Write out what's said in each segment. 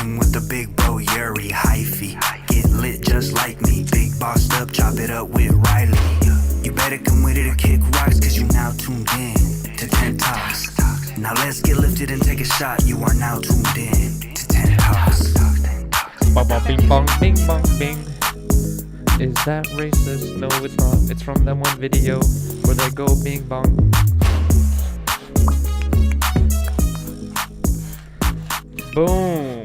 hang with the big bro Yuri, hyphy. Get lit just like me, big bossed up, chop it up with Riley. You better come with it and kick rocks, cause you now tuned in to 10 Talks. Now let's get lifted and take a shot, you are now tuned in to 10 Talks. Bing bong, bing bong, bing. Is that racist? No, it's not. It's from that one video where they go bing bong. Boom.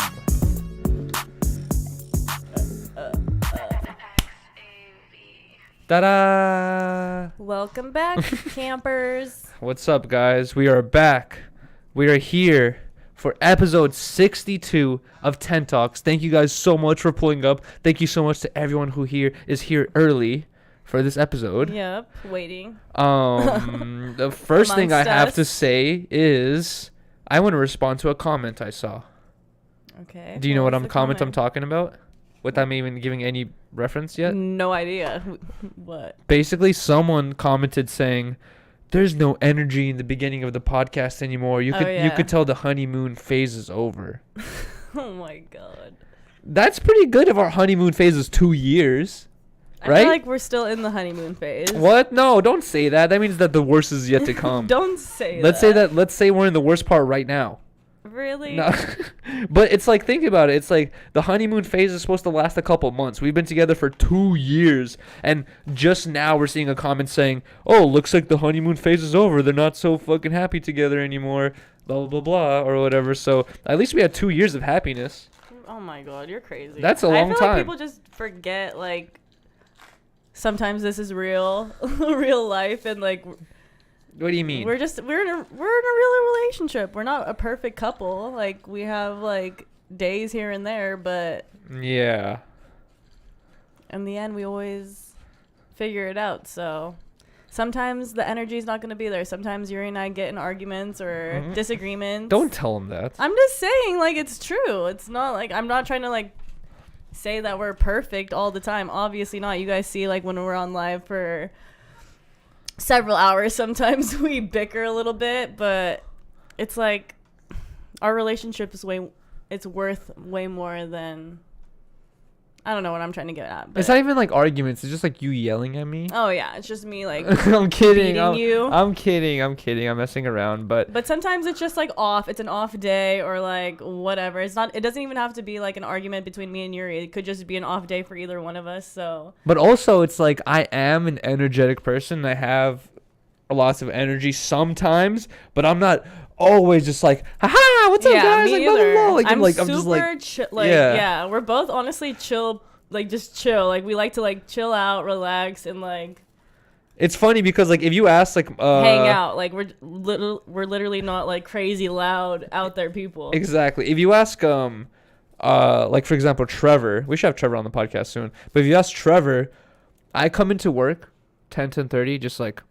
Ta-da! Welcome back, campers. What's up, guys? We are back. We are here for episode 62 of 10 Talks. Thank you guys so much for pulling up. Thank you so much to everyone who is here early for this episode. Yep, waiting. The first thing I have to say is I want to respond to a comment I saw. Okay. Do you know what I'm talking about? Without me even giving any reference yet? No idea. What? Basically, someone commented saying, "There's no energy in the beginning of the podcast anymore. You could tell the honeymoon phase is over." Oh my god. That's pretty good if our honeymoon phase is 2 years. Right? I feel like we're still in the honeymoon phase. What? No, don't say that. That means that the worst is yet to come. Don't say that. Let's say we're in the worst part right now. Really? No. But it's like, think about it. It's like the honeymoon phase is supposed to last a couple months. We've been together for 2 years. And just now we're seeing a comment saying, "Oh, looks like the honeymoon phase is over. They're not so fucking happy together anymore. Blah, blah, blah, blah," or whatever. So at least we had 2 years of happiness. Oh my god, you're crazy. That's a long I feel time. like people just forget, like, sometimes this is real life, and like, what do you mean? we're in a real relationship. We're not a perfect couple. Like, we have like days here and there, but yeah, in the end we always figure it out. So sometimes the energy is not going to be there. Sometimes Yuri and I get in arguments or disagreements. Don't tell him that. I'm just saying, like, it's true. It's not like I'm not trying to like say that we're perfect all the time. Obviously not. You guys see, like, when we're on live for several hours, sometimes we bicker a little bit, but it's like our relationship is it's worth way more than, I don't know what I'm trying to get at. But it's not even like arguments. It's just like you yelling at me. Oh yeah, it's just me like I'm kidding. beating you. I'm kidding. I'm messing around, but sometimes it's just like off. It's an off day or like whatever. It doesn't even have to be like an argument between me and Yuri. It could just be an off day for either one of us. So. But also, it's like I am an energetic person. I have lots of energy sometimes, but I'm not always just like, haha, what's up, guys? Me like, either. Blah, blah, blah. I'm just like chill. Like, yeah, we're both honestly chill. Like, just chill. Like, we like to like chill out, relax, and like. It's funny because like if you ask like hang out, like we're literally not like crazy loud out there people. Exactly. If you ask like for example Trevor, we should have Trevor on the podcast soon. But if you ask Trevor, I come into work 10:30 just like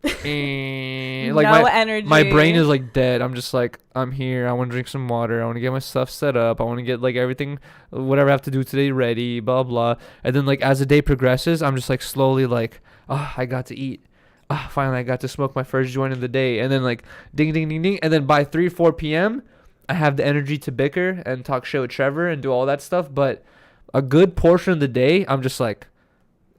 like no energy. My brain is like dead. I'm just like, I'm here. I want to drink some water. I want to get my stuff set up. I want to get like everything, whatever I have to do today ready, blah, blah. And then like as the day progresses, I'm just like slowly like, I got to eat. Finally, I got to smoke my first joint of the day. And then like ding, ding, ding, ding. And then by 4 p.m., I have the energy to bicker and talk shit with Trevor and do all that stuff. But a good portion of the day, I'm just like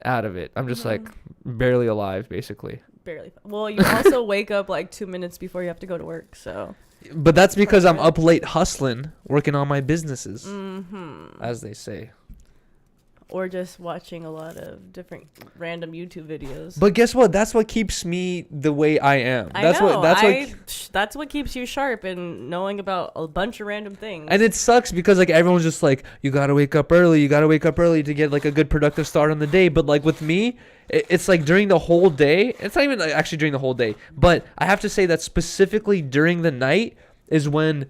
out of it. I'm just like barely alive, basically. Barely. Well, you also wake up like 2 minutes before you have to go to work, so. But that's because I'm up late hustling, working on my businesses, as they say. Or just watching a lot of different random YouTube videos. But guess what? That's what keeps me the way I am. That's what keeps you sharp and knowing about a bunch of random things. And it sucks because like everyone's just like, you gotta wake up early. You gotta wake up early to get like a good productive start on the day. But like with me, it's like during the whole day. It's not even like actually during the whole day. But I have to say that specifically during the night is when,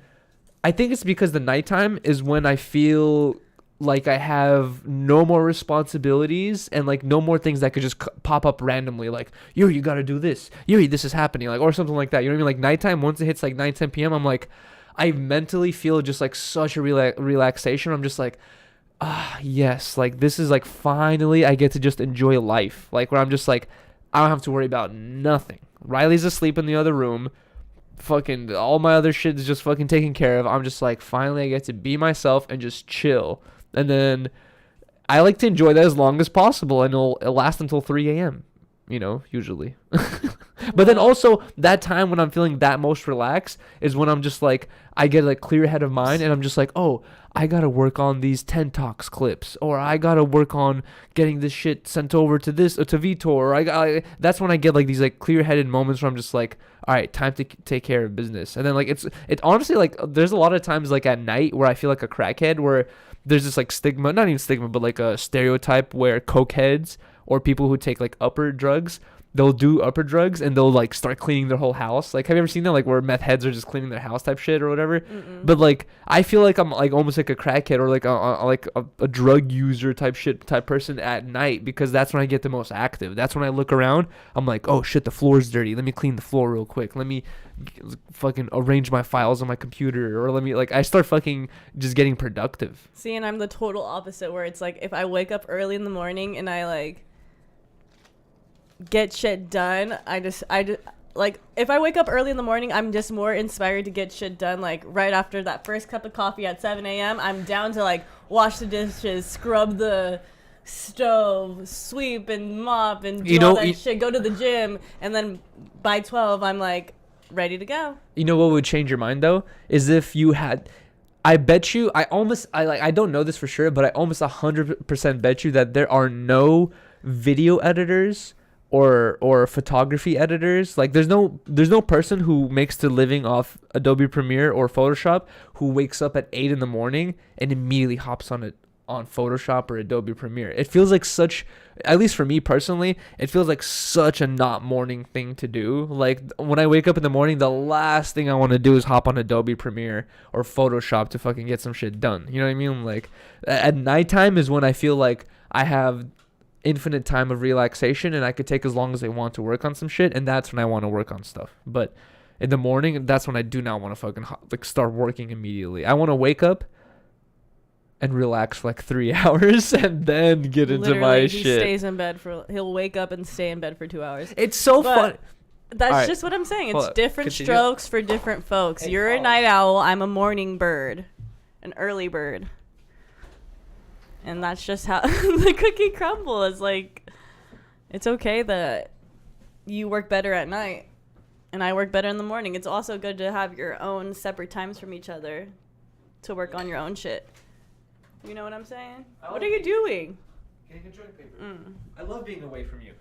I think it's because the nighttime is when I feel like I have no more responsibilities and like no more things that could just pop up randomly, like, Yuri, you gotta do this, Yuri, this is happening, like, or something like that. You know what I mean? Like nighttime, once it hits like 9-10 p.m., I'm like, I mentally feel just like such a relaxation. I'm just like, yes, like this is like finally I get to just enjoy life, like where I'm just like, I don't have to worry about nothing. Riley's asleep in the other room. fucking all my other shit is just fucking taken care of. I'm just like, finally I get to be myself and just chill. And then I like to enjoy that as long as possible, and it'll last until 3 a.m., usually. But then also that time when I'm feeling that most relaxed is when I'm just like, I get like clear head of mind, and I'm just like, oh, I gotta work on these 10 Talks clips, or I gotta work on getting this shit sent over to this to Vitor, or that's when I get like these like clear headed moments where I'm just like, all right, time to take care of business. And then like it honestly, like there's a lot of times like at night where I feel like a crackhead, where there's this like stigma, not even stigma, but like a stereotype where cokeheads or people who take like upper drugs, they'll do upper drugs and they'll like start cleaning their whole house. Like, have you ever seen that, like where meth heads are just cleaning their house type shit or whatever? Mm-mm. But like I feel like I'm like almost like a crackhead or like a drug user type person at night, because that's when I get the most active. That's when I look around, I'm like, oh shit, the floor's dirty, let me clean the floor real quick, let me fucking arrange my files on my computer, or let me like I start fucking just getting productive. See, and I'm the total opposite, where it's like if I wake up early in the morning and I like get shit done, I just like, if I wake up early in the morning, I'm just more inspired to get shit done. Like right after that first cup of coffee at 7 a.m., I'm down to like wash the dishes, scrub the stove, sweep and mop and do all that shit, go to the gym, and then by 12 I'm like ready to go. You know what would change your mind though is if you had, I bet you, I don't know this for sure, but I almost 100% bet you that there are no video editors or photography editors. Like there's no person who makes their living off Adobe Premiere or Photoshop who wakes up at 8 in the morning and immediately hops on Photoshop or Adobe Premiere. It feels like such, at least for me personally, it feels like such a not morning thing to do. Like when I wake up in the morning, the last thing I want to do is hop on Adobe Premiere or Photoshop to fucking get some shit done. You know what I mean? Like at nighttime is when I feel like I have infinite time of relaxation and I could take as long as I want to work on some shit, and that's when I want to work on stuff. But in the morning, that's when I do not want to fucking like start working immediately. I want to wake up and relax for like 3 hours and then get into my shit. He stays in bed he'll wake up and stay in bed for 2 hours. It's so fun. That's just what I'm saying. It's different strokes for different folks. You're a night owl. I'm a morning bird, an early bird. And that's just how the cookie crumbles. Like, it's okay that you work better at night and I work better in the morning. It's also good to have your own separate times from each other to work on your own shit. You know what I'm saying? What are you doing? Getting a joint paper. I love being away from you,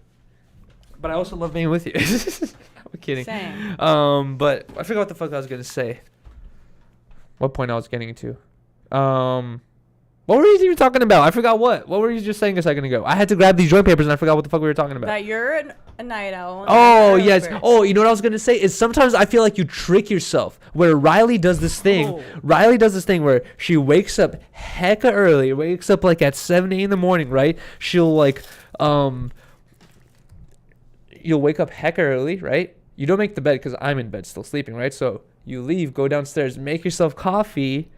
but I also love being with you. I'm kidding. Same. But I forgot what the fuck I was gonna say. What point I was getting to? What were you even talking about? I forgot what. What were you just saying a second ago? I had to grab these joint papers and I forgot what the fuck we were talking about. That you're a night owl. Oh, yes. Oh, you know what I was going to say? Is sometimes I feel like you trick yourself. Where Riley does this thing. Oh. Riley does this thing where she wakes up hecka early. Wakes up like at 7 a.m. in the morning, right? She'll like, you'll wake up hecka early, right? You don't make the bed because I'm in bed still sleeping, right? So you leave, go downstairs, make yourself coffee.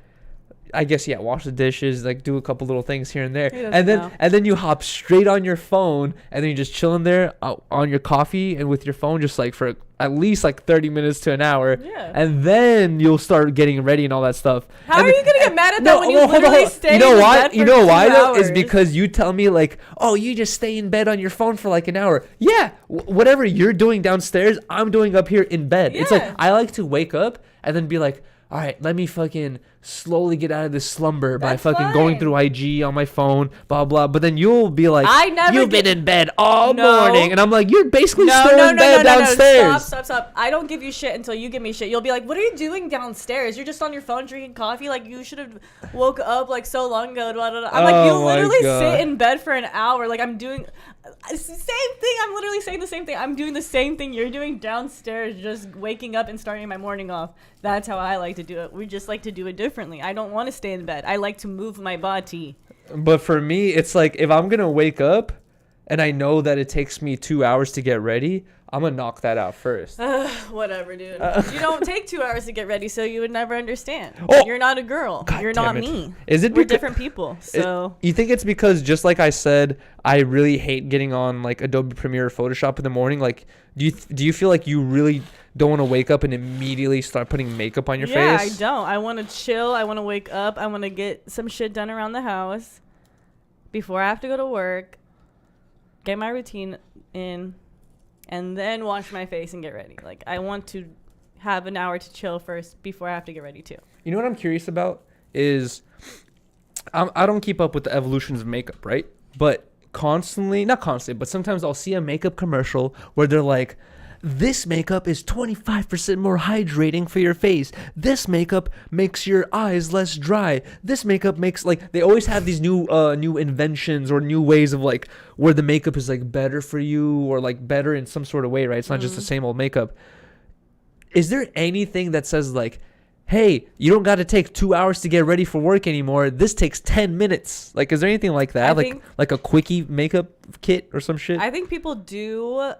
I guess, yeah, wash the dishes, like do a couple little things here and there. And then you hop straight on your phone and then you just chilling there on your coffee and with your phone just like for at least like 30 minutes to an hour. Yeah. And then you'll start getting ready and all that stuff. How are you going to get mad at that when you literally stay in bed for 2 hours? You know why though? Is because you tell me like, oh, you just stay in bed on your phone for like an hour. Yeah. Whatever you're doing downstairs, I'm doing up here in bed. Yeah. It's like I like to wake up and then be like, all right, let me fucking slowly get out of this slumber by fucking going through IG on my phone, blah, blah. But then you'll be like, you've been in bed all morning. And I'm like, you're basically still in bed downstairs. Stop. I don't give you shit until you give me shit. You'll be like, what are you doing downstairs? You're just on your phone drinking coffee? Like, you should have woke up like so long ago. Blah, blah, blah. I'm like, you literally sit in bed for an hour. Like, I'm doing same thing. I'm literally saying the same thing. I'm doing the same thing you're doing downstairs, just waking up and starting my morning off. That's how I like to do it. We just like to do it differently. I don't want to stay in bed. I like to move my body. But for me, it's like if I'm going to wake up and I know that it takes me 2 hours to get ready, I'm going to knock that out first. Whatever, dude. You don't take 2 hours to get ready, so you would never understand. Oh, you're not a girl. You're not me. We're different people. So you think it's because, just like I said, I really hate getting on like Adobe Premiere or Photoshop in the morning? Like, do you feel like you really don't want to wake up and immediately start putting makeup on your face? Yeah, I don't. I want to chill. I want to wake up. I want to get some shit done around the house before I have to go to work, get my routine in, and then wash my face and get ready. Like, I want to have an hour to chill first before I have to get ready too. You know what I'm curious about is I don't keep up with the evolutions of makeup, right? But not constantly, but sometimes I'll see a makeup commercial where they're like, this makeup is 25% more hydrating for your face. This makeup makes your eyes less dry. This makeup makes, like, they always have these new inventions or new ways of, like, where the makeup is, like, better for you or, like, better in some sort of way, right? It's not just the same old makeup. Is there anything that says, like, hey, you don't got to take 2 hours to get ready for work anymore. This takes 10 minutes. Like, is there anything like that? Like a quickie makeup kit or some shit? I think people do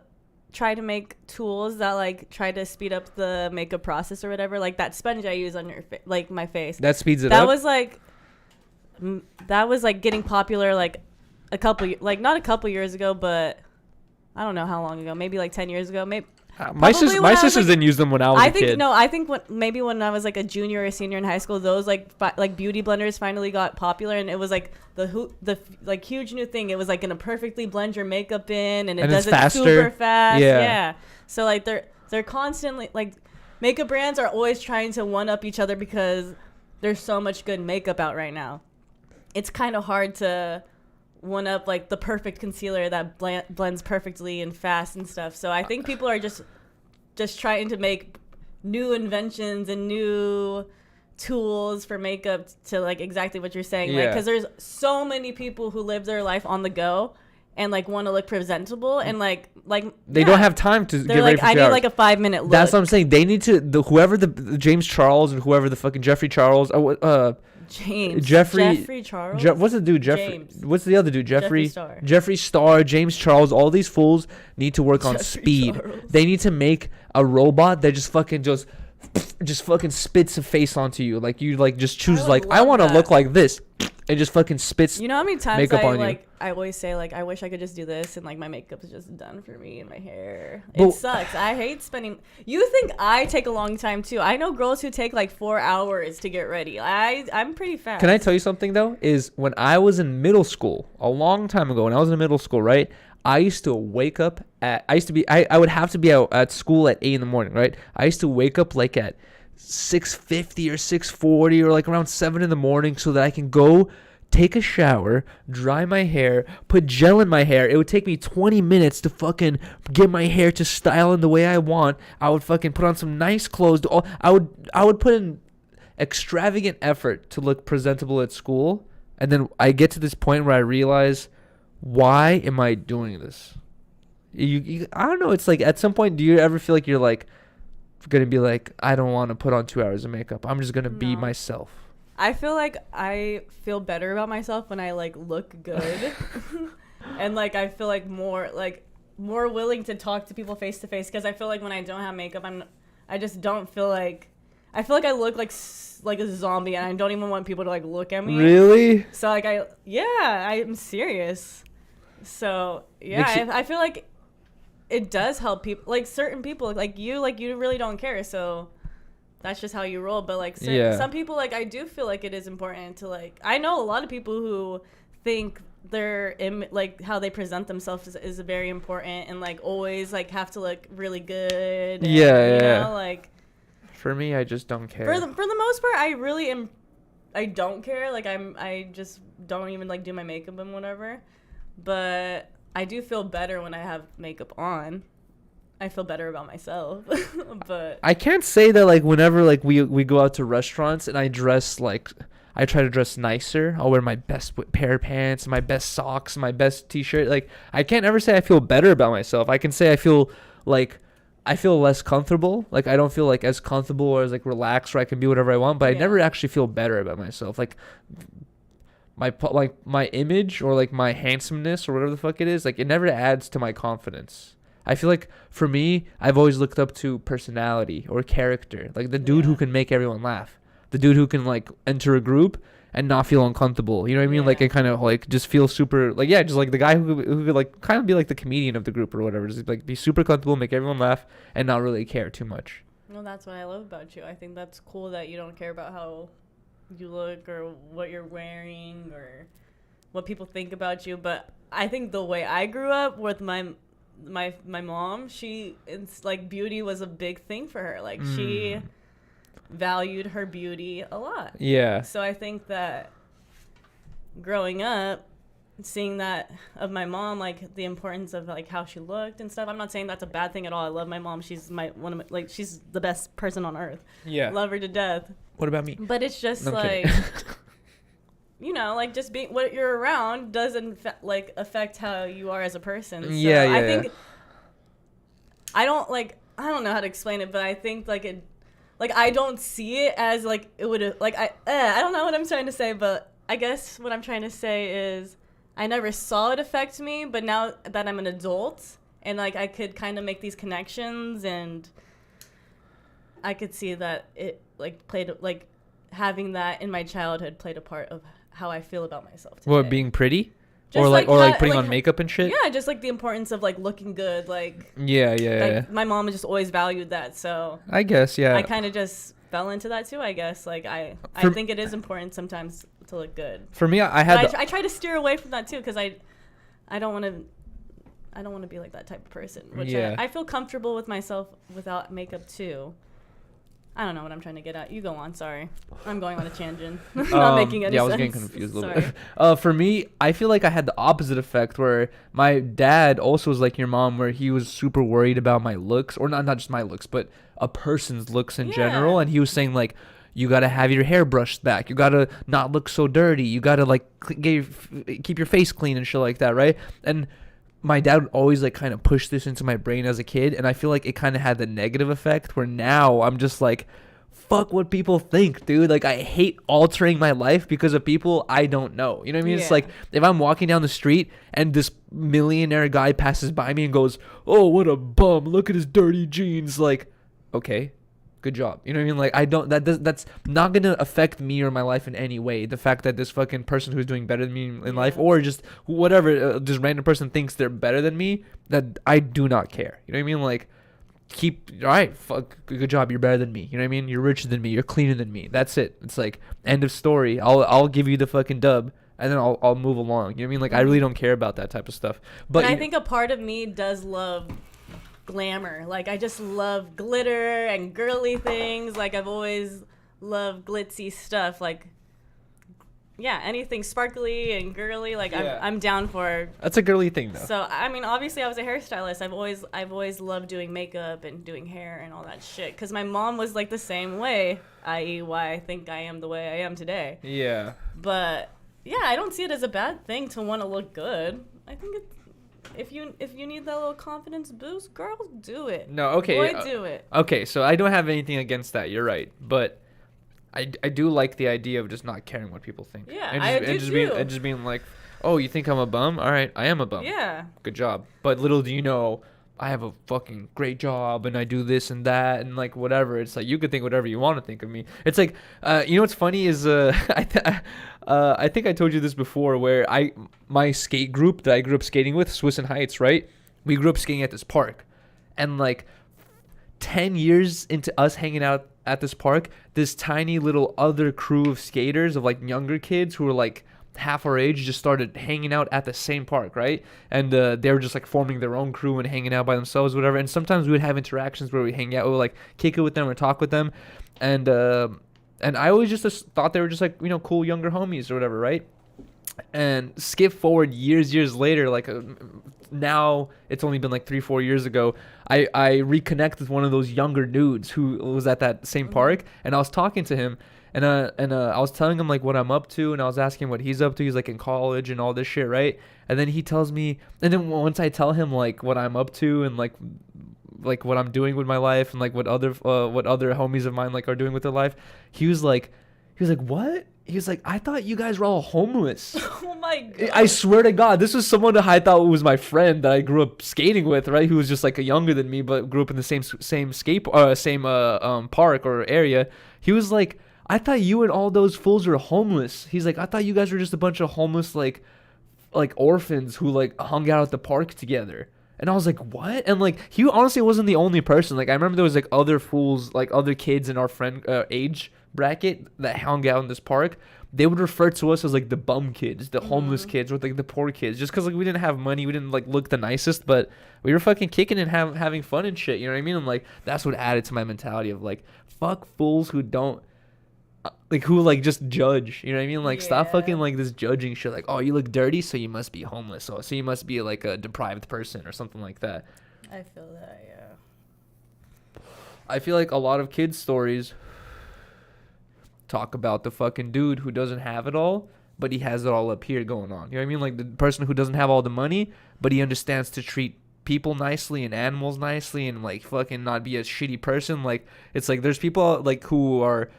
try to make tools that, like, try to speed up the makeup process or whatever. Like that sponge I use on your my face. That speeds it up? That was like getting popular like not a couple years ago, but I don't know how long ago. Maybe like 10 years ago. Maybe. My sisters didn't use them when I was a kid. I think when I was like a junior or senior in high school, those like beauty blenders finally got popular, and it was like the like huge new thing. It was like gonna perfectly blend your makeup in, and it does it super fast. Yeah. So like they're constantly like, makeup brands are always trying to one up each other because there's so much good makeup out right now. It's kind of hard to one up like the perfect concealer that blends perfectly and fast and stuff. So I think people are just trying to make new inventions and new tools for makeup to, like, exactly what you're saying. Like, because there's so many people who live their life on the go and like want to look presentable, and like they don't have time to get ready for 2 hours. I need like a 5-minute look. That's what I'm saying. They need to whoever the James Charles and whoever the fucking Jeffrey Charles Jeffrey Charles. What's the dude? James. What's the other dude? Jeffrey Star. Star, James Charles. All these fools need to work on speed. Charles. They need to make a robot that just fucking spits a face onto you. Like, you like just choose I want to look like this. It just fucking spits. You know how many times makeup on you. I always say, like, I wish I could just do this, and like my makeup is just done for me and my hair. But it sucks. I hate spending. You think I take a long time too? I know girls who take like 4 hours to get ready. I'm pretty fast. Can I tell you something though? Is when I was in middle school, a long time ago, when I was in middle school, right? I used to wake up I would have to be out at school at 8 a.m, right? I used to wake up like at 6:50 or 6:40 or like around 7 a.m. so that I can go take a shower, dry my hair, put gel in my hair. It would take me 20 minutes to fucking get my hair to style in the way I want. I would fucking put on some nice clothes. I would put in extravagant effort to look presentable at school. And then I get to this point where I realize, why am I doing this? I don't know. It's like, at some point, do you ever feel like you're like going to be like, I don't want to put on 2 hours of makeup. I'm just going to be myself. I feel like I feel better about myself when I like look good. And like I feel like more willing to talk to people face to face, because I feel like when I don't have makeup, I just don't feel like, I feel like I look like a zombie, and I don't even want people to like look at me. Really? So like I'm serious. So yeah, I feel like it does help people, like certain people like you really don't care, so that's just how you roll. But like some people, like, I do feel like it is important to, like, I know a lot of people who think their like how they present themselves is very important, and like always like have to look really good, and, you know, like, for me, I just don't care. For the most part, I don't care. Like I just don't even like do my makeup and whatever. But I do feel better when I have makeup on. I feel better about myself. But I can't say that, like, whenever like we go out to restaurants and I dress, like, I try to dress nicer. I'll wear my best pair of pants, my best socks, my best t-shirt. Like, I can't ever say I feel better about myself. I can say I feel less comfortable. Like, I don't feel like as comfortable or as like relaxed, where I can be whatever I want, but I never actually feel better about myself. Like my image or like my handsomeness or whatever the fuck it is, like, it never adds to my confidence. I feel like for me, I've always looked up to personality or character, like the dude who can make everyone laugh, the dude who can like enter a group and not feel uncomfortable. You know what I mean? Yeah. Like, it kind of like just feel super like, yeah, just like the guy who could like kind of be like the comedian of the group or whatever. Just like be super comfortable, make everyone laugh, and not really care too much. No, that's what I love about you. I think that's cool that you don't care about how you look or what you're wearing or what people think about you. But I think the way I grew up with my mom, it's like beauty was a big thing for her. Like she valued her beauty a lot. Yeah. So I think that growing up, seeing that of my mom, like the importance of like how she looked and stuff. I'm not saying that's a bad thing at all. I love my mom. She's she's the best person on earth. Yeah. Love her to death. What about me? But it's just No, I'm like, kidding. you know, like just being what you're around doesn't affect how you are as a person. So Yeah, yeah, I think yeah. I don't know how to explain it, but I think I don't see it as like it would like I don't know what I'm trying to say, but I guess what I'm trying to say is I never saw it affect me, but now that I'm an adult and like I could kind of make these connections and I could see that it like played like having that in my childhood played a part of how I feel about myself today. What, being pretty? Just Or like putting like on makeup and shit? Yeah, just like the importance of like looking good. Like Yeah, yeah. my mom just always valued that, so I guess, yeah. I kind of just fell into that too, I guess. Like I think it is important sometimes to look good. For me, I had I try to steer away from that too because I don't want to be like that type of person. Which Yeah. I feel comfortable with myself without makeup too. I don't know what I'm trying to get at. You go on. Sorry, I'm going on a tangent. Not making any sense. Yeah, I was getting confused a little bit. For me, I feel like I had the opposite effect where my dad also was like your mom, where he was super worried about my looks, or not just my looks, but a person's looks in general. And he was saying like, you gotta have your hair brushed back. You gotta not look so dirty. You gotta like keep your face clean and shit like that, right? And my dad would always like kind of push this into my brain as a kid, and I feel like it kind of had the negative effect where now I'm just like, fuck what people think, dude. Like I hate altering my life because of people I don't know. You know what I mean? Yeah. It's like if I'm walking down the street and this millionaire guy passes by me and goes, "Oh, what a bum. Look at his dirty jeans." Like, okay, good job. You know what I mean? Like that's not going to affect me or my life in any way. The fact that this fucking person who's doing better than me in life, or just whatever, this random person thinks they're better than me, that I do not care. You know what I mean? Like, all right, fuck, good job. You're better than me. You know what I mean? You're richer than me. You're cleaner than me. That's it. It's like, end of story. I'll give you the fucking dub, and then I'll move along. You know what I mean? Like, I really don't care about that type of stuff. But I think a part of me does love glamour. Like I just love glitter and girly things. Like I've always loved glitzy stuff. Like anything sparkly and girly. Like I'm down for. That's a girly thing though. So I mean, obviously I was a hairstylist. I've always loved doing makeup and doing hair and all that shit. Cause my mom was like the same way. I.e., why I think I am the way I am today. Yeah. But yeah, I don't see it as a bad thing to want to look good. I think it's. If you need that little confidence boost, girl, do it. No, okay. Boy, do it. Okay, so I don't have anything against that. You're right, but I do like the idea of just not caring what people think. Yeah, I do too. And just being like, oh, you think I'm a bum? All right, I am a bum. Yeah. Good job. But little do you know, I have a fucking great job and I do this and that and like whatever. It's like you could think whatever you want to think of me. It's like, you know what's funny is I think I told you this before, where my skate group that I grew up skating with, Swiss and Heights, right? We grew up skating at this park, and like 10 years into us hanging out at this park, this tiny little other crew of skaters of like younger kids who were like half our age just started hanging out at the same park, right? And they were just like forming their own crew and hanging out by themselves, whatever. And sometimes we would have interactions where we hang out, we would like kick it with them or talk with them, and I always just thought they were just like, you know, cool younger homies or whatever, right? And skip forward years later, like now it's only been like 3-4 years ago, I reconnect with one of those younger dudes who was at that same park, and I was talking to him, and I was telling him like what I'm up to, and I was asking what he's up to. He's like in college and all this shit, right? And then he tells me, and then once I tell him like what I'm up to and like what I'm doing with my life and like what other homies of mine like are doing with their life, he was like what? He was like, I thought you guys were all homeless. Oh my god! I swear to God, this was someone that I thought was my friend that I grew up skating with, right? Who was just like a younger than me, but grew up in the same park or area. He was like, I thought you and all those fools were homeless. He's like, I thought you guys were just a bunch of homeless, like orphans who, like, hung out at the park together. And I was like, what? And, like, he honestly wasn't the only person. Like, I remember there was, like, other fools, like, other kids in our friend age bracket that hung out in this park. They would refer to us as, like, the bum kids, the homeless kids, or, like, the poor kids. Just because, like, we didn't have money. We didn't, like, look the nicest. But we were fucking kicking and having fun and shit. You know what I mean? And, like, that's what added to my mentality of, like, fuck fools who don't. Like, who, like, just judge, you know what I mean? Like, stop fucking, like, this judging shit. Like, oh, you look dirty, so you must be homeless. So you must be, like, a deprived person or something like that. I feel that, yeah. I feel like a lot of kids' stories talk about the fucking dude who doesn't have it all, but he has it all up here going on. You know what I mean? Like, the person who doesn't have all the money, but he understands to treat people nicely and animals nicely and, like, fucking not be a shitty person. Like, it's like there's people, like, who are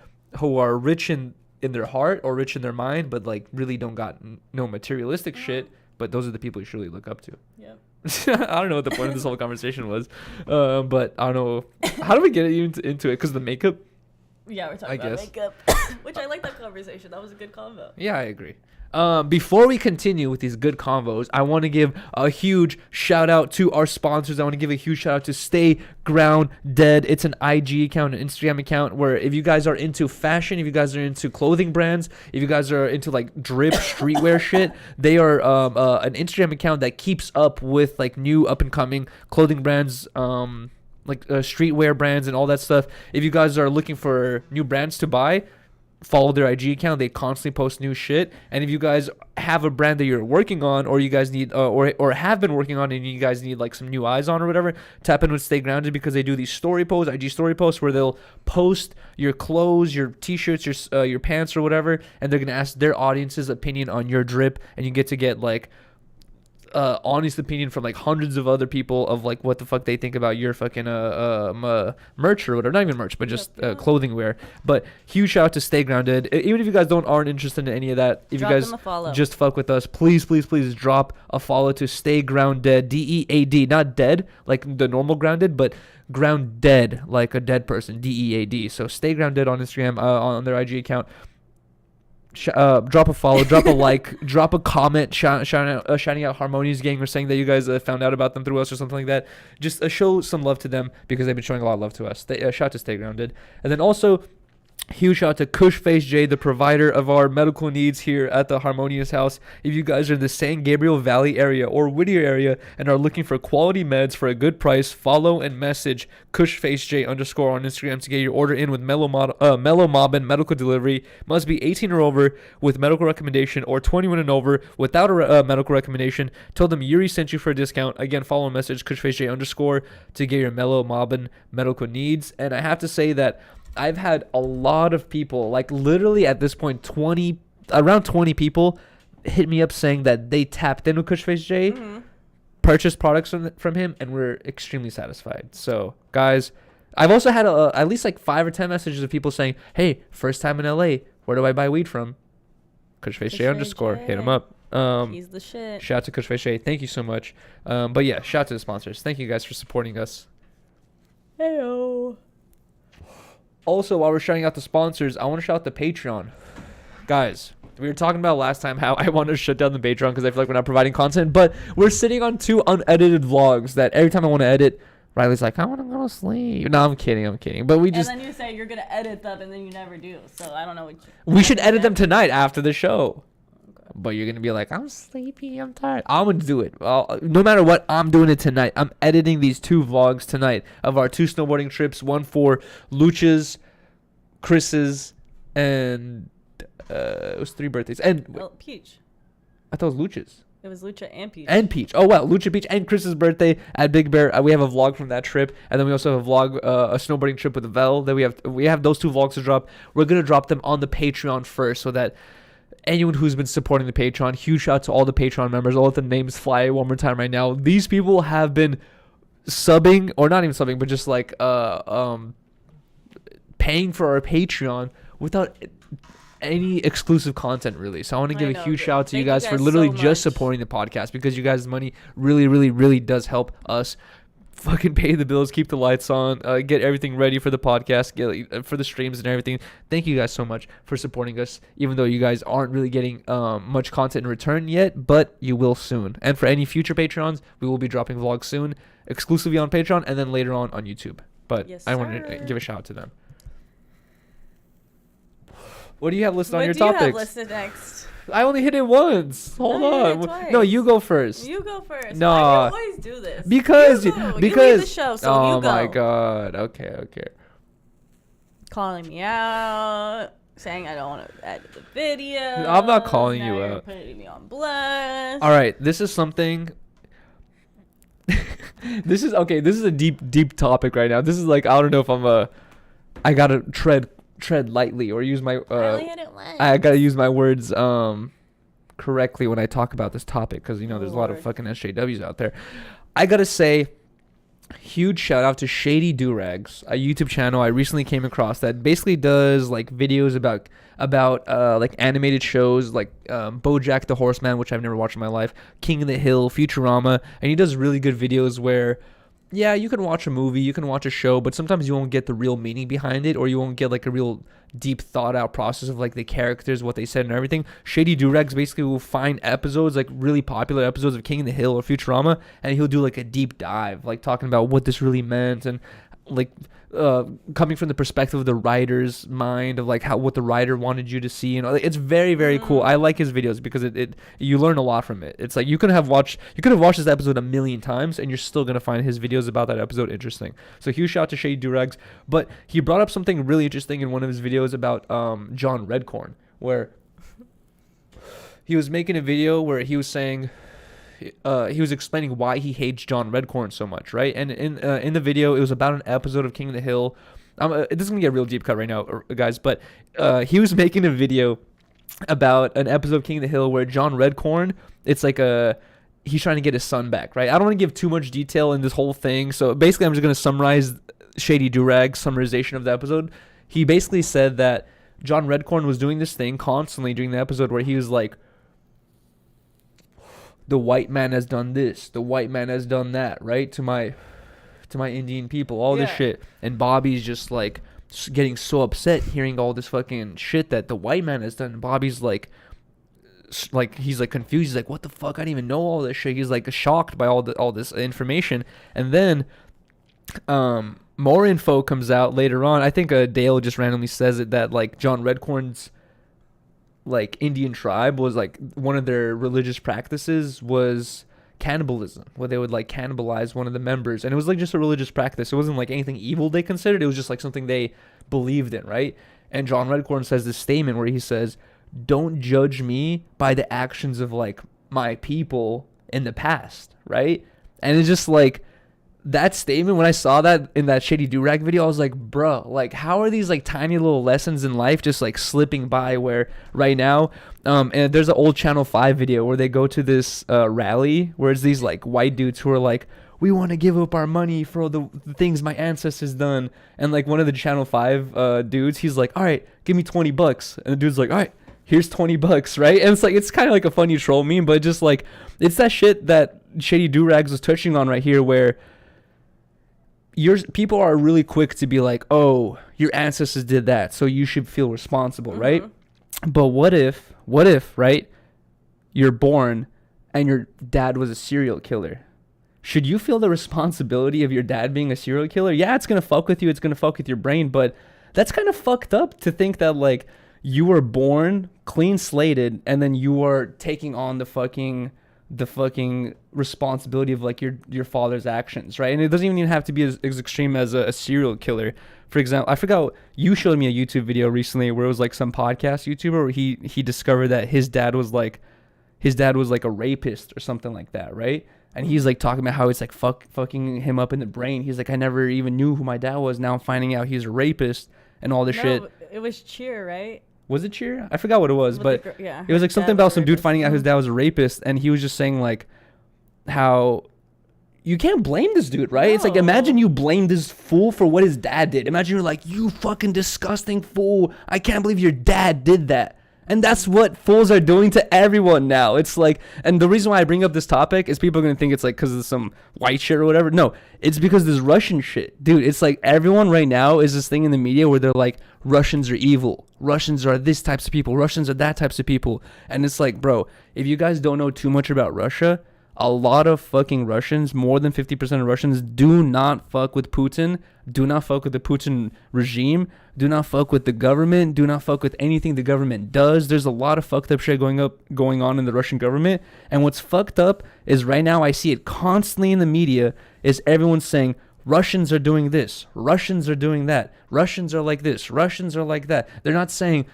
rich in their heart or rich in their mind, but, like, really don't got no materialistic shit. But those are the people you should really look up to. Yep. I don't know what the point of this whole conversation was, but I don't know. How do we get you into it? Because the makeup? Yeah, we're talking about makeup, which I like that conversation. That was a good convo. Yeah, I agree. Before we continue with these good convos, I want to give a huge shout out to our sponsors. I want to give a huge shout out to Stay Grounded. It's an IG account, an Instagram account where if you guys are into fashion, if you guys are into clothing brands, if you guys are into, like, drip streetwear shit, they are an Instagram account that keeps up with, like, new up and coming clothing brands, like streetwear brands and all that stuff. If you guys are looking for new brands to buy, follow their IG account. They constantly post new shit. And if you guys have a brand that you're working on, or you guys need or have been working on, and you guys need, like, some new eyes on or whatever, tap in with Stay Grounded, because they do these story posts, IG story posts, where they'll post your clothes, your t-shirts, your pants or whatever, and they're gonna ask their audience's opinion on your drip, and you get to get, like, honest opinion from, like, hundreds of other people of, like, what the fuck they think about your fucking merch or whatever. Not even merch, but just clothing wear. But huge shout out to Stay Grounded. Even if you guys aren't interested in any of that, if you guys just fuck with us, please drop a follow to Stay Grounded, DEAD, not dead like the normal grounded, but grounded like a dead person, DEAD. So Stay Grounded on Instagram, on their IG account. Drop a follow, drop a like, drop a comment, shouting out Harmonious gang, or saying that you guys found out about them through us or something like that. Just show some love to them, because they've been showing a lot of love to us. Shout out to Stay Grounded. And then also, huge shout out to Cushface J, the provider of our medical needs here at the Harmonious house. If you guys are in the San Gabriel Valley area or Whittier area and are looking for quality meds for a good price, follow and message Cushface_J_ on Instagram to get your order in with Mellow Mobbin medical delivery. Must be 18 or over with medical recommendation, or 21 and over without a medical recommendation. Tell them Yuri sent you for a discount. Again, follow and message Cushface_J_ to get your Mellow Mobbin medical needs. And I have to say that I've had a lot of people, like, literally at this point, around 20 people hit me up saying that they tapped into Cushface J, purchased products from him, and were extremely satisfied. So, guys, I've also had at least, like, 5 or 10 messages of people saying, hey, first time in LA, where do I buy weed from? Cushface J_. Hit him up. He's the shit. Shout out to Cushface J. Thank you so much. But yeah, shout out to the sponsors. Thank you guys for supporting us. Heyo. Also, while we're shouting out the sponsors, I want to shout out the Patreon. Guys, we were talking about last time how I want to shut down the Patreon because I feel like we're not providing content, but we're sitting on 2 unedited vlogs that every time I want to edit, Riley's like, I want to go to sleep. No, I'm kidding. But we just... And then you say you're going to edit them, and then you never do. So I don't know what we should edit them tonight after the show. But you're going to be like, I'm sleepy, I'm tired. I'm going to do it. No matter what, I'm doing it tonight. I'm editing these 2 vlogs tonight of our 2 snowboarding trips. One for Lucha's, Chris's, and it was 3 birthdays. And Peach. I thought it was Lucha's. It was Lucha and Peach. And Peach. Oh, wow. Lucha, Peach, and Chris's birthday at Big Bear. We have a vlog from that trip. And then we also have a vlog, a snowboarding trip with Vel. Then we have those 2 vlogs to drop. We're going to drop them on the Patreon first so that anyone who's been supporting the Patreon, huge shout out to all the Patreon members. I'll let the names fly one more time right now. These people have been subbing, or not even subbing, but just like paying for our Patreon without any exclusive content, really. So I want to give a huge shout out to you guys for literally just supporting the podcast, because you guys' money really, really, really does help us fucking pay the bills, keep the lights on, get everything ready for the podcast, for the streams and everything. Thank you guys so much for supporting us, even though you guys aren't really getting much content in return yet, but you will soon. And for any future Patreons, we will be dropping vlogs soon, exclusively on Patreon, and then later on YouTube. But Yes, I want to sir. give a shout out to them. What do you have listed on What your do you topics? have listed next? I only hit it once. Hold No, you hit on. it twice. No, you go first. You go first. No. Why do you always do this? Because you lead the show, so oh you go. my god. Okay. Calling me out, saying I don't want to edit the video. I'm not calling now you you're out. Putting me on blast. All right, this is something. This is a deep topic right now. This is like, I don't know if I gotta tread lightly or use my I only hit it once. I gotta use my words correctly when I talk about this topic, because there's a lot of Lord. fucking SJWs out there. I gotta say, huge shout out to Shady Durags, a YouTube channel I recently came across that basically does like videos about like animated shows like BoJack the Horseman, which I've never watched in my life, King of the Hill, Futurama, and he does really good videos where, yeah, you can watch a movie, you can watch a show, but sometimes you won't get the real meaning behind it, or you won't get like a real deep thought out process of like the characters, what they said and everything. Shady Durags basically will find episodes, like really popular episodes of King of the Hill or Futurama, and he'll do like a deep dive, like talking about what this really meant, and like coming from the perspective of the writer's mind, of like what the writer wanted you to see. It's very, very cool. I like his videos because you learn a lot from it. It's like you could have watched this episode a million times and you're still gonna find his videos about that episode interesting. So huge shout out to Shady Durags. But he brought up something really interesting in one of his videos about John Redcorn, where he was making a video where he was saying, he was explaining why he hates John Redcorn so much, right? And in the video, it was about an episode of King of the Hill. This is gonna get a real deep cut right now, guys. But he was making a video about an episode of King of the Hill where John Redcorn, it's like he's trying to get his son back, right? I don't want to give too much detail in this whole thing, so basically I'm just gonna summarize Shady Durag's summarization of the episode. He basically said that John Redcorn was doing this thing constantly during the episode where he was like, the white man has done this, the white man has done that, right, to my Indian people, all this shit. And Bobby's just like getting so upset hearing all this fucking shit that the white man has done. And Bobby's like he's like confused. He's like, what the fuck? I didn't even know all this shit. He's like shocked by all this information. And then more info comes out later on. I think Dale just randomly says it, that like John Redcorn's like Indian tribe was like one of their religious practices was cannibalism, where they would like cannibalize one of the members, and it was like just a religious practice. It wasn't like anything evil they considered, it was just like something they believed in, right? And John Redcorn says this statement where he says, don't judge me by the actions of like my people in the past, right? And it's just like that statement, when I saw that in that Shady Durag video, I was like, bro, like how are these like tiny little lessons in life just like slipping by, where right now and there's an old Channel 5 video where they go to this rally where it's these like white dudes who are like, we want to give up our money for all the things my ancestors done, and like one of the Channel 5 dudes, he's like, all right, give me $20, and the dude's like, all right, here's $20, right? And it's like, it's kind of like a funny troll meme, but just like it's that shit that Shady Durags was touching on right here, where people are really quick to be like, oh, your ancestors did that, so you should feel responsible, right? But what if, right, you're born and your dad was a serial killer? Should you feel the responsibility of your dad being a serial killer? Yeah, it's going to fuck with you. It's going to fuck with your brain. But that's kind of fucked up to think that, like, you were born clean slated and then you are taking on the fucking responsibility of like your father's actions, right? And it doesn't even have to be as extreme as a serial killer. For example, I forgot, you showed me a YouTube video recently where it was like some podcast YouTuber where he discovered that his dad was like a rapist or something like that, right? And he's like talking about how it's like fucking him up in the brain. He's like, I never even knew who my dad was. Now I'm finding out he's a rapist and all this shit. It was Cheer, right? Was it Cheer? I forgot what it was, but yeah, it was like something about some dude finding out his dad was a rapist, and he was just saying like how you can't blame this dude, right? No. It's like, imagine you blame this fool for what his dad did. Imagine you're like, you fucking disgusting fool, I can't believe your dad did that. And that's what fools are doing to everyone now. It's like, and the reason why I bring up this topic is people are going to think it's like because of some white shit or whatever. No, it's because this Russian shit. Dude, it's like everyone right now is this thing in the media where they're like, Russians are evil. Russians are this types of people. Russians are that types of people. And it's like, bro, if you guys don't know too much about Russia, a lot of fucking Russians, more than 50% of Russians, do not fuck with Putin, do not fuck with the Putin regime, do not fuck with the government, do not fuck with anything the government does. There's a lot of fucked up shit going on in the Russian government. And what's fucked up is right now I see it constantly in the media is everyone saying, Russians are doing this, Russians are doing that, Russians are like this, Russians are like that. They're not saying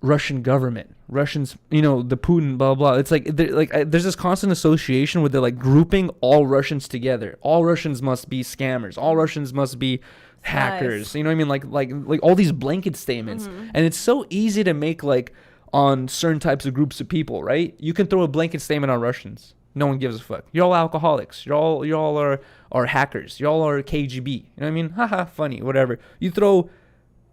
Russian government, Russians, you know, the Putin, blah, blah. It's like there's this constant association where they're like grouping all Russians together. All Russians must be scammers. All Russians must be hackers. Nice. You know what I mean? Like all these blanket statements. And it's so easy to make like on certain types of groups of people, right? You can throw a blanket statement on Russians. No one gives a fuck. You're all alcoholics. You all are hackers. You all are KGB. You know what I mean? Haha, funny, whatever. You throw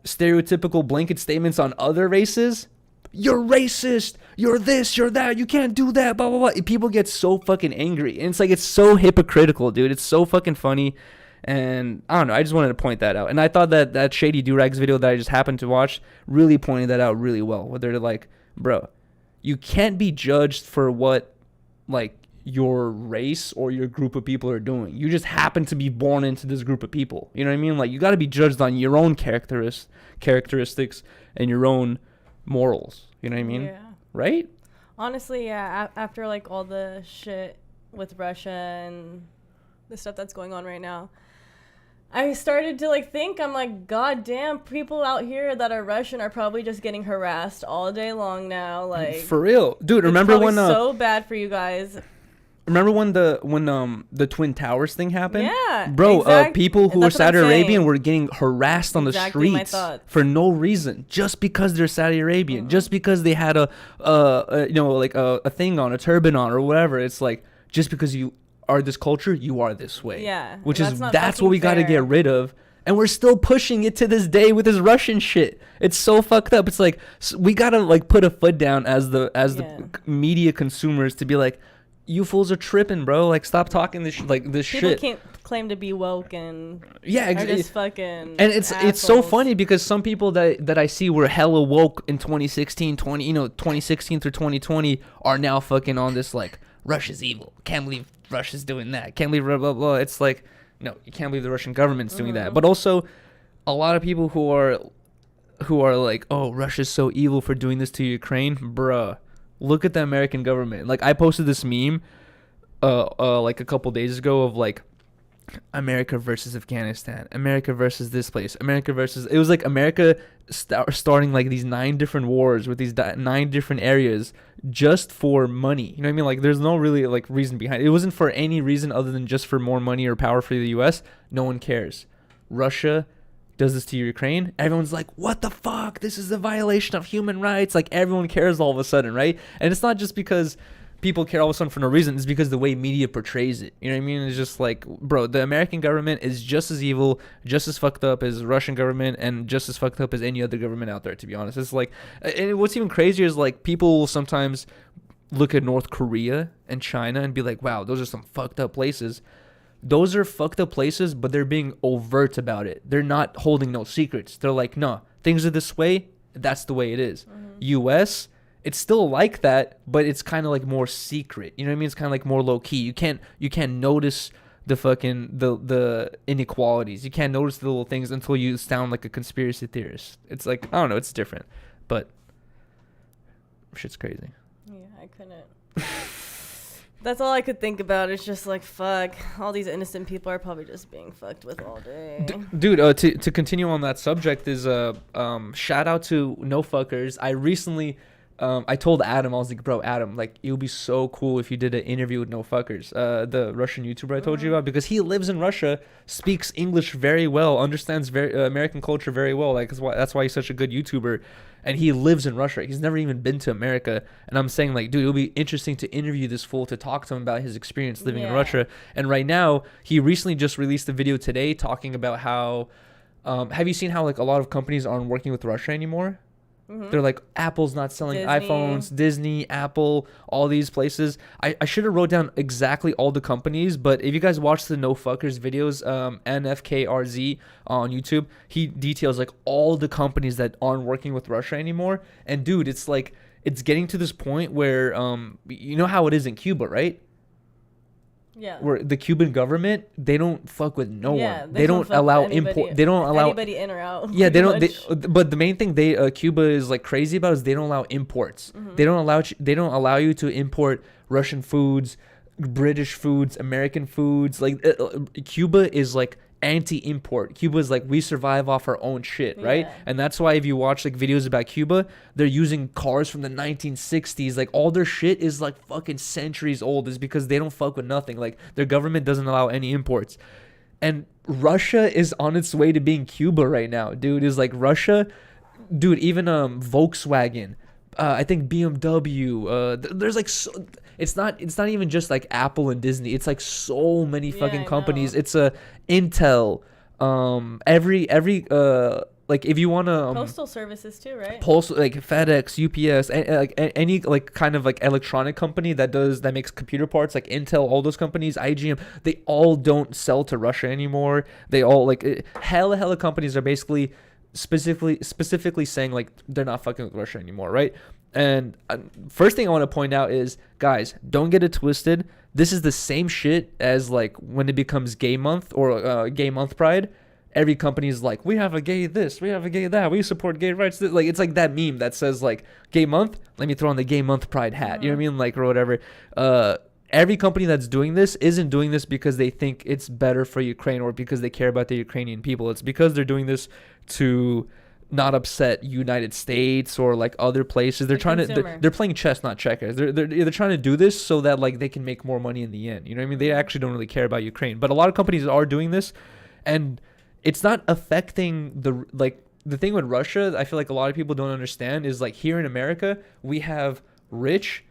stereotypical blanket statements on other races, you're racist, you're this, you're that, you can't do that, blah, blah, blah. People get so fucking angry. And it's like, it's so hypocritical, dude. It's so fucking funny. And I don't know. I just wanted to point that out. And I thought that Shady Durags video that I just happened to watch really pointed that out really well. Where they're like, bro, you can't be judged for what, like, your race or your group of people are doing. You just happen to be born into this group of people. You know what I mean? Like, you got to be judged on your own characteristics and your own morals. You know what I mean? Yeah. Right? Honestly, yeah. After like all the shit with Russia and the stuff that's going on right now, I started to like think, I'm like, God damn, people out here that are Russian are probably just getting harassed all day long now. Like, for real, dude. Remember when so bad for you guys. Remember when the Twin Towers thing happened? Yeah, bro. People who were Saudi Arabian were getting harassed on the Exactly my streets thoughts. for no reason, just because they're Saudi Arabian, just because they had a thing on, a turban on, or whatever. It's like, just because you are this culture, you are this way. Yeah, which that's is not that's what fucking we got to fair. get rid of. And we're still pushing it to this day with this Russian shit. It's so fucked up. It's like, we gotta like put a foot down as the media consumers to be like, you fools are tripping, bro. Like, stop talking this People shit. can't claim to be woke and Yeah, are exactly. just fucking And it's so assholes. funny because some people that I see were hella woke in 2016 through 2020 are now fucking on this like, Russia's evil. Can't believe Russia's doing that. Can't believe blah blah blah. It's like, no, you can't believe the Russian government's doing that. But also, a lot of people who are like, oh, Russia's so evil for doing this to Ukraine, bruh. Look at the American government. Like, I posted this meme like a couple days ago of like, America versus Afghanistan, America versus this place, America versus, it was like America starting like these 9 different wars with these 9 different areas just for money. You know what I mean? Like, there's no really like reason behind it. It wasn't for any reason other than just for more money or power for the US. No one cares. Russia does this to Ukraine, everyone's like, what the fuck? This is a violation of human rights. Like, everyone cares all of a sudden, right? And it's not just because people care all of a sudden for no reason. It's because the way media portrays it. You know what I mean? It's just like, bro, the American government is just as evil, just as fucked up as Russian government, and just as fucked up as any other government out there, to be honest. It's like, and what's even crazier is like, people will sometimes look at North Korea and China and be like, wow, those are some fucked up places. Those are fucked up places, but they're being overt about it. They're not holding no secrets. They're like, no, things are this way. That's the way it is. U.S., it's still like that, but it's kind of like more secret. You know what I mean? It's kind of like more low key. You can't notice the fucking the inequalities. You can't notice the little things until you sound like a conspiracy theorist. It's like, I don't know. It's different, but shit's crazy. Yeah, I couldn't. That's all I could think about. It's just like, fuck, all these innocent people are probably just being fucked with all day. Dude, to continue on that subject is shout out to No Fuckers. I recently I told Adam, I was like, bro, Adam, like, it would be so cool if you did an interview with No Fuckers, the Russian YouTuber I told you about, because he lives in Russia, speaks English very well, understands American culture very well. Like, that's why he's such a good YouTuber. And he lives in Russia. He's never even been to America. And I'm saying, like, dude, it would be interesting to interview this fool, to talk to him about his experience living in Russia. And right now, he recently just released a video today talking about how, have you seen how, like, a lot of companies aren't working with Russia anymore? They're like, Apple's not selling Disney. iPhones, Disney, Apple, all these places. I should have wrote down exactly all the companies, but if you guys watch the No Fuckers videos, NFKRZ on YouTube, he details like all the companies that aren't working with Russia anymore. And dude, it's like, it's getting to this point where, you know how it is in Cuba, right? Yeah. Where the Cuban government, they don't fuck with no one. They don't fuck allow with anybody- import. They don't allow anybody in or out. Yeah, they don't. pretty much. But the main thing Cuba is like crazy about is they don't allow imports. They don't allow you to import Russian foods, British foods, American foods. Like Cuba is like anti-import. Cuba is like, we survive off our own shit, right? Yeah. And that's why if you watch like videos about Cuba, they're using cars from the 1960s. Like all their shit is like fucking centuries old. Is because they don't fuck with nothing. Like their government doesn't allow any imports. And Russia is on its way to being Cuba right now, dude. Is like Russia, dude. Even Volkswagen, I think BMW. There's like it's not even just like Apple and Disney. It's like so many fucking I companies. know. It's Intel. Every like if you want to Postal services too, right? like FedEx, UPS, like any like kind of like electronic company that makes computer parts, like Intel, all those companies, IGM, they all don't sell to Russia anymore. They all like hella companies are basically specifically saying like they're not fucking with Russia anymore, right? And first thing I want to point out is, guys, don't get it twisted. This is the same shit as like when it becomes gay month or gay month pride. Every company is like, we have a gay this, we have a gay that, we support gay rights. Like it's like that meme that says like gay month, let me throw on the gay month pride hat. You know what I mean? Like or whatever. Every company that's doing this isn't doing this because they think it's better for Ukraine or because they care about the Ukrainian people. It's because they're doing this to not upset United States or like other places. They're trying to they're playing chess, not checkers. They're trying to do this so that like they can make more money in the end. You know what I mean? They actually don't really care about Ukraine. But a lot of companies are doing this, and it's not affecting the thing with Russia. I feel like a lot of people don't understand is like here in America we have rich,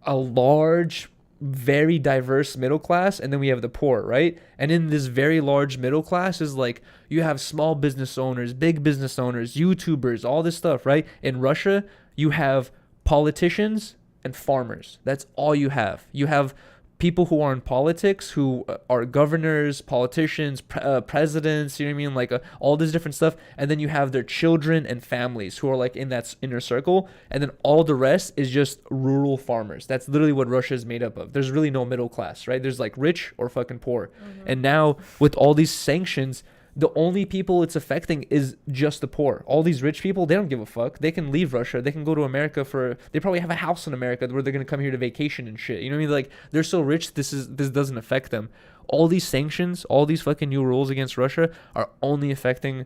a large, very diverse middle class, and then we have the poor, right? And in this very large middle class is like you have small business owners, big business owners, YouTubers, all this stuff, right? In Russia you have politicians and farmers. That's all you have. You have people who are in politics, who are governors, politicians, presidents, you know what I mean? Like all this different stuff. And then you have their children and families who are like in that inner circle. And then all the rest is just rural farmers. That's literally what Russia is made up of. There's really no middle class, right? There's like rich or fucking poor. And now with all these sanctions, the only people it's affecting is just the poor. All these rich people, they don't give a fuck. They can leave Russia. They can go to America they probably have a house in America where they're going to come here to vacation and shit. You know what I mean? Like they're so rich, this doesn't affect them. All these sanctions, all these fucking new rules against Russia are only affecting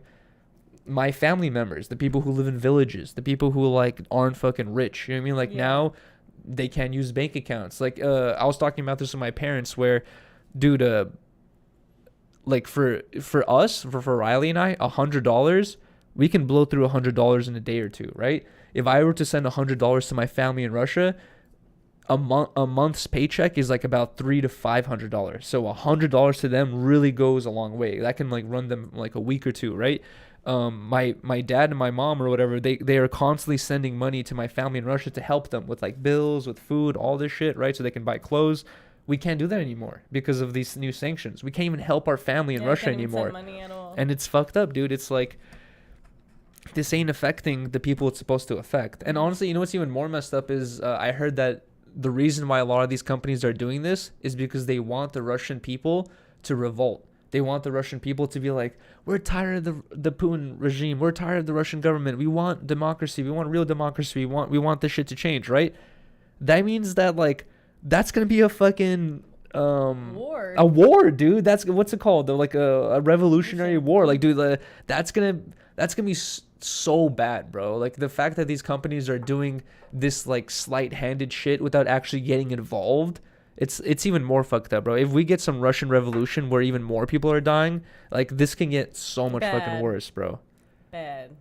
my family members, the people who live in villages, the people who like aren't fucking rich. You know what I mean? Like now they can't use bank accounts. Like I was talking about this with my parents where, dude, like for us, for Riley and I, $100, we can blow through $100 in a day or two, right? If I were to send $100 to my family in Russia, a month's paycheck is like about $300 to $500. So $100 to them really goes a long way. That can like run them like a week or two, right? My dad and my mom or whatever, they are constantly sending money to my family in Russia to help them with like bills, with food, all this shit, right? So they can buy clothes. We can't do that anymore because of these new sanctions. We can't even help our family in Russia anymore. Money at all. And it's fucked up, dude. It's like this ain't affecting the people it's supposed to affect. And honestly, you know what's even more messed up is I heard that the reason why a lot of these companies are doing this is because they want the Russian people to revolt. They want the Russian people to be like, we're tired of the Putin regime. We're tired of the Russian government. We want democracy. We want real democracy. We want this shit to change, right? That means that like that's gonna be a fucking war. A war, dude. That's what's it called? Like a revolutionary war. Like, dude, that's gonna be so bad, bro. Like the fact that these companies are doing this like slight-handed shit without actually getting involved, it's even more fucked up, bro. If we get some Russian revolution where even more people are dying, like this can get so much fucking worse, bro. Bad.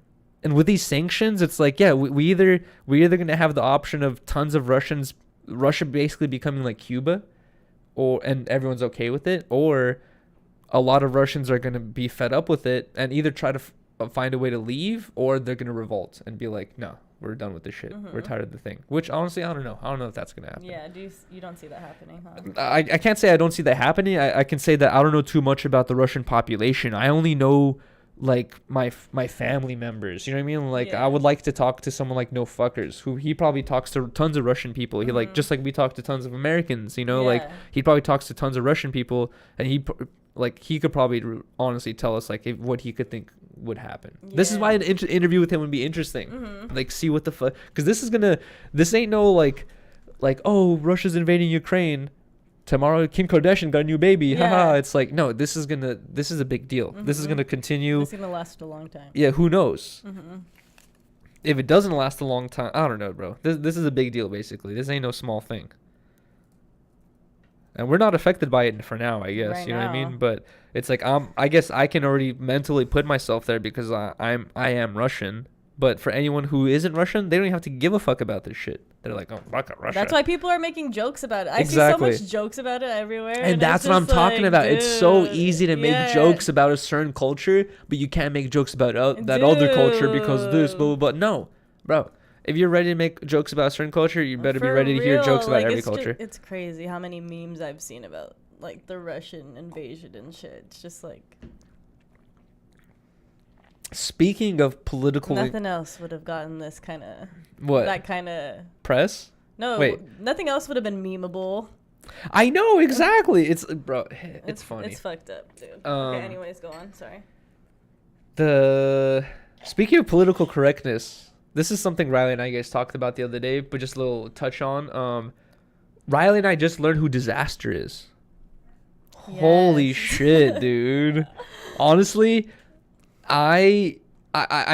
And with these sanctions, it's like, yeah, we're either gonna have the option of tons of Russia basically becoming like Cuba, and everyone's okay with it, or a lot of Russians are going to be fed up with it and either try to find a way to leave, or they're gonna revolt and be like, no, we're done with this shit. We're tired of the thing. Which honestly, I don't know. I don't know if that's gonna happen. Yeah, you don't see that happening, huh? I can't say I don't see that happening. I can say that I don't know too much about the Russian population. I only know like my family members. You know what I mean? Like I would like to talk to someone like No Fuckers, who he probably talks to tons of Russian people. He like just like we talk to tons of Americans. You know, like he probably talks to tons of Russian people, and he could probably honestly tell us like what he could think would happen. This is why an interview with him would be interesting. Like see what the fuck, because this ain't no like oh, Russia's invading Ukraine tomorrow, Kim Kardashian got a new baby, haha. It's like, no, this is a big deal. This is gonna continue. It's gonna last a long time. Yeah, who knows? If it doesn't last a long time, I don't know, bro. This is a big deal. Basically, this ain't no small thing. And we're not affected by it for now, I guess. You know what I mean? But it's like I guess I can already mentally put myself there because I am Russian. But for anyone who isn't Russian, they don't even have to give a fuck about this shit. They're like, oh, fuck Russia. That's why people are making jokes about it. I see so much jokes about it everywhere. And that's what I'm talking about. Dude, it's so easy to make jokes about a certain culture, but you can't make jokes about that other culture because this, blah, blah, blah. No, bro. If you're ready to make jokes about a certain culture, you better be ready to hear jokes about every culture. It's crazy how many memes I've seen about like the Russian invasion and shit. It's just like... Speaking of political... Nothing else would have gotten this kind of... What? That kind of... Press? No. Wait. Nothing else would have been memeable. I know, exactly. It's... Bro, it's funny. It's fucked up, dude. Okay, anyways, go on. Sorry. Speaking of political correctness, this is something Riley and I guys talked about the other day, but just a little touch on. Riley and I just learned who Disaster is. Yes. Holy shit, dude. Honestly... I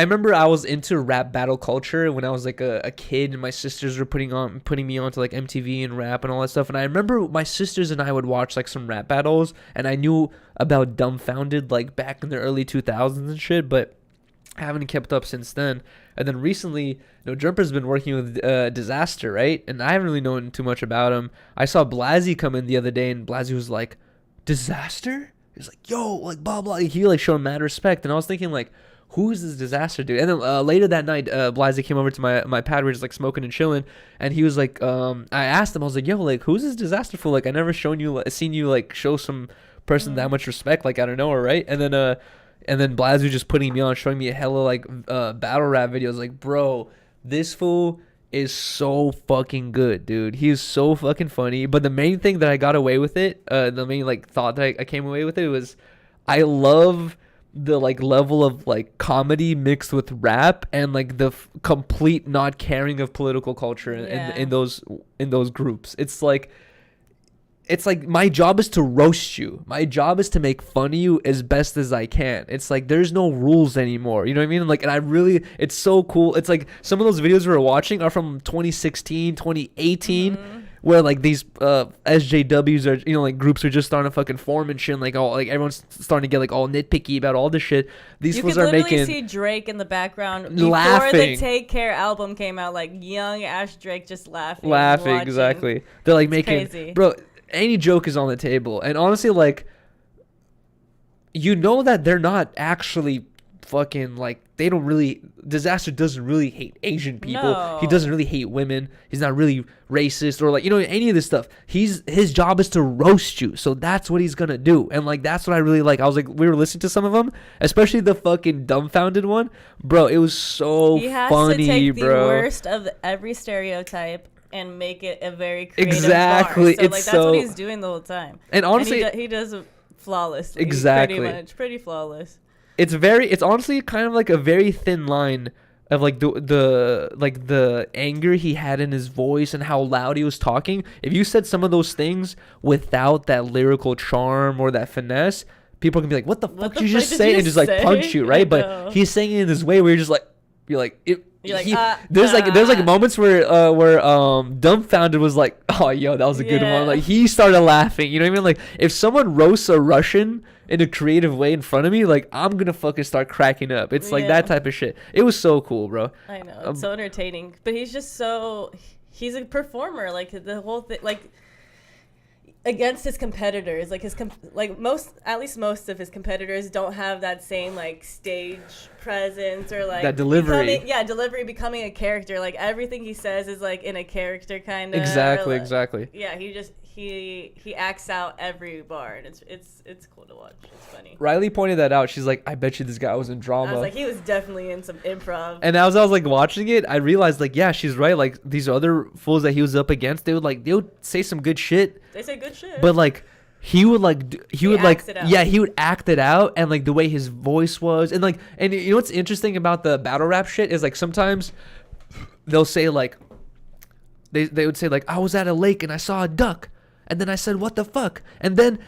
remember I was into rap battle culture when I was like a kid, and my sisters were putting me on to like MTV and rap and all that stuff. And I remember my sisters and I would watch like some rap battles, and I knew about Dumbfounded like back in the early 2000s and shit, but I haven't kept up since then. And then recently, Jumper's been working with Disaster, right? And I haven't really known too much about him. I saw Blasey come in the other day, and Blasey was like, Disaster? He's like, yo, like, blah, blah. He, like, showed mad respect. And I was thinking, like, who is this Disaster dude? And then later that night, Blasey came over to my pad. We were just, like, smoking and chilling. And he was like, I asked him, I was like, yo, like, who's this Disaster fool? Like, I never seen you, like, show some person that much respect, like, out of nowhere, right? And then Blasey just putting me on, showing me a hella, like, battle rap videos. Like, bro, this fool is so fucking good, dude. He's so fucking funny. But the main thing that I got away with it, the main like thought that I came away with it was, I love the like level of like comedy mixed with rap and like the complete not caring of political culture in those groups. It's like my job is to roast you. My job is to make fun of you as best as I can. It's like there's no rules anymore. You know what I mean? Like, and it's so cool. It's like some of those videos we were watching are from 2016, 2018, where like these SJWs are, like groups are just starting to fucking form and shit. And, like everyone's starting to get like all nitpicky about all this shit. These fools are making. You could literally see Drake in the background before the Take Care album came out. Like young Ash Drake just laughing. Exactly. They're like making, crazy. Bro. Any joke is on the table. And honestly, like, that they're not actually fucking, like, Disaster doesn't really hate Asian people. No. He doesn't really hate women. He's not really racist or, like, any of this stuff. His job is to roast you. So that's what he's gonna do. And, like, that's what I really like. I was like, we were listening to some of them, especially the fucking Dumbfounded one. Bro, it was so funny, bro. He has to take the worst of every stereotype and make it a very creative bar. So, it's like, that's what he's doing the whole time. And honestly, he does it flawlessly. Exactly. Pretty flawless. It's honestly kind of like a very thin line of like the anger he had in his voice and how loud he was talking. If you said some of those things without that lyrical charm or that finesse, people can be like, what the fuck did you just say? And just like punch you, right? But he's saying it in this way where you're like, there's like moments where Dumbfounded was like, oh yo, that was a good one. Like he started laughing. You know what I mean? Like if someone roasts a Russian in a creative way in front of me, like I'm gonna fucking start cracking up. It's like that type of shit. It was so cool, bro. I know, it's so entertaining. But he's a performer. Like the whole thing, like against his competitors. Like most of his competitors don't have that same like stage presence or like that delivery. Delivery, becoming a character. Like everything he says is like in a character kind of. Exactly. Yeah, he acts out every bar, and it's cool to watch. It's funny. Riley pointed that out. She's like, I bet you this guy was in drama. I was like, he was definitely in some improv. And as I was like watching it, I realized like, yeah, she's right. Like these other fools that he was up against, they would say some good shit. They say good shit. But like he would act it out, and like the way his voice was, and you know what's interesting about the battle rap shit is like sometimes they'll say like they would say like, I was at a lake and I saw a duck. And then I said, what the fuck? And then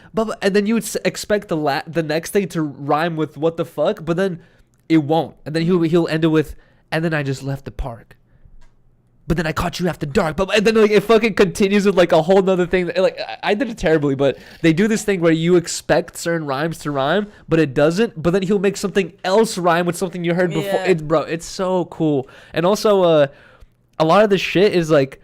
you would expect the next thing to rhyme with what the fuck, but then it won't. And then he'll end it with, and then I just left the park. But then I caught you after dark. And then like it fucking continues with like a whole nother thing. Like I did it terribly, but they do this thing where you expect certain rhymes to rhyme, but it doesn't. But then he'll make something else rhyme with something you heard before. Yeah. It's so cool. And also, a lot of the shit is like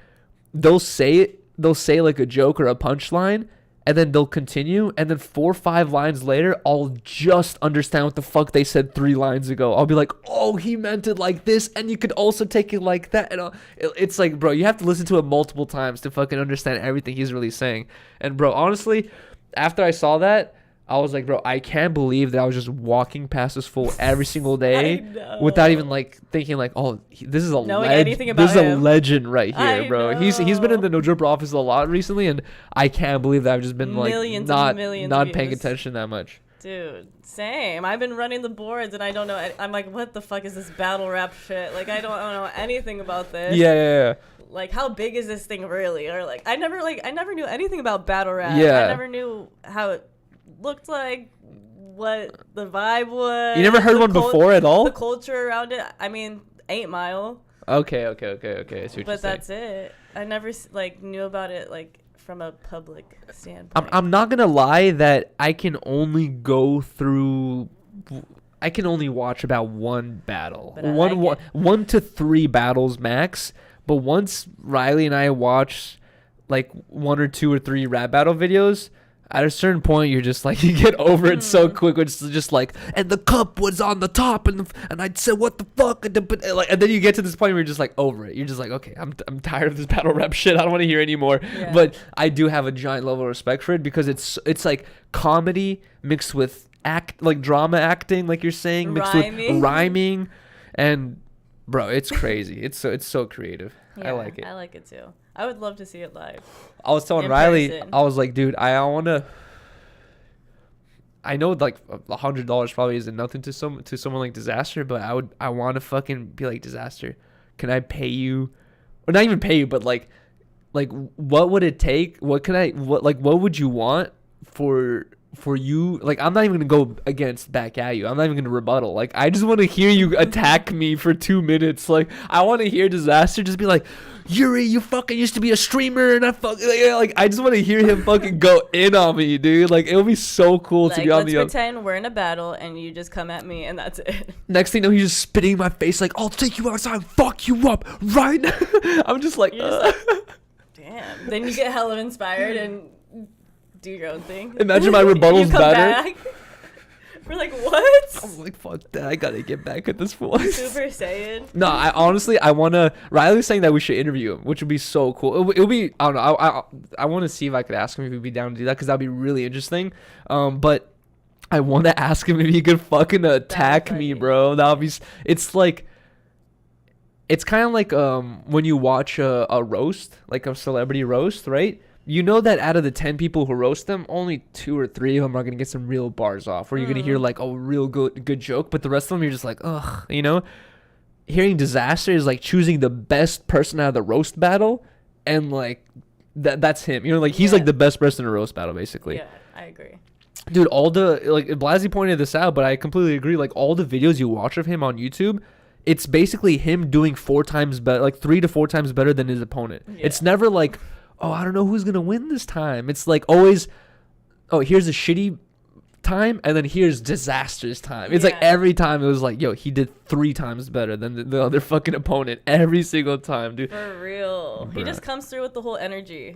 they'll say like a joke or a punchline, and then they'll continue, and then 4 or 5 lines later, I'll just understand what the fuck they said 3 lines ago. I'll be like, oh, he meant it like this, and you could also take it like that. And it's like, bro, you have to listen to it multiple times to fucking understand everything he's really saying. And bro, honestly, after I saw that, I was like, bro, I can't believe that I was just walking past this fool every single day without even like thinking like, oh, this is a legend right here, bro. He's been in the No Jumper office a lot recently, and I can't believe that I've just been like not paying attention that much. Dude, same. I've been running the boards, and I don't know. I'm like, what the fuck is this battle rap shit? Like, I don't know anything about this. Yeah. Like, how big is this thing really? Or like, I never knew anything about battle rap. Yeah. I never knew how it looked like, what the vibe was. You never heard one before at all? The culture around it. I mean, 8 Mile. Okay. But that's it. I never like knew about it like from a public standpoint. I'm not gonna lie that I can only watch about one battle, one to 3 battles max. But once Riley and I watch like 1 or 2 or 3 rap battle videos, at a certain point you're just like, you get over it so quick. It's just like, and the cup was on the top, and I said, what the fuck, and then you get to this point where you're just like over it. You're just like, okay, I'm tired of this battle rap shit. I don't want to hear anymore. Yeah. But I do have a giant level of respect for it, because it's like comedy mixed with drama acting, like you're saying, mixed with rhyming, and bro, it's crazy. It's so creative. Yeah, I like it. I like it too. I would love to see it live. I was telling Riley, I was like, dude, I know like $100 probably isn't nothing to someone like Disaster, but I want to fucking be like, Disaster, can I pay you, or not even pay you, but like what would it take? What would you want for you? Like, I'm not even gonna go back at you. I'm not even gonna rebuttal. Like, I just want to hear you attack me for 2 minutes. Like, I want to hear Disaster just be like, Yuri, you fucking used to be a streamer, and I just want to hear him fucking go in on me, dude. Like, it would be so cool to be on the. Let's pretend we're in a battle and you just come at me and that's it. Next thing you know, he's just spitting in my face like, I'll take you outside and fuck you up right now. I'm just like, damn. Then you get hella inspired and do your own thing. Imagine my rebuttal's better. Back. We're like, what? I'm like, fuck that. I gotta get back at this fool. Super Saiyan. No, I wanna. Riley's saying that we should interview him, which would be so cool. It would be. I don't know. I want to see if I could ask him if he'd be down to do that, because that'd be really interesting. But I want to ask him if he could fucking attack me, bro. That'll be. It's like. It's kind of like when you watch a roast, like a celebrity roast, right? You know that out of the 10 people who roast them, only 2 or 3 of them are going to get some real bars off, or you're going to hear like a real good joke, but the rest of them you're just like, ugh, you know? Hearing Disaster is like choosing the best person out of the roast battle, and like that's him. You know, like he's like the best person in a roast battle, basically. Yeah, I agree. Dude, all the, like, Blasey pointed this out, but I completely agree. Like, all the videos you watch of him on YouTube, it's basically him doing 4 times better, like 3 to 4 times better than his opponent. Yeah. It's never like, oh, I don't know who's gonna win this time. It's like always, oh, here's a shitty time, and then here's Disaster's time. It's like every time it was like, yo, he did 3 times better than the other fucking opponent every single time, dude. For real. Bruh. He just comes through with the whole energy.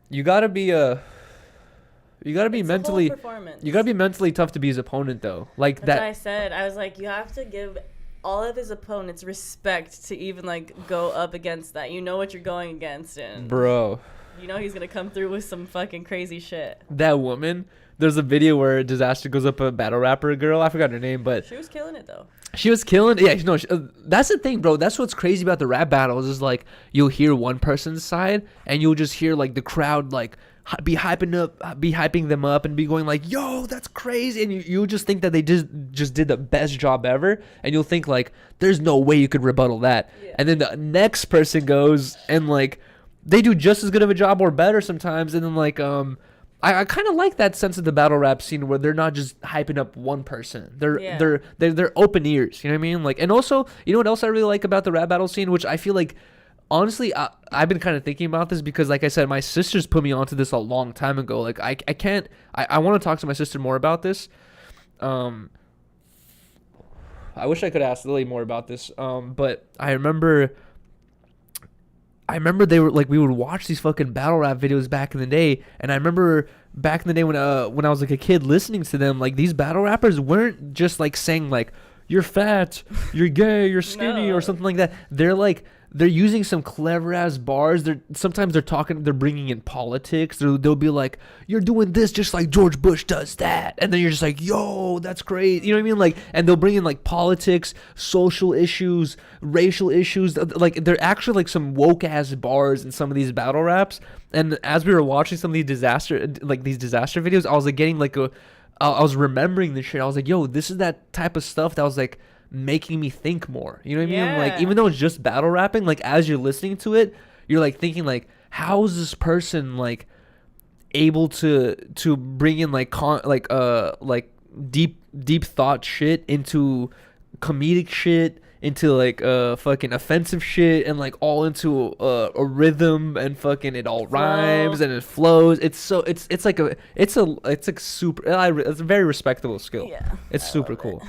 You gotta be It's a whole mentally. performance. You gotta be mentally tough to be his opponent, though. Like That's what that. I said. I was like, you have to give all of his opponents respect to even like go up against that. You know what you're going against, and Bro, you know he's gonna come through with some fucking crazy shit. that woman. There's a video where Disaster goes up a battle rapper girl. I forgot her name, but She was killing it though. she was killing. Yeah, no, that's the thing, bro. That's what's crazy about the rap battles is like you'll hear one person's side and you'll just hear like the crowd like be hyping them up and be going like, "Yo, that's crazy," and you just think that they just did the best job ever, and you'll think like, "There's no way you could rebuttal that," and then the next person goes and like they do just as good of a job or better sometimes, and then like I kind of like that sense of the battle rap scene where they're not just hyping up one person. They're open ears. You know what I mean? Like, and also, you know what else I really like about the rap battle scene, which I feel like, honestly, I've been kind of thinking about this because, like I said, my sisters put me onto this a long time ago. Like, I can't. I want to talk to my sister more about this. I wish I could ask Lily more about this. But I remember they were like, we would watch these fucking battle rap videos back in the day, and I remember back in the day when I was like a kid listening to them, like these battle rappers weren't just like saying like you're fat, you're gay, you're skinny or something like that. They're using some clever ass bars. Sometimes they're bringing in politics. They'll be like, you're doing this just like George Bush does that, and then you're just like, yo, that's great. You know what I mean? Like, and they'll bring in like politics, social issues, racial issues. Like, they're actually like some woke ass bars in some of these battle raps. And as we were watching some of these disaster videos, I was like getting like I was remembering this shit. I was like, yo, this is that type of stuff that was like making me think more. You know what I mean? Like, even though it's just battle rapping, like as you're listening to it, you're like thinking like, how is this person like able to bring in like deep thought shit into comedic shit, into like fucking offensive shit, and like all into a rhythm, and fucking it all rhymes and it flows. It's like super. It's a very respectable skill. Yeah, it's super cool.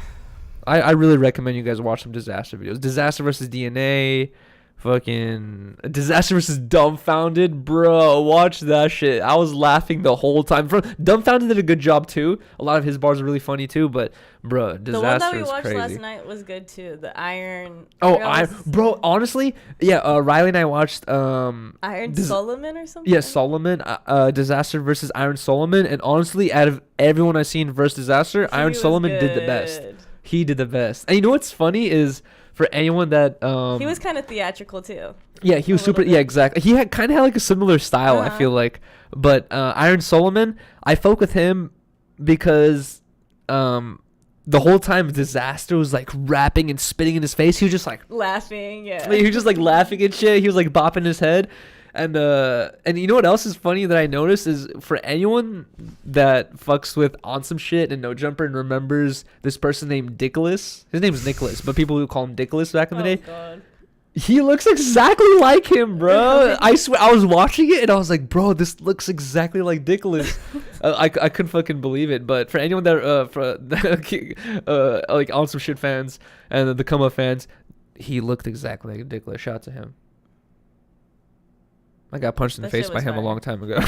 I really recommend you guys watch some disaster videos. Disaster versus DNA, fucking Disaster versus Dumbfounded, bro. Watch that shit. I was laughing the whole time. Dumbfounded did a good job too. A lot of his bars are really funny too. But bro, Disaster is crazy. The one that we watched last night was good too. The Iron. Bro. Honestly, yeah. Riley and I watched Iron Solomon or something. Yeah, Solomon. Disaster versus Iron Solomon. And honestly, out of everyone I've seen versus Disaster, Iron Solomon did the best. He did the best. And you know what's funny is for anyone that he was kind of theatrical too. Yeah, he was super. Yeah, exactly. He kind of had like a similar style. I feel like, but Iron Solomon, I folk with him because the whole time Disaster was like rapping and spitting in his face. He was just like laughing. Yeah, he was just like laughing and shit. He was like bopping his head. And you know what else is funny that I noticed is for anyone that fucks with On Some Shit and No Jumper and remembers this person named Dickolas. His name's Nicholas, but people would call him Dickolas back in the day. God. He looks exactly like him, bro. I swear, I was watching it and I was like, bro, this looks exactly like Dickolas. I couldn't fucking believe it. But for anyone that like On Some Shit fans and the Come Up fans, he looked exactly like Dickolas. Shout out to him. I got punched in the face by him a long time ago.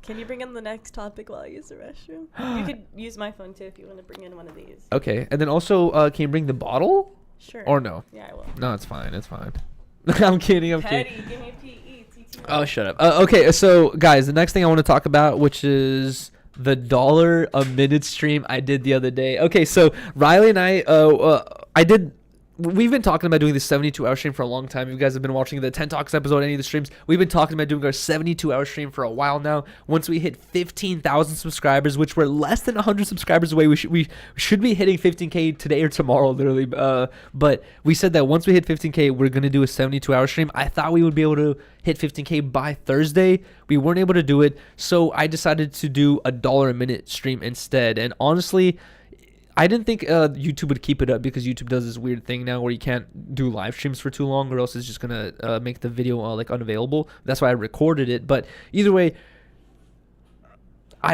Can you bring in the next topic while I use the restroom? You could use my phone too if you want to bring in one of these. Okay, and then also, can you bring the bottle? Sure. Or no? Yeah, I will. No, it's fine. It's fine. I'm kidding. Petty, give me PE. Oh, shut up. Okay, so guys, the next thing I want to talk about, which is the $1 a minute stream I did the other day. Okay, so Riley and we've been talking about doing the 72-hour stream for a long time. If you guys have been watching the 10 Talks episode, any of the streams, we've been talking about doing our 72-hour stream for a while now. Once we hit 15,000 subscribers, which we're less than 100 subscribers away, we should be hitting 15K today or tomorrow, literally. But we said that once we hit 15K, we're going to do a 72-hour stream. I thought we would be able to hit 15K by Thursday. We weren't able to do it, so I decided to do a $1 a minute stream instead. And honestly, I didn't think YouTube would keep it up because YouTube does this weird thing now where you can't do live streams for too long or else it's just going to make the video like unavailable. That's why I recorded it. But either way,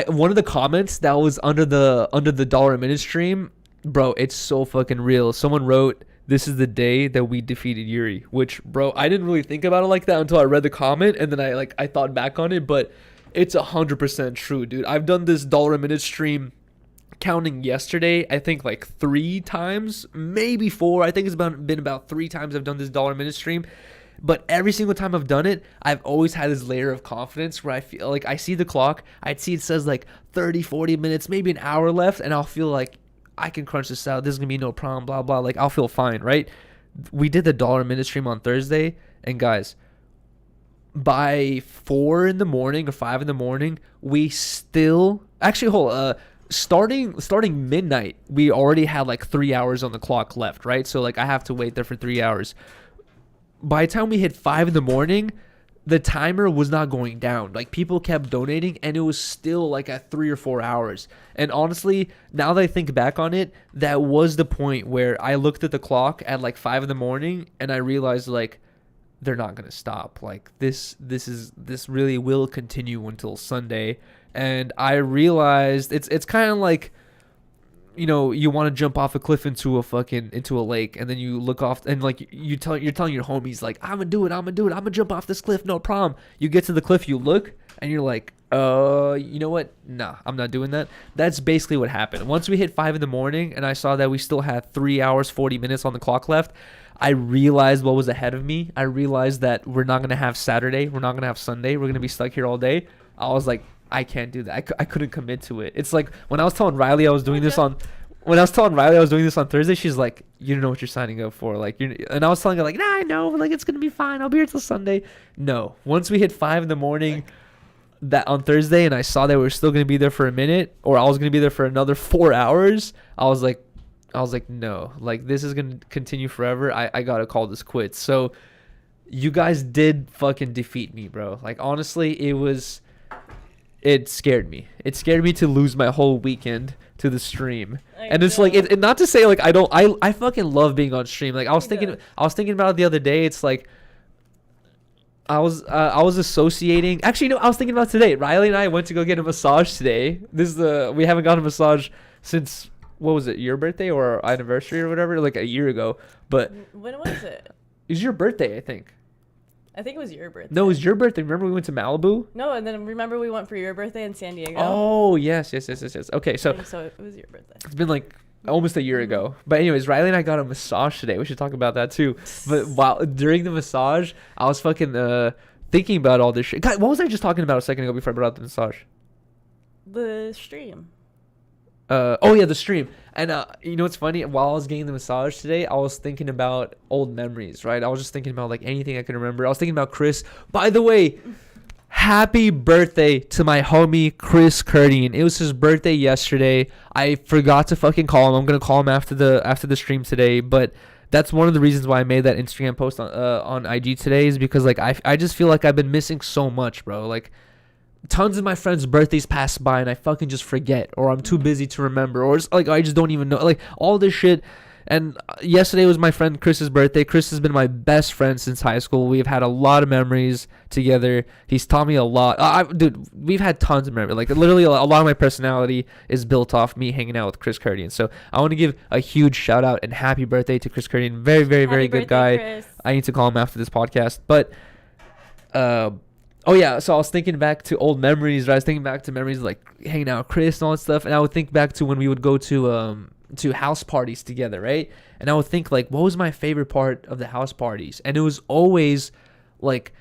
one of the comments that was under the $1 a minute stream, bro, it's so fucking real. Someone wrote this is the day that we defeated Yuri. Which, bro, I didn't really think about it like that until I read the comment, and then I thought back on it, but it's 100% true, dude. I've done this dollar a minute stream, counting yesterday, I think like 3 times, maybe 4. I think it's been about 3 times I've done this dollar a minute stream. But every single time I've done it, I've always had this layer of confidence where I feel like I see the clock, I'd see it says like 30, 40 minutes, maybe an hour left, and I'll feel like I can crunch this out. This is going to be no problem, blah, blah. Like, I'll feel fine, right? We did the dollar a minute stream on Thursday, and guys, by 4 in the morning or 5 in the morning, we still... Actually, starting midnight, we already had like 3 hours on the clock left, right? So, like, I have to wait there for 3 hours. By the time we hit 5 in the morning, the timer was not going down. Like, people kept donating, and it was still like at 3 or 4 hours. And honestly, now that I think back on it, that was the point where I looked at the clock at like 5 in the morning, and I realized, like, they're not gonna stop. Like, this really will continue until Sunday. And I realized it's kind of like, you know, you want to jump off a cliff into a lake, and then you look off, and like you're telling your homies, like, I'm gonna jump off this cliff, no problem. You get to the cliff, you look, and you're like, you know what? Nah, I'm not doing that. That's basically what happened. Once we hit 5 in the morning, and I saw that we still had 3 hours 40 minutes on the clock left, I realized what was ahead of me. I realized that we're not gonna have Saturday, we're not gonna have Sunday, we're gonna be stuck here all day. I was like, I can't do that. I couldn't commit to it. It's like when I was telling Riley I was doing this on Thursday, she's like, you don't know what you're signing up for. Like, and I was telling her, like, nah, I know, like, it's gonna be fine. I'll be here till Sunday. No. Once we hit 5 in the morning that on Thursday, and I saw that we were still gonna be there for a minute, or I was gonna be there for another 4 hours, I was like, no, like, this is gonna continue forever. I gotta call this quits. So you guys did fucking defeat me, bro. Like, honestly, it scared me. It scared me to lose my whole weekend to the stream. And it's like, it not to say like I fucking love being on stream. Like, I was thinking about it the other day. It's like I was associating. Actually, no, I was thinking about today. Riley and I went to go get a massage today. We haven't gotten a massage since, what was it, your birthday or our anniversary or whatever, like a year ago. But when was it? It was your birthday, I think. I think it was your birthday. No, it was your birthday. Remember we went to Malibu? No, and then remember we went for your birthday in San Diego? Oh, yes. Okay, so it was your birthday. It's been like almost a year ago. But anyways, Riley and I got a massage today. We should talk about that too. But during the massage, I was fucking thinking about all this shit. God, what was I just talking about a second ago before I brought up the massage? The stream. The stream. And you know what's funny? While I was getting the massage today, I was thinking about old memories, right? I was just thinking about like anything I could remember. I was thinking about Chris. By the way, happy birthday to my homie Chris Curdian. It was his birthday yesterday. I forgot to fucking call him. I'm gonna call him after the stream today. But that's one of the reasons why I made that Instagram post on IG today, is because like I just feel like I've been missing so much, bro. Like, tons of my friends' birthdays pass by and I fucking just forget, or I'm too busy to remember, or it's like I just don't even know, like, all this shit. And yesterday was my friend Chris's birthday. Chris has been my best friend since high school. We've had a lot of memories together. He's taught me a lot. Dude, we've had tons of memories. Like, literally a lot of my personality is built off me hanging out with Chris Curdian. So I want to give a huge shout out and happy birthday to Chris Curdian. Very, very, very good guy. Chris. I need to call him after this podcast. But oh yeah, so I was thinking back to old memories. Right? I was thinking back to memories like hanging out with Chris and all that stuff, and I would think back to when we would go to house parties together, right? And I would think like, what was my favorite part of the house parties? And it was always like,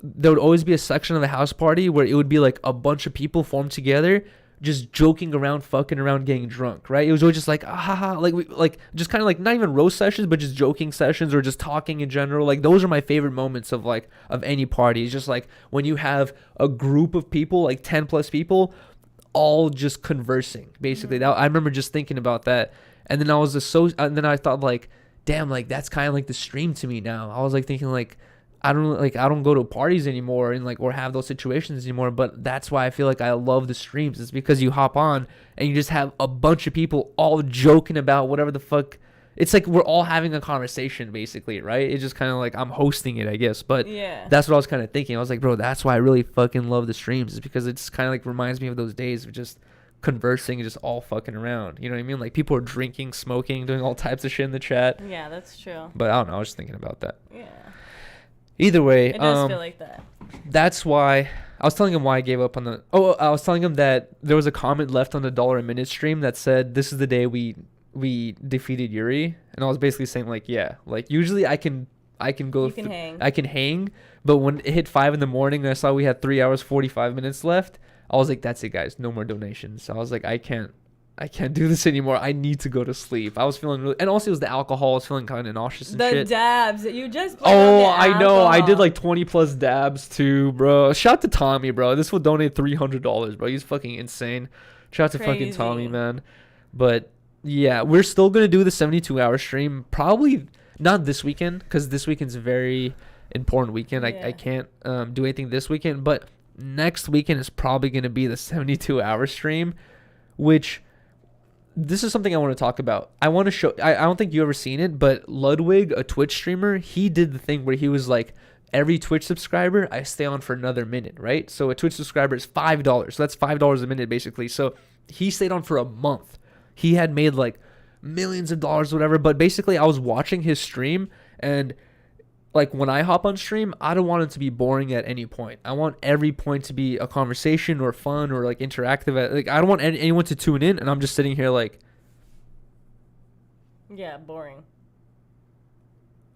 there would always be a section of the house party where it would be like a bunch of people formed together, just joking around, fucking around, getting drunk, right? It was always just like, like just kind of like not even roast sessions, but just joking sessions or just talking in general. Like, those are my favorite moments of any party. It's just like when you have a group of people, like 10 plus people, all just conversing, basically. That, I remember just thinking about that, and then and then I thought like, damn, like that's kind of like the stream to me now. I was like thinking like, I don't go to parties anymore and like, or have those situations anymore, but that's why I feel like I love the streams. It's because you hop on and you just have a bunch of people all joking about whatever the fuck. It's like we're all having a conversation, basically, right? It's just kind of like I'm hosting it, I guess. But yeah, that's what I was kind of thinking. I was like, bro, that's why I really fucking love the streams, is because it's kind of like reminds me of those days of just conversing, just all fucking around. You know what I mean? Like people are drinking, smoking, doing all types of shit in the chat. Yeah, that's true. But I don't know. I was just thinking about that. Yeah. Either way, It does feel like that. that's why I was telling him why I gave up on the. Oh, I was telling him that there was a comment left on the $1 a minute stream that said, "This is the day we defeated Yuri," and I was basically saying like, yeah, like usually I can go. You can hang. I can hang, but when it hit 5 in the morning and I saw we had 3 hours 45 minutes left, I was like, that's it, guys. No more donations. I was like, I can't do this anymore. I need to go to sleep. I was feeling really, and also it was the alcohol. I was feeling kind of nauseous and shit. The dabs that you just. Oh, I know. I did like 20 plus dabs too, bro. Shout out to Tommy, bro. This will donate $300, bro. He's fucking insane. Shout out to fucking Tommy, man. But yeah, we're still gonna do the 72-hour stream. Probably not this weekend, because this weekend's a very important weekend. Yeah. I can't do anything this weekend, but next weekend is probably gonna be the 72-hour stream, which. This is something I want to talk about. I want to show. I don't think you ever seen it, but Ludwig, a Twitch streamer, he did the thing where he was like, every Twitch subscriber, I stay on for another minute, right? So a Twitch subscriber is $5. So that's $5 a minute, basically. So he stayed on for a month. He had made like millions of dollars, whatever. But basically, I was watching his stream, and like when I hop on stream, I don't want it to be boring at any point. I want every point to be a conversation or fun or like interactive. Like I don't want anyone to tune in and I'm just sitting here like. Yeah, boring.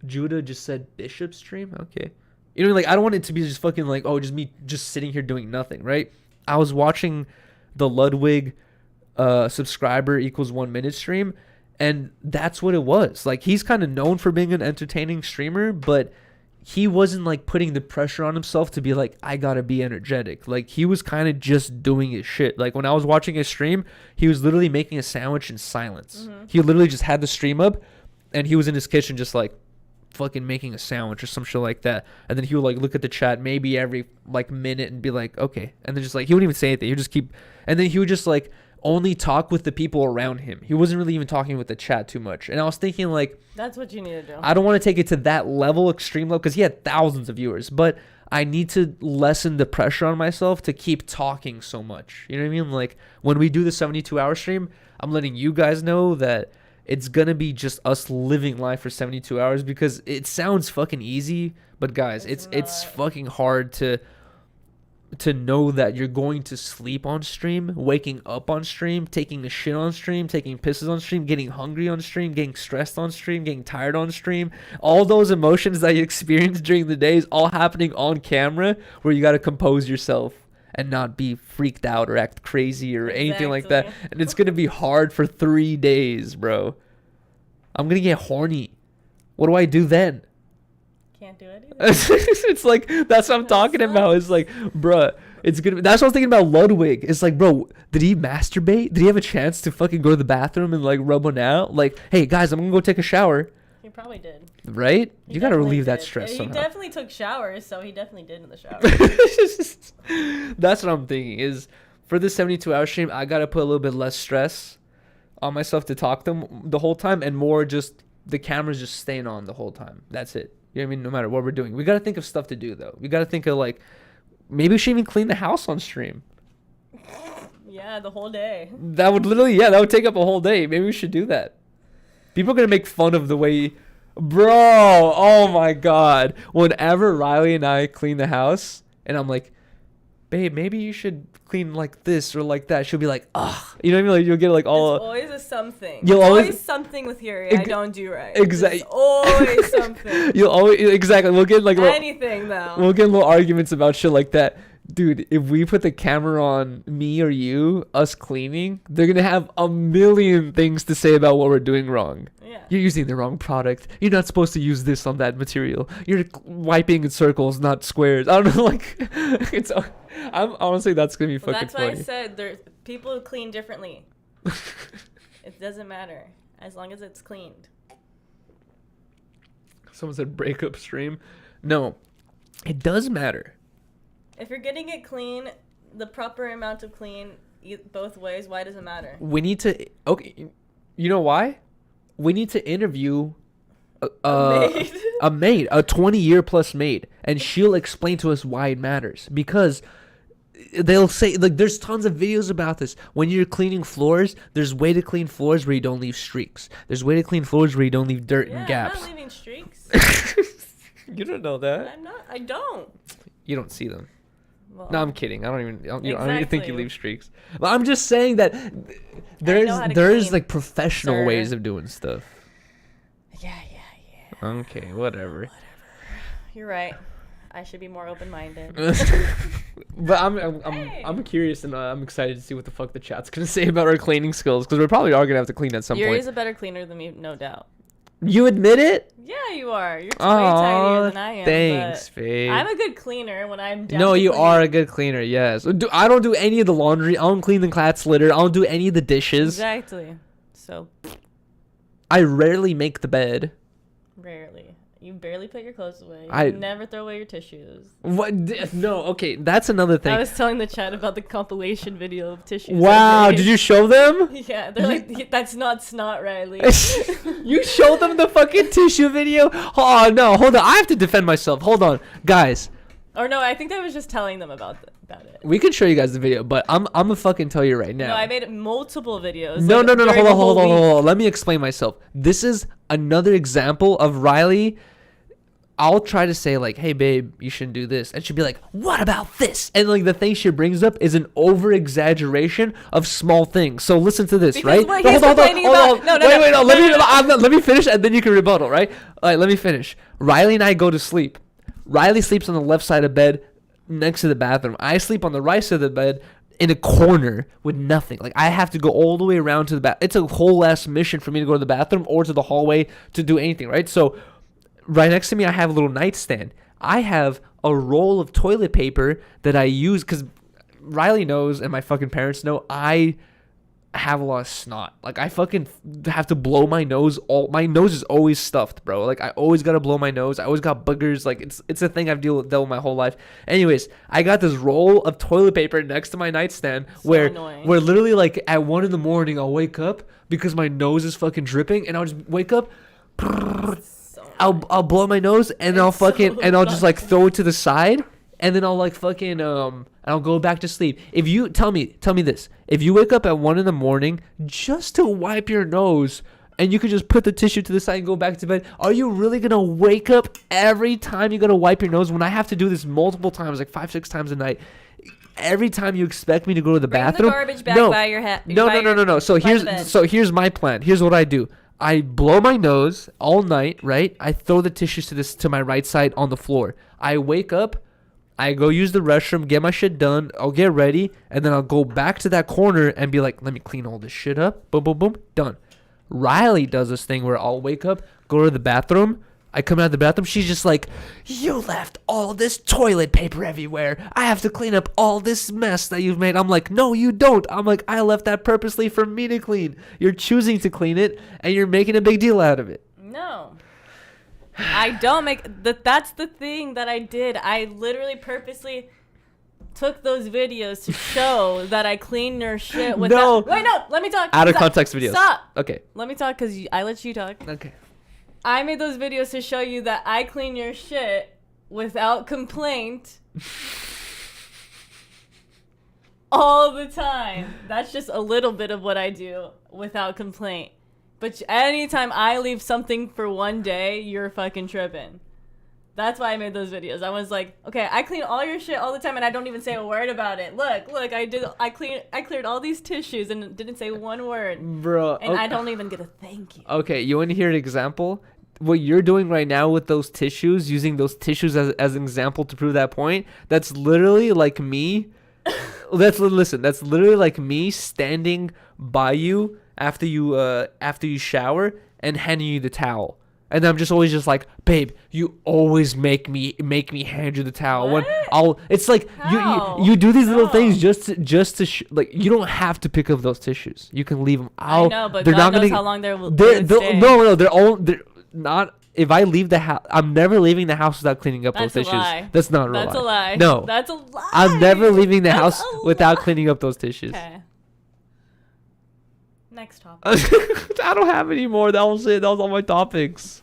Judah just said Bishop stream. Okay, you know, like I don't want it to be just fucking like, oh, just me just sitting here doing nothing, right? I was watching the Ludwig subscriber equals 1 minute stream. And that's what it was. Like, he's kind of known for being an entertaining streamer, but he wasn't, like, putting the pressure on himself to be like, I gotta be energetic. Like, he was kind of just doing his shit. Like, when I was watching his stream, he was literally making a sandwich in silence. Mm-hmm. He literally just had the stream up, and he was in his kitchen just, like, fucking making a sandwich or some shit like that. And then he would, like, look at the chat maybe every, like, minute and be like, okay. And then just, like, he wouldn't even say anything. He would just keep... And then he would just, like... only talk with the people around him. He wasn't really even talking with the chat too much. And I was thinking, like, that's what you need to do. I don't want to take it to that level, extreme level, because he had thousands of viewers, but I need to lessen the pressure on myself to keep talking so much. You know what I mean? Like, when we do the 72-hour stream, I'm letting you guys know that it's gonna be just us living life for 72 hours, because it sounds fucking easy, but guys, it's fucking hard to know that you're going to sleep on stream, waking up on stream, taking a shit on stream, taking pisses on stream, getting hungry on stream, getting stressed on stream, getting tired on stream. All those emotions that you experience during the day is all happening on camera, where you got to compose yourself and not be freaked out or act crazy or anything like that. And it's going to be hard for 3 days, bro. I'm going to get horny. What do I do then? Can't do it either. It's like, that's what I'm talking about. It's like, bruh, it's gonna. That's what I was thinking about Ludwig. It's like, bro, did he masturbate? Did he have a chance to fucking go to the bathroom and like rub one out? Like, hey guys, I'm gonna go take a shower. He probably did. Right? He you gotta relieve did. that stress. He somehow. definitely took showers, so he definitely did in the shower. That's what I'm thinking. Is for this 72-hour stream, I gotta put a little bit less stress on myself to talk to them the whole time, and more just the camera's just staying on the whole time. That's it. You know what I mean? No matter what we're doing, we got to think of stuff to do, though. We got to think of, like, maybe we should even clean the house on stream. Yeah, the whole day. That would literally, yeah, that would take up a whole day. Maybe we should do that. People are going to make fun of the way, bro, oh my God. Whenever Riley and I clean the house, and I'm like, babe, maybe you should clean like this or like that. She'll be like, ugh. You know what I mean? Like, you'll get like all. It's always a something. You'll always something with Yuri I don't do right. Exactly. It's always something. You'll always, exactly. We'll get like anything though. We'll get little arguments about shit like that. Dude, if we put the camera on me or you, us cleaning, they're going to have a million things to say about what we're doing wrong. Yeah. You're using the wrong product. You're not supposed to use this on that material. You're wiping in circles, not squares. I don't know, like, it's. I'm honestly, that's going to be fucking funny. That's why I said people clean differently. It doesn't matter as long as it's cleaned. Someone said breakup stream. No, it does matter. If you're getting it clean, the proper amount of clean both ways, why does it matter? We need to. Okay, you know why? We need to interview a maid, a 20-year plus maid, and she'll explain to us why it matters. Because they'll say, like, there's tons of videos about this. When you're cleaning floors, there's way to clean floors where you don't leave streaks. There's way to clean floors where you don't leave dirt and gaps. I'm not leaving streaks. You don't know that. I'm not. I don't. You don't see them. Well, No, I'm kidding. I don't even think you Exactly. leave streaks. But I'm just saying that there's how to there's clean, like professional sir. ways of doing stuff. Yeah. Okay, whatever. You're right. I should be more open-minded. But I'm curious and I'm excited to see what the fuck the chat's gonna say about our cleaning skills, because we're probably all gonna have to clean at some Yuri's point. a better cleaner than me, no doubt. You admit it? Yeah, you are. You're way Oh, tinier than I am. thanks, but babe. I'm a good cleaner when I'm down. No, to you clean. are a good cleaner. Yes. I don't do any of the laundry. I don't clean the cat litter. I don't do any of the dishes. Exactly. So I rarely make the bed. rarely. You barely put your clothes away. You I- never throw away your tissues. What? No. Okay, that's another thing. I was telling the chat about the compilation video of tissues. I Wow, made. did you show them? Yeah, they're like, that's not snot, Riley. You showed them the fucking tissue video? Oh, no, hold on. I have to defend myself. Hold on. Guys, Or no, I think I was just telling them about it. we can show you guys the video, but I'm gonna fucking tell you right now. No, I made multiple videos. No, like, no. during Hold the on, whole week. Let me explain myself. This is another example of Riley. I'll try to say like, "Hey, babe, you shouldn't do this," and she'll be like, "What about this?" And like the thing she brings up is an over exaggeration of small things. So listen to this, Because right? what No, he's complaining about- No, wait, no, let me finish, and then you can rebuttal, right? All right, let me finish. Riley and I go to sleep. Riley sleeps on the left side of bed, next to the bathroom. I sleep on the right side of the bed, in a corner with nothing. Like I have to go all the way around to the bath. It's a whole ass mission for me to go to the bathroom or to the hallway to do anything, right? So right next to me, I have a little nightstand. I have a roll of toilet paper that I use because Riley knows and my fucking parents know I have a lot of snot. Like I fucking have to blow my nose. My nose is always stuffed, bro. Like I always gotta blow my nose. I always got boogers. Like it's a thing I've dealt with my whole life. Anyways, I got this roll of toilet paper next to my nightstand where annoying. literally like at 1 a.m. I'll wake up because my nose is fucking dripping and I'll just wake up. I'll blow my nose and I'll fucking so and I'll just like throw it to the side and then I'll like fucking and I'll go back to sleep. If you tell me this, if you wake up at 1 a.m. just to wipe your nose and you could just put the tissue to the side and go back to bed, are you really gonna wake up every time you gotta wipe your nose when I have to do this multiple times, like 5-6 times a night? Every time you expect me to go to the Bring bathroom, the garbage back no, by your head. no. So here's my plan. Here's what I do. I blow my nose all night, right? I throw the tissues to my right side on the floor. I wake up, I go use the restroom, get my shit done, I'll get ready, and then I'll go back to that corner and be like, let me clean all this shit up. Boom, boom, boom, done. Riley does this thing where I'll wake up, go to the bathroom, I come out of the bathroom, she's just like, you left all this toilet paper everywhere. I have to clean up all this mess that you've made. I'm like, no, you don't. I'm like, I left that purposely for me to clean. You're choosing to clean it, and you're making a big deal out of it. No. I don't make that's the thing that I did. I literally purposely took those videos to show that I clean your shit without. No. Wait, no. Let me talk. Out of Stop. context videos. Stop. Okay. Let me talk because I let you talk. Okay. I made those videos to show you that I clean your shit without complaint all the time. That's just a little bit of what I do without complaint. But anytime I leave something for one day, you're fucking tripping. That's why I made those videos. I was like, okay, I clean all your shit all the time and I don't even say a word about it. Look, I cleared all these tissues and didn't say one word. Bro. And I don't even get a thank you. Okay, you want to hear an example? What you're doing right now with those tissues, using those tissues as an example to prove that point, that's literally like me. That's literally like me standing by you after you shower and handing you the towel. And I'm just always just like, babe, you always make me hand you the towel. What? When it's like How? you do these little No. things just to like you don't have to pick up those tissues. You can leave them out. I know, but they're God not knows gonna, how long they will they're, stay. no, they're not. If I leave the house, I'm never leaving the house without cleaning up That's those a tissues. lie. That's not a That's a lie. No, That's a lie. I'm never leaving the That's house a without lie. cleaning up those tissues. Okay. Next topic. I don't have any more. That was it. That was all my topics.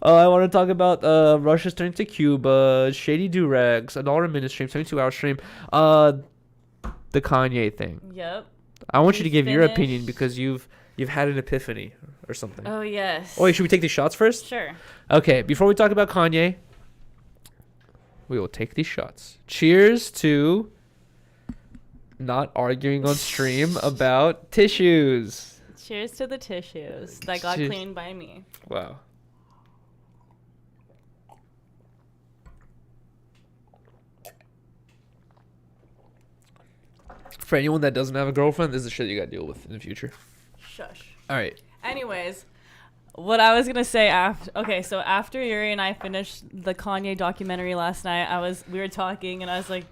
I want to talk about Russia's turning to Cuba, shady do-rags, $1 minute stream, 72-hour stream. the Kanye thing. Yep. I want you We to give your finished- opinion because you've had an epiphany or something. Oh yes. Oh wait, should we take these shots first? Sure. Okay, before we talk about Kanye, we will take these shots. Cheers to not arguing on stream about tissues. Cheers to the tissues that got Cheers. cleaned by me. Wow. For anyone that doesn't have a girlfriend, this is the shit you gotta deal with in the future. Shush. All right. Anyways, what I was gonna say after Yuri and I finished the Kanye documentary last night, we were talking and I was like,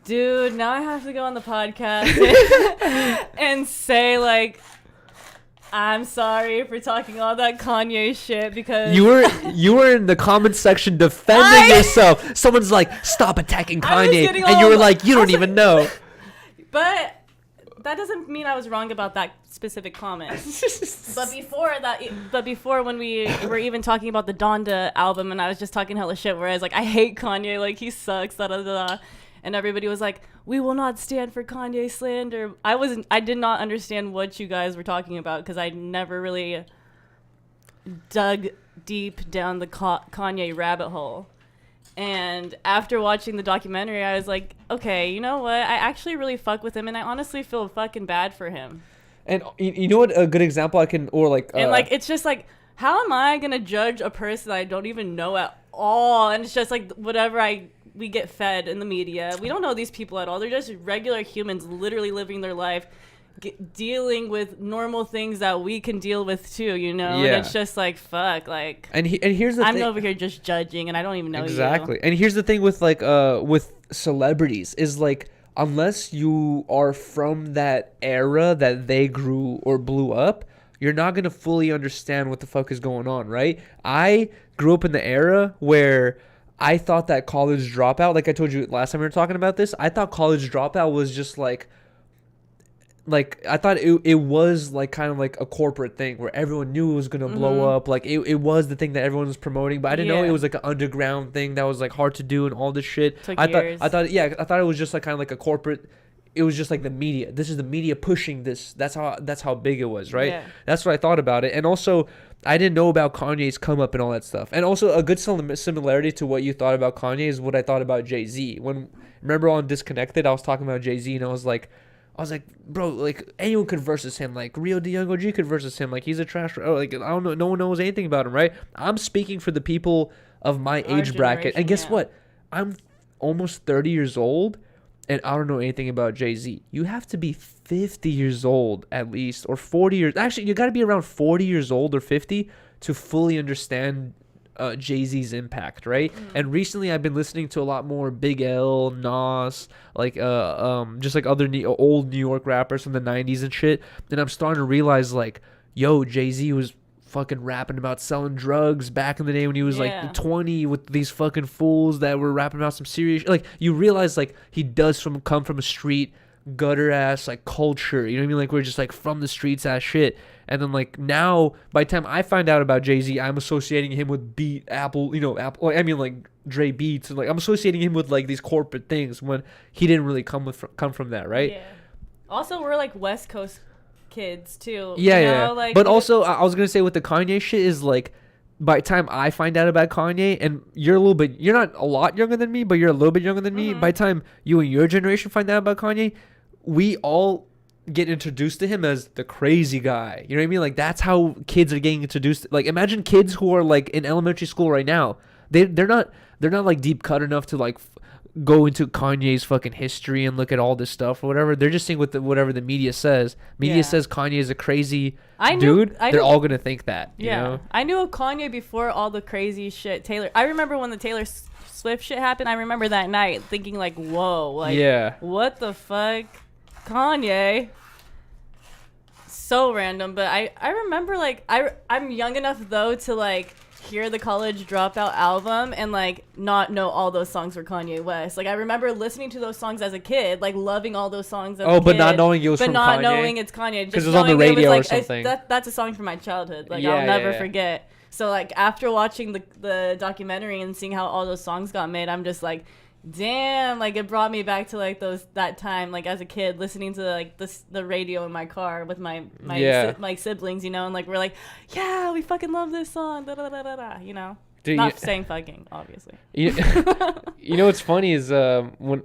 dude, now I have to go on the podcast and say like, I'm sorry for talking all that Kanye shit because You were in the comments section defending yourself. Someone's like, "Stop attacking I was Kanye," getting and you all- were like, "You I don't was even know." But that doesn't mean I was wrong about that specific comment. But before when we were even talking about the Donda album and I was just talking hella shit where I was like, I hate Kanye, like he sucks, da da da. And everybody was like, we will not stand for Kanye slander. I did not understand what you guys were talking about because I never really dug deep down the Kanye rabbit hole. And after watching the documentary, I was like, okay, you know what? I actually really fuck with him, and I honestly feel fucking bad for him. And you know what? A good example I can, or like, And like, it's just like, how am I gonna judge a person I don't even know at all? And it's just like whatever we get fed in the media. We don't know these people at all. They're just regular humans, literally living their life, dealing with normal things that we can deal with too. You know, Yeah. and it's just like fuck, like. and here's the I'm thing. over here just judging, and I don't even know Exactly. you. And here's the thing with like with celebrities is like, unless you are from that era that they grew or blew up, you're not going to fully understand what the fuck is going on, right? I grew up in the era where I thought that college dropout, like I told you last time we were talking about this, I thought college dropout was just like I thought it was like kind of like a corporate thing where everyone knew it was going to blow up. Like it was the thing that everyone was promoting, but I didn't know Yeah. it was like an underground thing that was like hard to do and all this shit. Took I years. thought it was just like kind of like a corporate. It was just like the media. This is the media pushing this. That's how big it was, right? Yeah. That's what I thought about it. And also, I didn't know about Kanye's come up and all that stuff. And also, a good similarity to what you thought about Kanye is what I thought about Jay-Z. Remember on Disconnected, I was talking about Jay-Z, and I was like, bro, like anyone could versus him. Like Rio de Young OG could versus him. Like he's a trash. Like I don't know. No one knows anything about him, right? I'm speaking for the people of my Our age bracket. And generation, guess yeah. what? I'm almost 30 years old. And I don't know anything about Jay-Z. You have to be 50 years old at least, or 40 years. Actually, you got to be around 40 years old or 50 to fully understand Jay-Z's impact, right? And recently, I've been listening to a lot more Big L, Nas, like just like other old New York rappers from the 90s and shit. And I'm starting to realize, like, yo, Jay-Z was fucking rapping about selling drugs back in the day when he was Yeah. like 20 with these fucking fools that were rapping about some serious, like, you realize like he does come from a street gutter ass like culture, you know what I mean? Like we're just like from the streets ass shit. And then like now by the time I find out about Jay-Z, I'm associating him with Apple, I mean like Dre Beats, and like I'm associating him with like these corporate things when he didn't really come from that, right? Yeah. Also, we're like West Coast kids too. Yeah, you know? yeah. Like, But also, I was gonna say with the Kanye shit is like, by the time I find out about Kanye, and you're not a lot younger than me, but you're a little bit younger than me. By the time you and your generation find out about Kanye, we all get introduced to him as the crazy guy. You know what I mean? Like that's how kids are getting introduced. Like imagine kids who are like in elementary school right now. They're not like deep cut enough to like go into Kanye's fucking history and look at all this stuff or whatever. They're just seeing whatever the media says. Media Yeah. says Kanye is a crazy I dude. knew- They're all gonna think that. Yeah, You know? I knew of Kanye before all the crazy shit. I remember when the Taylor Swift shit happened. I remember that night thinking like, whoa, like, Yeah. what the fuck, Kanye. So random, but I remember like I'm young enough though to like hear the College Dropout album and like not know all those songs were Kanye West. Like I remember listening to those songs as a kid, like loving all those songs as a kid. But not knowing it was but from not Kanye? knowing it's Kanye. 'Cause Just it was on the knowing radio or like, something. That's a song from my childhood. Like Yeah, I'll never yeah. forget. So like after watching the documentary and seeing how all those songs got made, I'm just like, Damn, like it brought me back to like that time, like as a kid, listening to like the radio in my car with my my siblings, you know, and like we're like, yeah, we fucking love this song, da da da da da, you know. Dude, not saying fucking, obviously. You know what's funny is when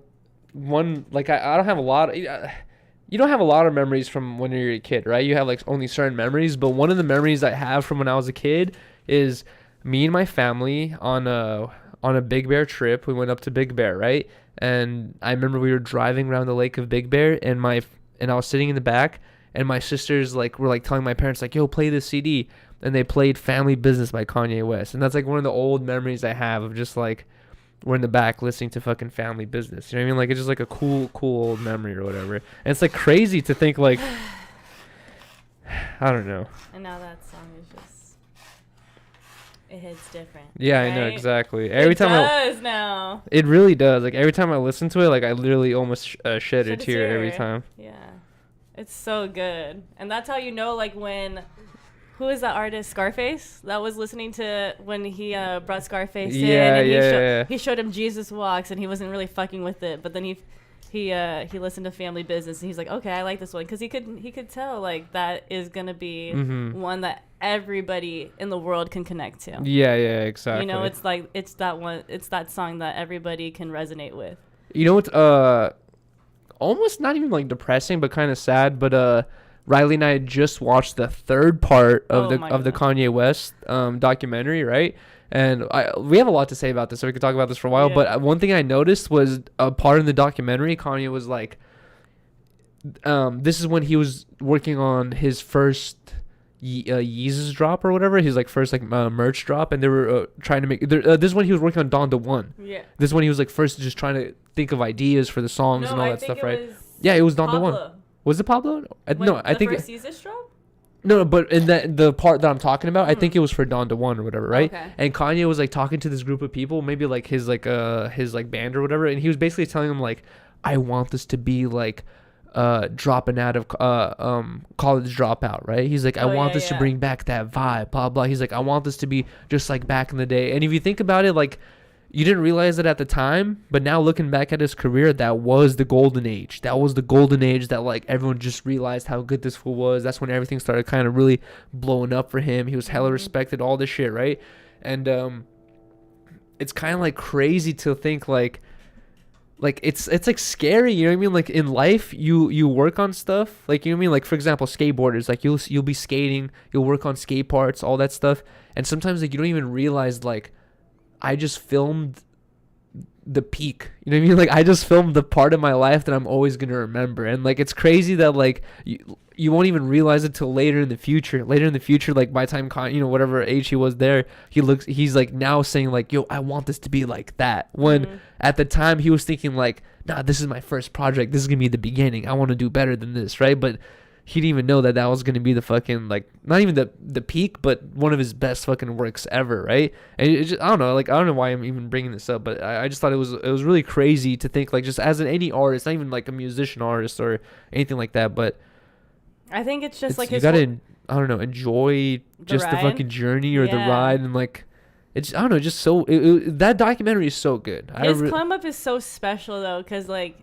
one like I don't have a lot of, you don't have a lot of memories from when you're a kid, right? You have like only certain memories, but one of the memories I have from when I was a kid is me and my family on a Big Bear trip. We went up to Big Bear, right? And I remember we were driving around the lake of Big Bear, and I was sitting in the back, and my sisters like were like telling my parents like, "Yo, play this CD," and they played "Family Business" by Kanye West, and that's like one of the old memories I have of just like we're in the back listening to fucking Family Business. You know what I mean? Like it's just like a cool old memory or whatever. And it's like crazy to think like, I don't know. And now that song is just. It hits different. Yeah, right? I know exactly. Now. It really does. Like every time I listen to it, like I literally almost shed a tear every time. Yeah, it's so good, and that's how you know. Like when, who is that artist? Scarface. That was listening to when he brought Scarface in. And he showed him Jesus Walks, and he wasn't really fucking with it. But then he listened to Family Business, and he's like, okay, I like this one, because he could tell like that is gonna be one that everybody in the world can connect to. Yeah, exactly. You know, it's like it's that song that everybody can resonate with. You know what's almost not even like depressing, but kind of sad. But Riley and I just watched the third part of the Kanye West documentary, right? And we have a lot to say about this, so we could talk about this for a while. Yeah. But one thing I noticed was a part in the documentary, Kanye was like, this is when he was working on his first Yeezus drop or whatever, his like first like merch drop, and they were trying to make this is when he was working on Dawn to One. Yeah, this is when he was like first just trying to think of ideas for the songs and all that stuff, right? Yeah, it was Dawn to One. Was it Pablo? I think first Yeezus drop. No, but in the part that I'm talking about, I think it was for Dawn to One or whatever, right? Okay. And Kanye was like talking to this group of people, maybe like his band or whatever, and he was basically telling them like, I want this to be like dropping out of college dropout, right? He's like, I want this to bring back that vibe, blah blah. He's like, I want this to be just like back in the day. And if you think about it, like, you didn't realize it at the time, but now looking back at his career, that was the golden age. That was the golden age that like everyone just realized how good this fool was. That's when everything started kind of really blowing up for him. He was hella respected, all this shit, right? And it's kind of like crazy to think like it's like scary, you know what I mean? Like in life, you work on stuff, like, you know what I mean? Like for example, skateboarders, like you'll be skating, you'll work on skate parts, all that stuff, and sometimes like you don't even realize like, I just filmed the peak, you know what I mean? Like I just filmed the part of my life that I'm always gonna remember, and like it's crazy that like you won't even realize it till later in the future. Like by the time whatever age he was there, he's like now saying like, yo, I want this to be like that, when at the time he was thinking like, nah, this is my first project, this is gonna be the beginning, I want to do better than this, right? But he didn't even know that was going to be the fucking, like, not even the peak, but one of his best fucking works ever, right? And it just, I don't know, like, I don't know why I'm even bringing this up, but I just thought it was really crazy to think, like, just as any artist, not even like a musician artist or anything like that, but I think it's just like you gotta, I don't know, enjoy just the fucking journey or the ride, and like, it's, I don't know, just so, that documentary is so good. His come up is so special though, because like,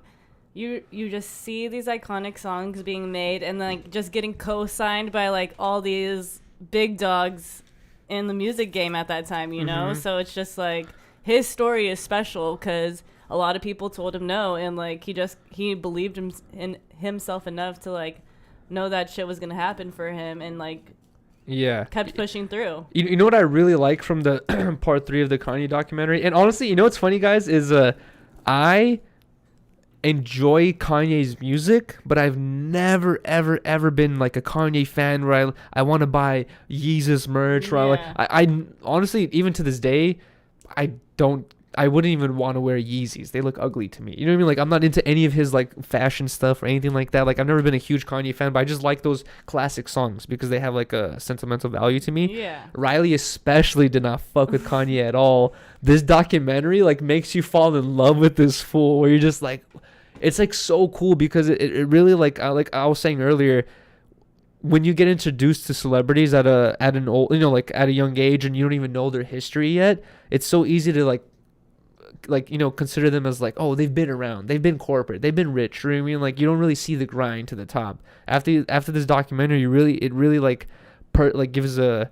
You just see these iconic songs being made, and like just getting co-signed by like all these big dogs in the music game at that time, you know? So it's just like his story is special because a lot of people told him no, and like he believed in himself enough to like know that shit was gonna happen for him, and like kept pushing through. You know what I really like from the part 3 of the Kanye documentary, and honestly, you know what's funny, guys, is I enjoy Kanye's music, but I've never ever been like a Kanye fan where I want to buy Yeezus merch, or I honestly, even to this day, I wouldn't even want to wear Yeezys. They look ugly to me. You know what I mean? Like I'm not into any of his like fashion stuff or anything like that. Like I've never been a huge Kanye fan, but I just like those classic songs because they have like a sentimental value to me. Yeah. Riley especially did not fuck with Kanye at all. This documentary like makes you fall in love with this fool, where you're just like, it's like so cool because it really like I was saying earlier, when you get introduced to celebrities at an old, like at a young age, and you don't even know their history yet, it's so easy to like like, you know, consider them as like, oh, they've been around, they've been corporate, they've been rich. You know what I mean? Like, you don't really see the grind to the top. After this documentary, it really like gives a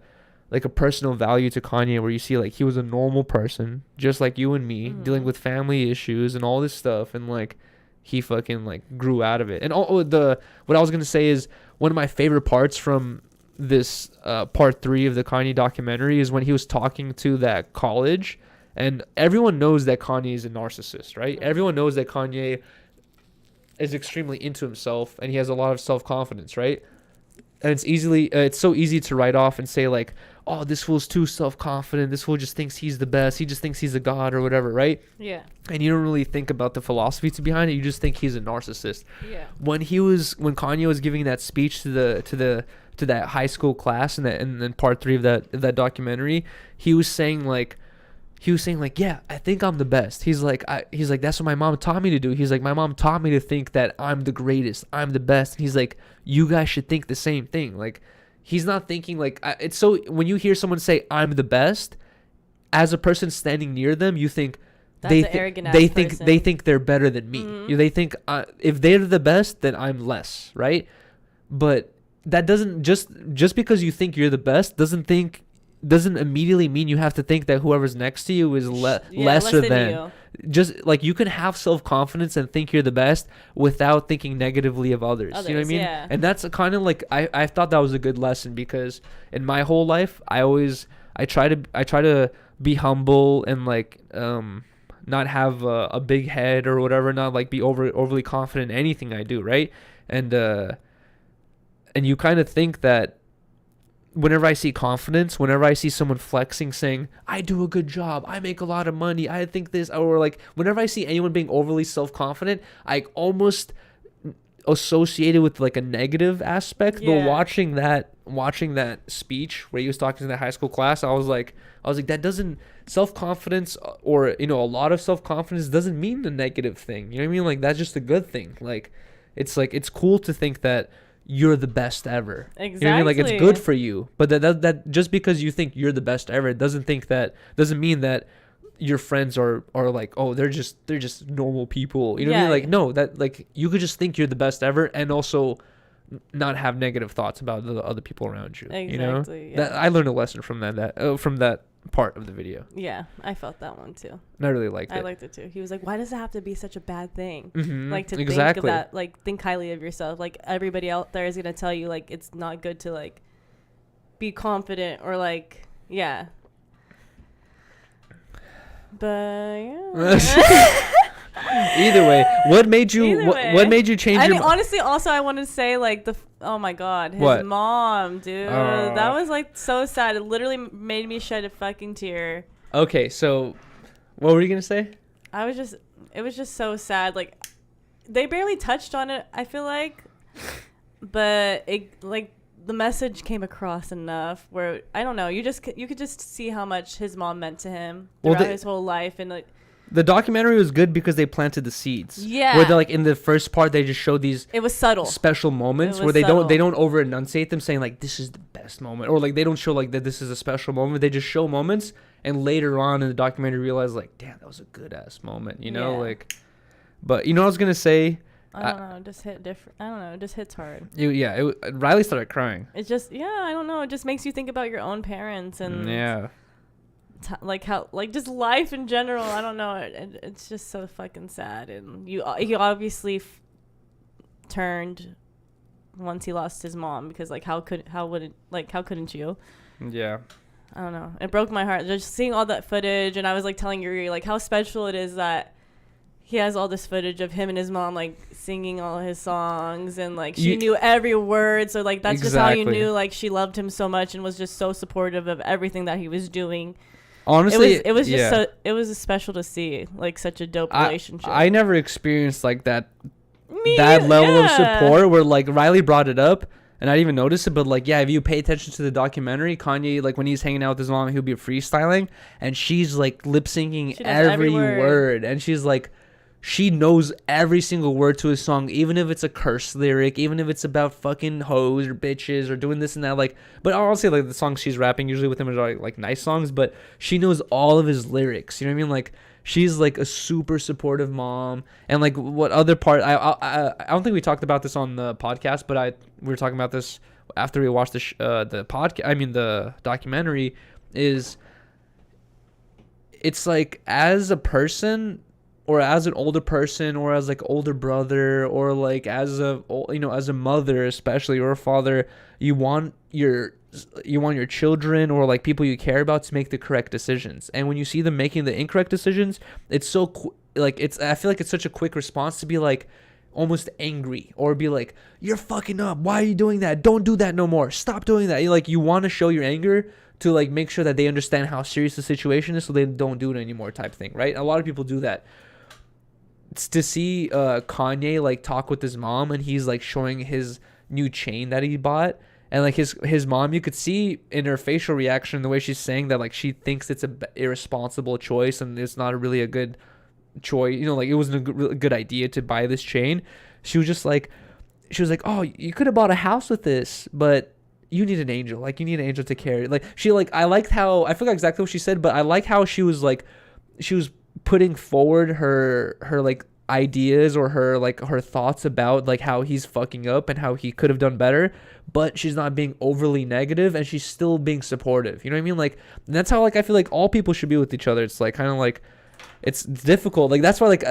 personal value to Kanye, where you see like he was a normal person just like you and me, dealing with family issues and all this stuff, and like he fucking like grew out of it. And what I was gonna say is, one of my favorite parts from this part 3 of the Kanye documentary is when he was talking to that college. And everyone knows that Kanye is a narcissist, right? Everyone knows that Kanye is extremely into himself and he has a lot of self-confidence, right? And it's so easy to write off and say like, oh, this fool's too self-confident. This fool just thinks he's the best. He just thinks he's a god or whatever, right? Yeah. And you don't really think about the philosophy behind it. You just think he's a narcissist. Yeah. When Kanye was giving that speech to that high school class and then part 3 of that documentary, he was saying like, yeah, I think I'm the best. He's like, that's what my mom taught me to do. He's like, my mom taught me to think that I'm the greatest, I'm the best. And he's like, you guys should think the same thing. Like, he's not thinking like, it's so, when you hear someone say I'm the best, as a person standing near them, you think they think they're better than me. Mm-hmm. They think if they're the best, then I'm less, right? But that doesn't, just because you think you're the best doesn't immediately mean you have to think that whoever's next to you is lesser than you. Just like, you can have self-confidence and think you're the best without thinking negatively of others. You know what I mean? Yeah. And that's kind of like, I thought that was a good lesson, because in my whole life I try to be humble and like not have a big head or whatever, not like be overly confident in anything I do, right? And you kind of think that whenever I see confidence, whenever I see someone flexing, saying, I do a good job, I make a lot of money, I think this, or like whenever I see anyone being overly self-confident, I almost associate it with like a negative aspect. Yeah. But watching that speech where he was talking to the high school class, I was like, that doesn't, self-confidence, or, you know, a lot of self-confidence doesn't mean a negative thing. You know what I mean? Like, that's just a good thing. Like, it's cool to think that you're the best ever. Exactly. You know what I mean? Like, it's good for you. But that just because you think you're the best ever, it doesn't mean that your friends are like, oh, they're just normal people. You know what I mean? Like, no, that, like, you could just think you're the best ever and also not have negative thoughts about the other people around you. Exactly. You know? Yeah. That I learned a lesson from that part of the video. Yeah, I felt that one too. And I really liked it. I liked it too. He was like, why does it have to be such a bad thing? Mm-hmm. Like, to think of that, like, think highly of yourself. Like, everybody out there is going to tell you, like, it's not good to, like, be confident or, like, yeah. But, yeah. Either way, what made you change your mind? Honestly, also, I want to say, like, oh my god, his mom, dude, that was like so sad. It literally made me shed a fucking tear. Okay, so what were you gonna say? It was just so sad. Like, they barely touched on it, I feel like, but it, like, the message came across enough where, I don't know, you could just see how much his mom meant to him throughout his whole life. And like, the documentary was good because they planted the seeds. Yeah. Where they're like, in the first part, they just showed these. It was subtle. Special moments where they don't over enunciate them, saying like, this is the best moment, or like they don't show like that this is a special moment. They just show moments, and later on in the documentary, realize like, damn, that was a good ass moment, you know, like. But you know what I was gonna say? I don't know. It just hit different. I don't know. It just hits hard. Riley started crying. It just, I don't know. It just makes you think about your own parents and. Yeah. Like how, like, just life in general. I don't know. It's just so fucking sad. And he obviously turned once he lost his mom, because like how couldn't you? Yeah. I don't know. It broke my heart just seeing all that footage, and I was like telling Yuri like how special it is that he has all this footage of him and his mom like singing all his songs, and like she knew every word. So like that's just how you knew like she loved him so much and was just so supportive of everything that he was doing. Honestly, it was just it was special to see like such a dope relationship. I never experienced like that level of support where like Riley brought it up and I didn't even notice it, but like if you pay attention to the documentary, Kanye, like when he's hanging out with his mom, he'll be freestyling and she's like lip syncing every word, and she's like, she knows every single word to his song, even if it's a curse lyric, even if it's about fucking hoes or bitches or doing this and that. Like, but I'll say like the songs she's rapping usually with him are like nice songs, but she knows all of his lyrics. You know what I mean? Like, she's like a super supportive mom. And like what other part, I don't think we talked about this on the podcast, but we were talking about this after we watched the podcast, I mean the documentary, is it's like as a person or as an older person or as like older brother or like as a, you know, as a mother especially, or a father, you want your children or like people you care about to make the correct decisions. And when you see them making the incorrect decisions, it's so I feel like it's such a quick response to be like almost angry or be like, you're fucking up, why are you doing that, don't do that no more, stop doing that. You want to show your anger to like make sure that they understand how serious the situation is so they don't do it anymore type thing, right? A lot of people do that. It's to see Kanye like talk with his mom and he's like showing his new chain that he bought, and like his mom, you could see in her facial reaction the way she's saying that like she thinks it's a irresponsible choice and it's not really a good choice, you know, like it wasn't a good idea to buy this chain. She was like, oh, you could have bought a house with this, but you need an angel, like you need an angel to carry. Like she like, I liked how, I forgot exactly what she said, but I like how she was putting forward her like ideas or her thoughts about like how he's fucking up and how he could have done better, but she's not being overly negative and she's still being supportive, you know what I mean? Like, and that's how like I feel like all people should be with each other. It's like kind of like it's difficult, like that's why like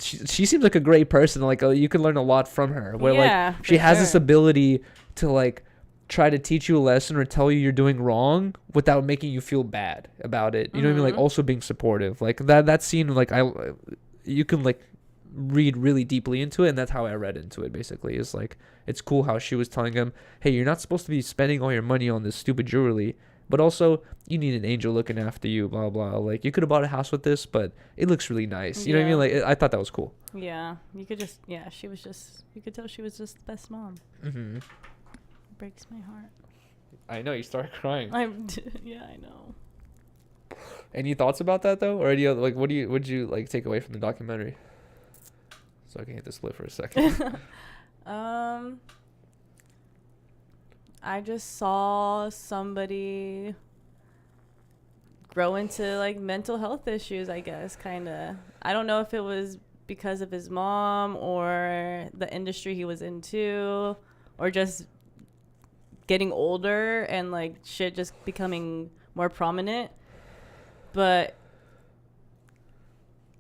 she seems like a great person, like you can learn a lot from her, where like she has this ability to like try to teach you a lesson or tell you you're doing wrong without making you feel bad about it, you know what I mean? Like also being supportive, like that scene, like you can like read really deeply into it, and that's how I read into it basically. Is like it's cool how she was telling him, hey, you're not supposed to be spending all your money on this stupid jewelry, but also you need an angel looking after you, blah blah, like you could have bought a house with this, but it looks really nice, you know what I mean? Like I thought that was cool. You could just you could tell she was just the best mom. Breaks my heart. I know, you start crying. I know. Any thoughts about that though, or any other, like what'd you like take away from the documentary? So I can hit the split for a second. I just saw somebody grow into like mental health issues, I guess, kind of. I don't know if it was because of his mom or the industry he was into or just getting older and like shit just becoming more prominent. But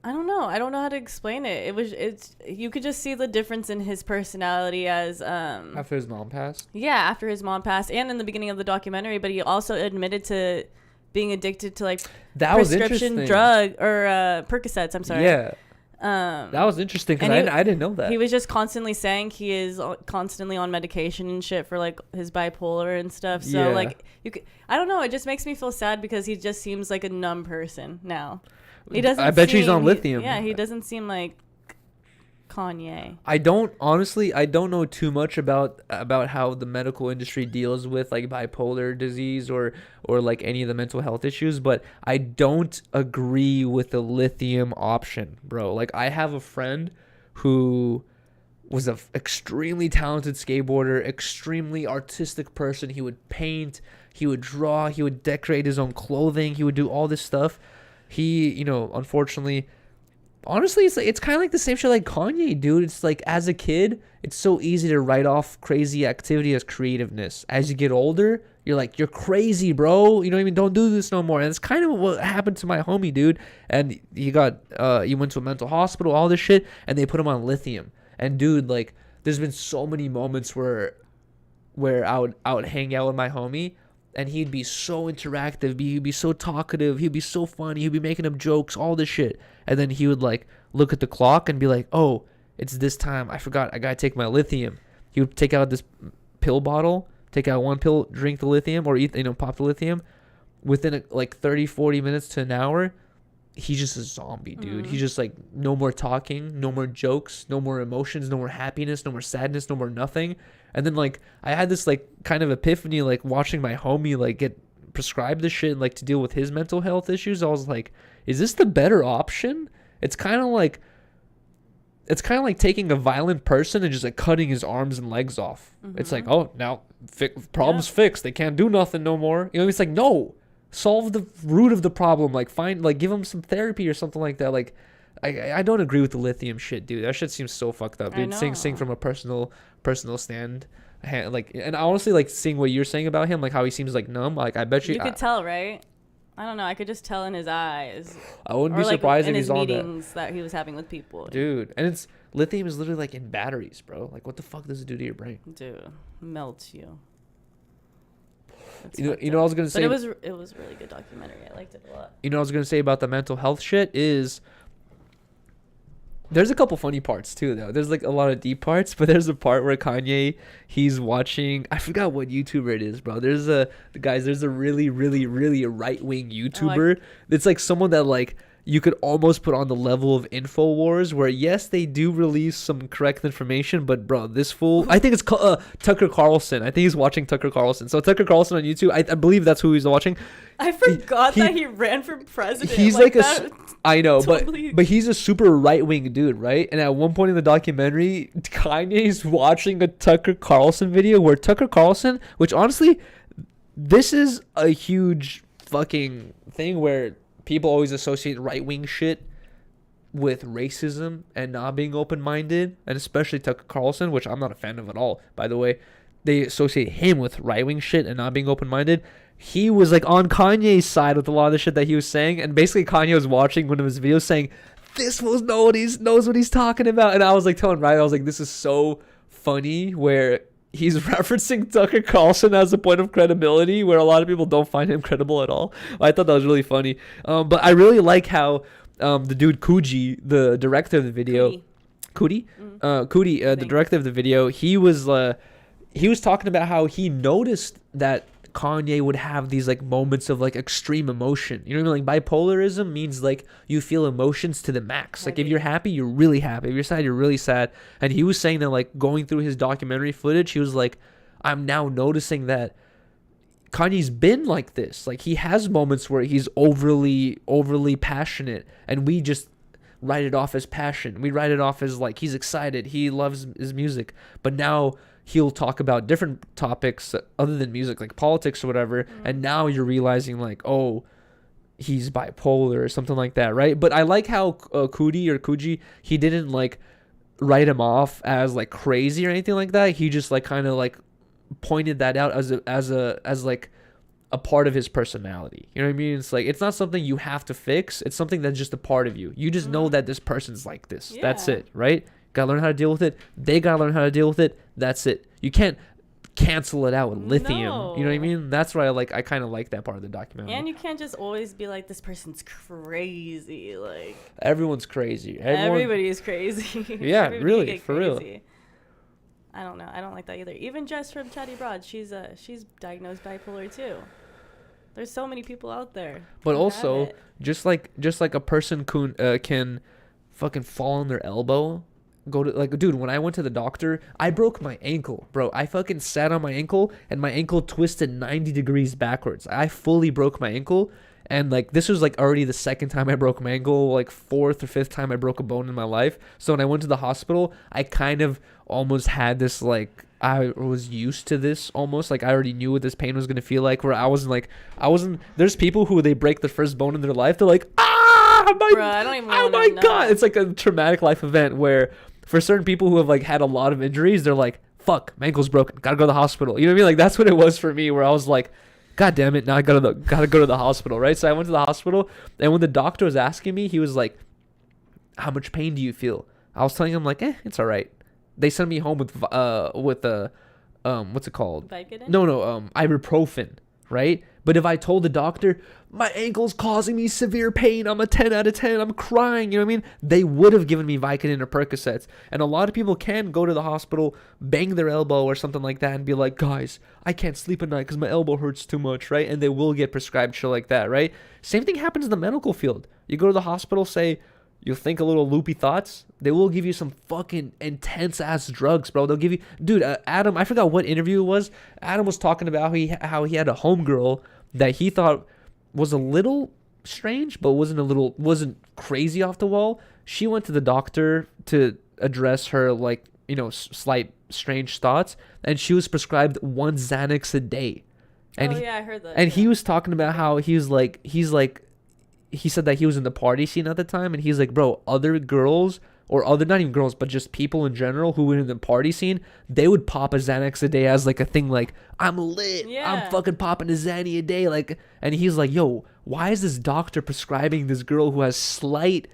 I don't know how to explain it. It's you could just see the difference in his personality as after his mom passed. Yeah, after his mom passed, and in the beginning of the documentary. But he also admitted to being addicted to like prescription drug or Percocets. I'm sorry. Yeah. That was interesting because I didn't know that. He was just constantly saying he is constantly on medication and shit for like his bipolar and stuff. So like I don't know. It just makes me feel sad because he just seems like a numb person now. He doesn't. I bet he's on lithium. He doesn't seem like Kanye. I don't know too much about how the medical industry deals with like bipolar disease or like any of the mental health issues, but I don't agree with the lithium option, bro. Like I have a friend who was an extremely talented skateboarder, extremely artistic person. He would paint, he would draw, he would decorate his own clothing, he would do all this stuff. He, you know, unfortunately, honestly, it's kind of like the same shit like Kanye, dude. It's like as a kid, it's so easy to write off crazy activity as creativeness. As you get older, you're like, you're crazy, bro. You know what I mean? Don't do this no more. And it's kind of what happened to my homie, dude. And he went to a mental hospital, all this shit, and they put him on lithium. And dude, like, there's been so many moments where I would hang out with my homie, and he'd be so interactive, he'd be so talkative, he'd be so funny, he'd be making up jokes, all this shit. And then he would like look at the clock and be like, oh, it's this time, I forgot, I gotta take my lithium. He would take out this pill bottle, take out one pill, drink the lithium, or eat, pop the lithium. Within like 30-40 minutes to an hour, he's just a zombie, dude. He's just like, no more talking, no more jokes, no more emotions, no more happiness, no more sadness, no more nothing. And then like I had this like kind of epiphany, like watching my homie like get prescribed this shit like to deal with his mental health issues. I was like, is this the better option? It's kind of like taking a violent person and just like cutting his arms and legs off. It's like, oh, now problems fixed. They can't do nothing no more. It's like, no, solve the root of the problem. Like find, like give him some therapy or something like that. Like I don't agree with the lithium shit, dude. That shit seems so fucked up, dude. Sing from a personal stand. Like, and I honestly like seeing what you're saying about him, like how he seems like numb. Like I bet you could tell, right? I don't know. I could just tell in his eyes. I wouldn't be surprised if he's on that. In his meetings that he was having with people. Dude, and it's lithium is literally like in batteries, bro. Like what the fuck does it do to your brain? Dude, melts you. You know what I was gonna say? But it was a really good documentary. I liked it a lot. You know what I was gonna say about the mental health shit is there's a couple funny parts too though. There's like a lot of deep parts, but there's a part where Kanye, he's watching, I forgot what YouTuber it is, bro. There's a really right wing YouTuber. It's like someone that like you could almost put on the level of InfoWars, where yes, they do release some correct information, but bro, this fool, I think it's Tucker Carlson. I think he's watching Tucker Carlson. So Tucker Carlson on YouTube, I believe that's who he's watching. I forgot that he ran for president. He's like I know, totally. but he's a super right wing dude, right? And at one point in the documentary, Kanye's watching a Tucker Carlson video where Tucker Carlson, which honestly, this is a huge fucking thing where people always associate right-wing shit with racism and not being open-minded, and especially Tucker Carlson, which I'm not a fan of at all, by the way. They associate him with right-wing shit and not being open-minded. He was like on Kanye's side with a lot of the shit that he was saying, and basically Kanye was watching one of his videos saying, this fool knows what he's talking about, and I was like telling Ryan, I was like, this is so funny where he's referencing Tucker Carlson as a point of credibility where a lot of people don't find him credible at all. I thought that was really funny. But I really like how the dude Cootie, the director of the video, Cootie, the director of the video, he was talking about how he noticed that Kanye would have these like moments of like extreme emotion. You know what I mean? Like bipolarism means like you feel emotions to the max. Like if you're happy, you're really happy. If you're sad, you're really sad. And he was saying that like going through his documentary footage, he was like, I'm now noticing that Kanye's been like this. Like he has moments where he's overly passionate, and we just write it off as passion. We write it off as like he's excited, he loves his music. But now he'll talk about different topics other than music, like politics or whatever, and now you're realizing like, oh, he's bipolar or something like that, right? But I like how Kuji, he didn't like write him off as like crazy or anything like that. He just like kind of like pointed that out as like a part of his personality. You know what I mean? It's like, it's not something you have to fix. It's something that's just a part of you. You just know that this person's like this. Yeah. That's it, right? Gotta learn how to deal with it. They gotta learn how to deal with it. That's it. You can't cancel it out with lithium. No. You know what I mean? That's why I kind of like that part of the documentary. And you can't just always be like, this person's crazy. Like everyone's crazy. Everybody's crazy. Yeah, really, for real. I don't know. I don't like that either. Even Jess from Chatty Broad, she's diagnosed bipolar too. There's so many people out there. But also, just like a person can fucking fall on their elbow. Go to like, dude, when I went to the doctor, I broke my ankle, bro. I fucking sat on my ankle and my ankle twisted 90 degrees backwards. I fully broke my ankle, and like this was like already the second time I broke my ankle, like fourth or fifth time I broke a bone in my life. So when I went to the hospital, I kind of almost had this like, I was used to this almost, like I already knew what this pain was gonna feel like, where I wasn't there's people who they break the first bone in their life, they're like, oh my god, it's like a traumatic life event where for certain people who have like had a lot of injuries, they're like, fuck, my ankle's broken, gotta go to the hospital. You know what I mean? Like that's what it was for me, where I was like, god damn it, now I gotta go to the hospital, right? So I went to the hospital, and when the doctor was asking me, he was like, how much pain do you feel? I was telling him like, it's all right. They sent me home with what's it called? Vicodin? No, ibuprofen, right? But if I told the doctor, my ankle's causing me severe pain, I'm a 10 out of 10, I'm crying, you know what I mean? They would have given me Vicodin or Percocets. And a lot of people can go to the hospital, bang their elbow or something like that, and be like, guys, I can't sleep at night because my elbow hurts too much, right? And they will get prescribed shit like that, right? Same thing happens in the medical field. You go to the hospital, say, you'll think a little loopy thoughts. They will give you some fucking intense ass drugs, bro. They'll give you, dude. Adam, I forgot what interview it was. Adam was talking about how he had a homegirl that he thought was a little strange, but wasn't crazy off the wall. She went to the doctor to address her like, you know, slight strange thoughts, and she was prescribed 1 Xanax a day. And yeah, I heard that. And he was talking about how he said that he was in the party scene at the time, and he's like, bro, other girls or other, not even girls, but just people in general who were in the party scene, they would pop a Xanax a day as like a thing, like, I'm lit, I'm fucking popping a Xanny a day, like. And he's like, yo, why is this doctor prescribing this girl who has slight,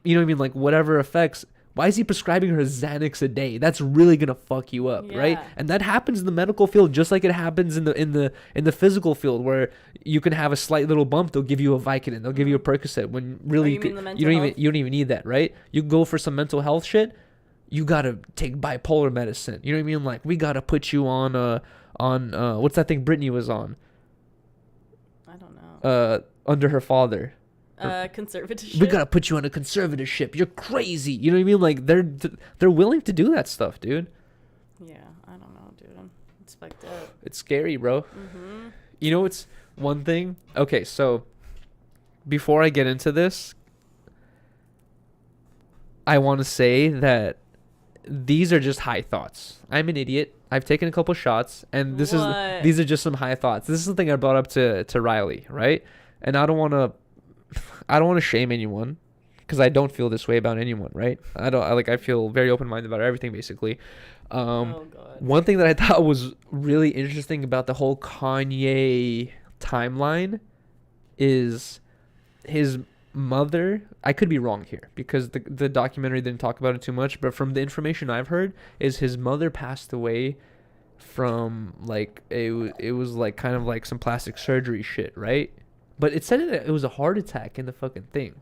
you know what I mean, like whatever effects, why is he prescribing her Xanax a day? That's really gonna fuck you up, right? And that happens in the medical field, just like it happens in the physical field, where you can have a slight little bump, they'll give you a Vicodin, they'll give you a Percocet, when really you don't even need that, right? You go for some mental health shit, you gotta take bipolar medicine. You know what I mean? Like, we gotta put you on what's that thing Britney was on? I don't know. Under her father. Conservatorship. We gotta put you on a conservatorship. You're crazy. You know what I mean? Like, they're willing to do that stuff, dude. Yeah, I don't know, dude. It's fucked up. It's scary, bro. Mm-hmm. You know, it's one thing. Okay, so before I get into this, I want to say that these are just high thoughts. I'm an idiot. I've taken a couple shots, and these are just some high thoughts. This is something I brought up to Riley, right? And I don't want to shame anyone, because I don't feel this way about anyone, right? I feel very open-minded about everything, basically. Oh God. One thing that I thought was really interesting about the whole Kanye timeline is his mother. I could be wrong here, because the documentary didn't talk about it too much, but from the information I've heard, is his mother passed away from, like, it was like kind of like some plastic surgery shit, right? But it said it was a heart attack in the fucking thing,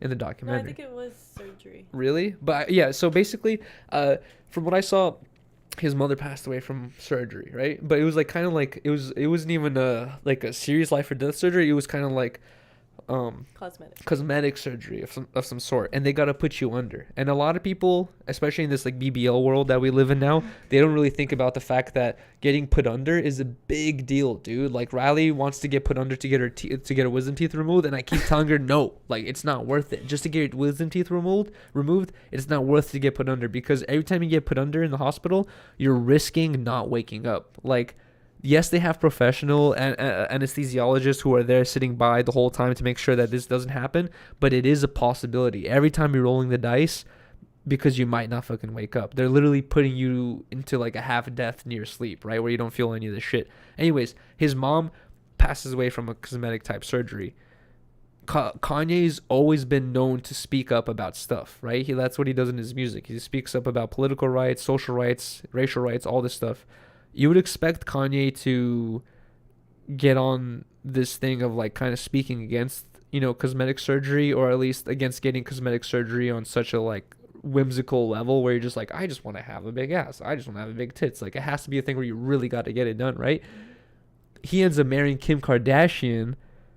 in the documentary. No, I think it was surgery. Really? But yeah, so basically, from what I saw, his mother passed away from surgery, right? But it was like kind of like it wasn't even like a serious life or death surgery. It was kind of like cosmetic surgery of some sort, and they got to put you under. And a lot of people, especially in this like BBL world that we live in now, they don't really think about the fact that getting put under is a big deal, dude. Like, Riley wants to get put under to get her wisdom teeth removed, and I keep telling her no, like, it's not worth it. Just to get your wisdom teeth removed, it's not worth to get put under, because every time you get put under in the hospital, you're risking not waking up. Like, yes, they have professional anesthesiologists who are there sitting by the whole time to make sure that this doesn't happen, but it is a possibility. Every time you're rolling the dice, because you might not fucking wake up. They're literally putting you into like a half death near sleep, right, where you don't feel any of this shit. Anyways, his mom passes away from a cosmetic type surgery. Kanye's always been known to speak up about stuff, right? That's what he does in his music. He speaks up about political rights, social rights, racial rights, all this stuff. You would expect Kanye to get on this thing of like kind of speaking against, you know, cosmetic surgery, or at least against getting cosmetic surgery on such a like whimsical level where you're just like, I just want to have a big ass, I just want to have a big tits. Like, it has to be a thing where you really got to get it done, right? He ends up marrying Kim Kardashian,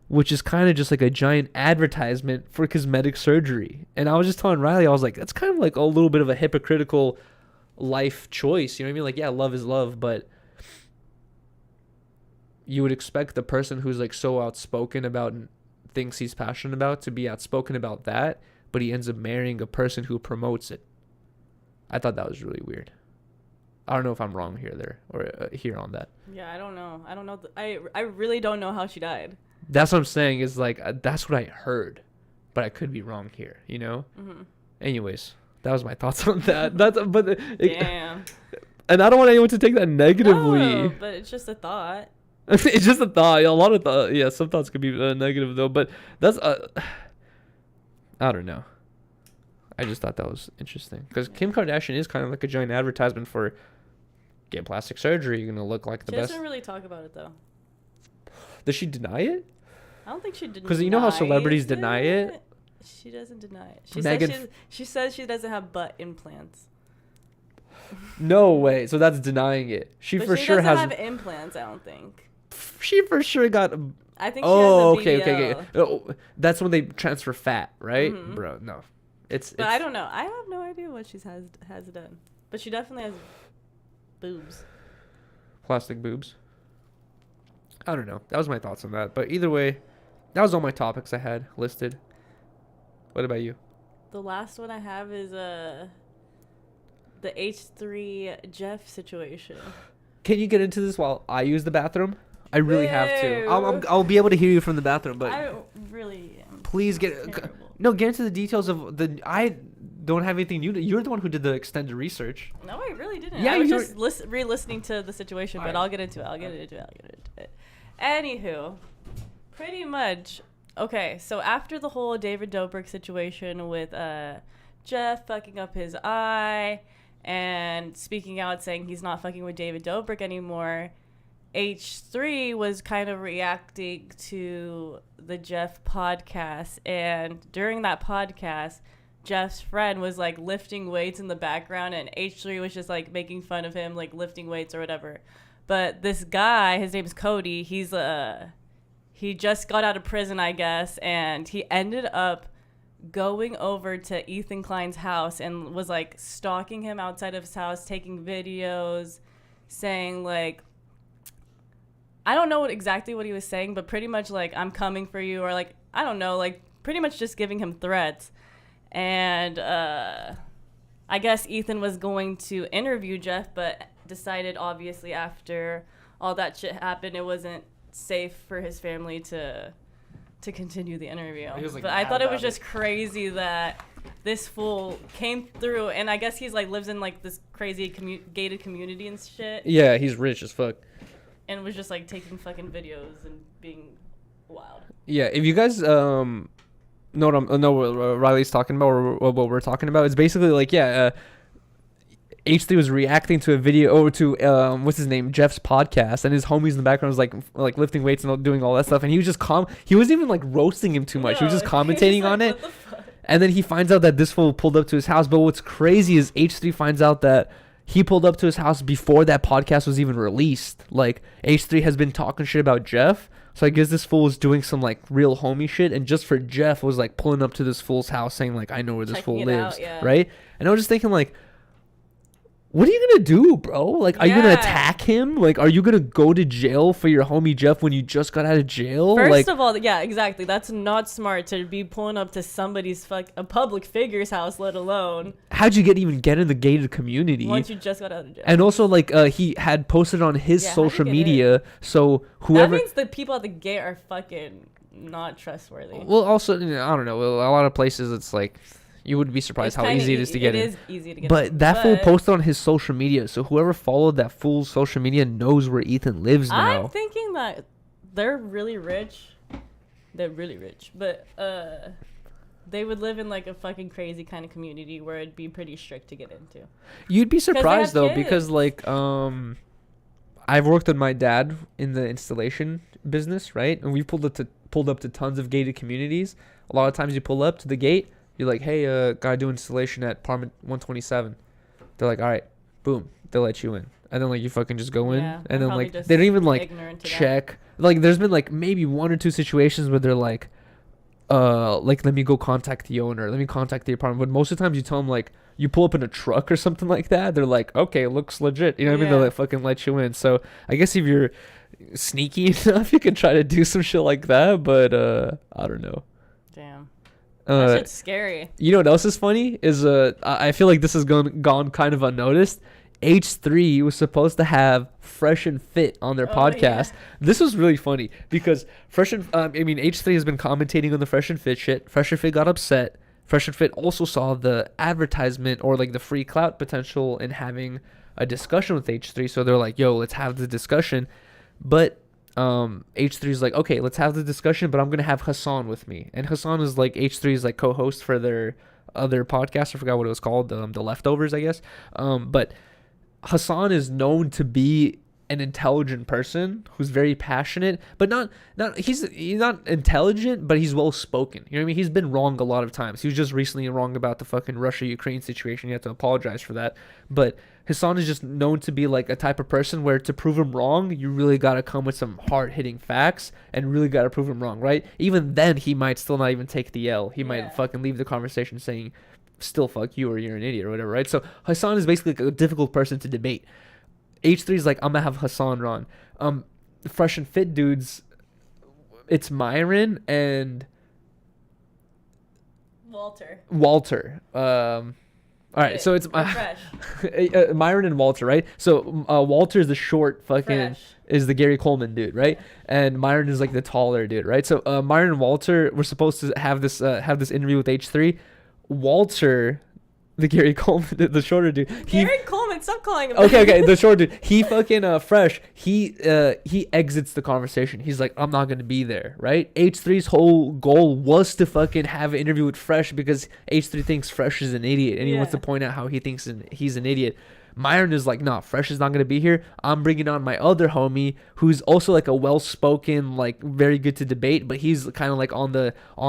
which is kind of just like a giant advertisement for cosmetic surgery. And I was just telling Riley, I was like, that's kind of like a little bit of a hypocritical life choice, you know what I mean? Like, yeah, love is love, but you would expect the person who's like so outspoken about things he's passionate about to be outspoken about that, but he ends up marrying a person who promotes it. I thought that was really weird. I don't know if I'm wrong here on that. Yeah, I don't know. I really don't know how she died. That's what I'm saying, is like, that's what I heard, but I could be wrong here, you know? Mm-hmm. Anyways, that was my thoughts on that. Damn. And I don't want anyone to take that negatively. No, but it's just a thought. It's just a thought. A lot of thoughts. Yeah, some thoughts could be negative though. But that's I don't know. I just thought that was interesting, because Kim Kardashian is kind of like a giant advertisement for get plastic surgery. You're gonna look like the best. She doesn't really talk about it though. Does she deny it? I don't think she denies it. Because you know how celebrities deny it. She doesn't deny it. She says she doesn't have butt implants. No way. So that's denying it. She for sure has. She doesn't have implants, I don't think. She for sure got. I think she has a BBL. Okay. Oh, that's when they transfer fat, right? Mm-hmm. Bro, no. But I don't know. I have no idea what she has done. But she definitely has boobs. Plastic boobs. I don't know. That was my thoughts on that. But either way, that was all my topics I had listed. What about you? The last one I have is the H3 Jeff situation. Can you get into this while I use the bathroom? I really have to. Boo. I'll be able to hear you from the bathroom, but I really am. please get into the details of the. I don't have anything new. You're the one who did the extended research. No, I really didn't. Yeah, I was just re-listening to the situation, but I'll get into it. I'll get into it. Anywho, pretty much. Okay, so after the whole David Dobrik situation with Jeff fucking up his eye and speaking out saying he's not fucking with David Dobrik anymore, H3 was kind of reacting to the Jeff podcast, and during that podcast, Jeff's friend was like lifting weights in the background, and H3 was just like making fun of him, like lifting weights or whatever. But this guy, his name's Cody, he just got out of prison, I guess, and he ended up going over to Ethan Klein's house and was like stalking him outside of his house, taking videos, saying like, I don't know exactly what he was saying, but pretty much like, I'm coming for you, or like, I don't know, like pretty much just giving him threats. And I guess Ethan was going to interview Jeff, but decided obviously after all that shit happened, it wasn't safe for his family to continue the interview. But I thought it was just crazy that this fool came through, and I guess he's like lives in like this crazy gated community and shit. Yeah, he's rich as fuck. And was just like taking fucking videos and being wild. Yeah, if you guys know what Riley's talking about, or what we're talking about, it's basically like, H3 was reacting to a video over to what's his name, Jeff's podcast, and his homies in the background was like lifting weights and doing all that stuff, and he was just he wasn't even like roasting him too much. He was just commentating on it. And then he finds out that this fool pulled up to his house. But what's crazy is H3 finds out that he pulled up to his house before that podcast was even released. Like, H3 has been talking shit about Jeff. So I guess this fool was doing some like real homie shit, and just for Jeff was like pulling up to this fool's house saying like, I know where this fool lives, right? And I was just thinking like, what are you gonna do, bro? Like, are you gonna attack him? Like, are you gonna go to jail for your homie Jeff when you just got out of jail? First of all, yeah, exactly. That's not smart to be pulling up to somebody's a public figure's house, let alone. How'd you even get in the gated community? Once you just got out of jail. And also, like, he had posted on his social media, so whoever. That means the people at the gate are fucking not trustworthy. Well, also, I don't know. A lot of places, it's like, you would be surprised how easy it is to get in. It is easy to get in. But that fool posted on his social media, so whoever followed that fool's social media knows where Ethan lives now. I'm thinking that they're really rich. They're really rich. But they would live in like a fucking crazy kind of community where it'd be pretty strict to get into. You'd be surprised though, because like I've worked with my dad in the installation business, right? And we pulled up to tons of gated communities. A lot of times you pull up to the gate, you're like, hey, gotta do installation at apartment 127. They're like, all right, boom, they'll let you in. And then like you fucking just go in, and then like they don't even like check. Like there's been like maybe one or two situations where they're like let me go contact the owner, let me contact the apartment. But most of the times you tell them like you pull up in a truck or something like that, they're like, okay, looks legit. You know what I mean? They'll like fucking let you in. So I guess if you're sneaky enough, you can try to do some shit like that. But I don't know. Damn. That shit's scary. You know what else is funny is I feel like this has gone kind of unnoticed. H3 was supposed to have Fresh and Fit on their podcast. Yeah. This was really funny because H3 has been commentating on the Fresh and Fit shit. Fresh and Fit got upset. Fresh and Fit also saw the advertisement or like the free clout potential in having a discussion with H3. So they're like, yo, let's have the discussion. But H3 is like, okay, let's have the discussion, but I'm gonna have Hassan with me. And Hassan is like H3's like co-host for their other podcast. I forgot what it was called, the Leftovers, I guess. But Hassan is known to be an intelligent person who's very passionate, but he's not intelligent, but he's well spoken. You know what I mean? He's been wrong a lot of times. He was just recently wrong about the fucking Russia-Ukraine situation. You have to apologize for that. But Hassan is just known to be like a type of person where to prove him wrong, you really got to come with some hard-hitting facts and really got to prove him wrong, right? Even then, he might still not even take the L. He might fucking leave the conversation saying, still fuck you or you're an idiot or whatever, right? So Hassan is basically like a difficult person to debate. H3 is like, I'm gonna have Hassan on. Fresh and Fit dudes, it's Myron and Walter. All right, so it's Fresh. Myron and Walter, right? So Walter is the short fucking Fresh. is the Gary Coleman dude, right? And Myron is like the taller dude, right? So Myron and Walter were supposed to have this interview with H3. Walter, the Gary Coleman, the shorter dude. Gary Coleman, stop calling him. Okay, the short dude. He fucking Fresh. He exits the conversation. He's like, I'm not gonna be there, right? H3's whole goal was to fucking have an interview with Fresh because H3 thinks Fresh is an idiot, and he wants to point out how he thinks he's an idiot. Myron is like, nah, Fresh is not gonna be here. I'm bringing on my other homie, who's also like a well-spoken, like very good to debate, but he's kind of like on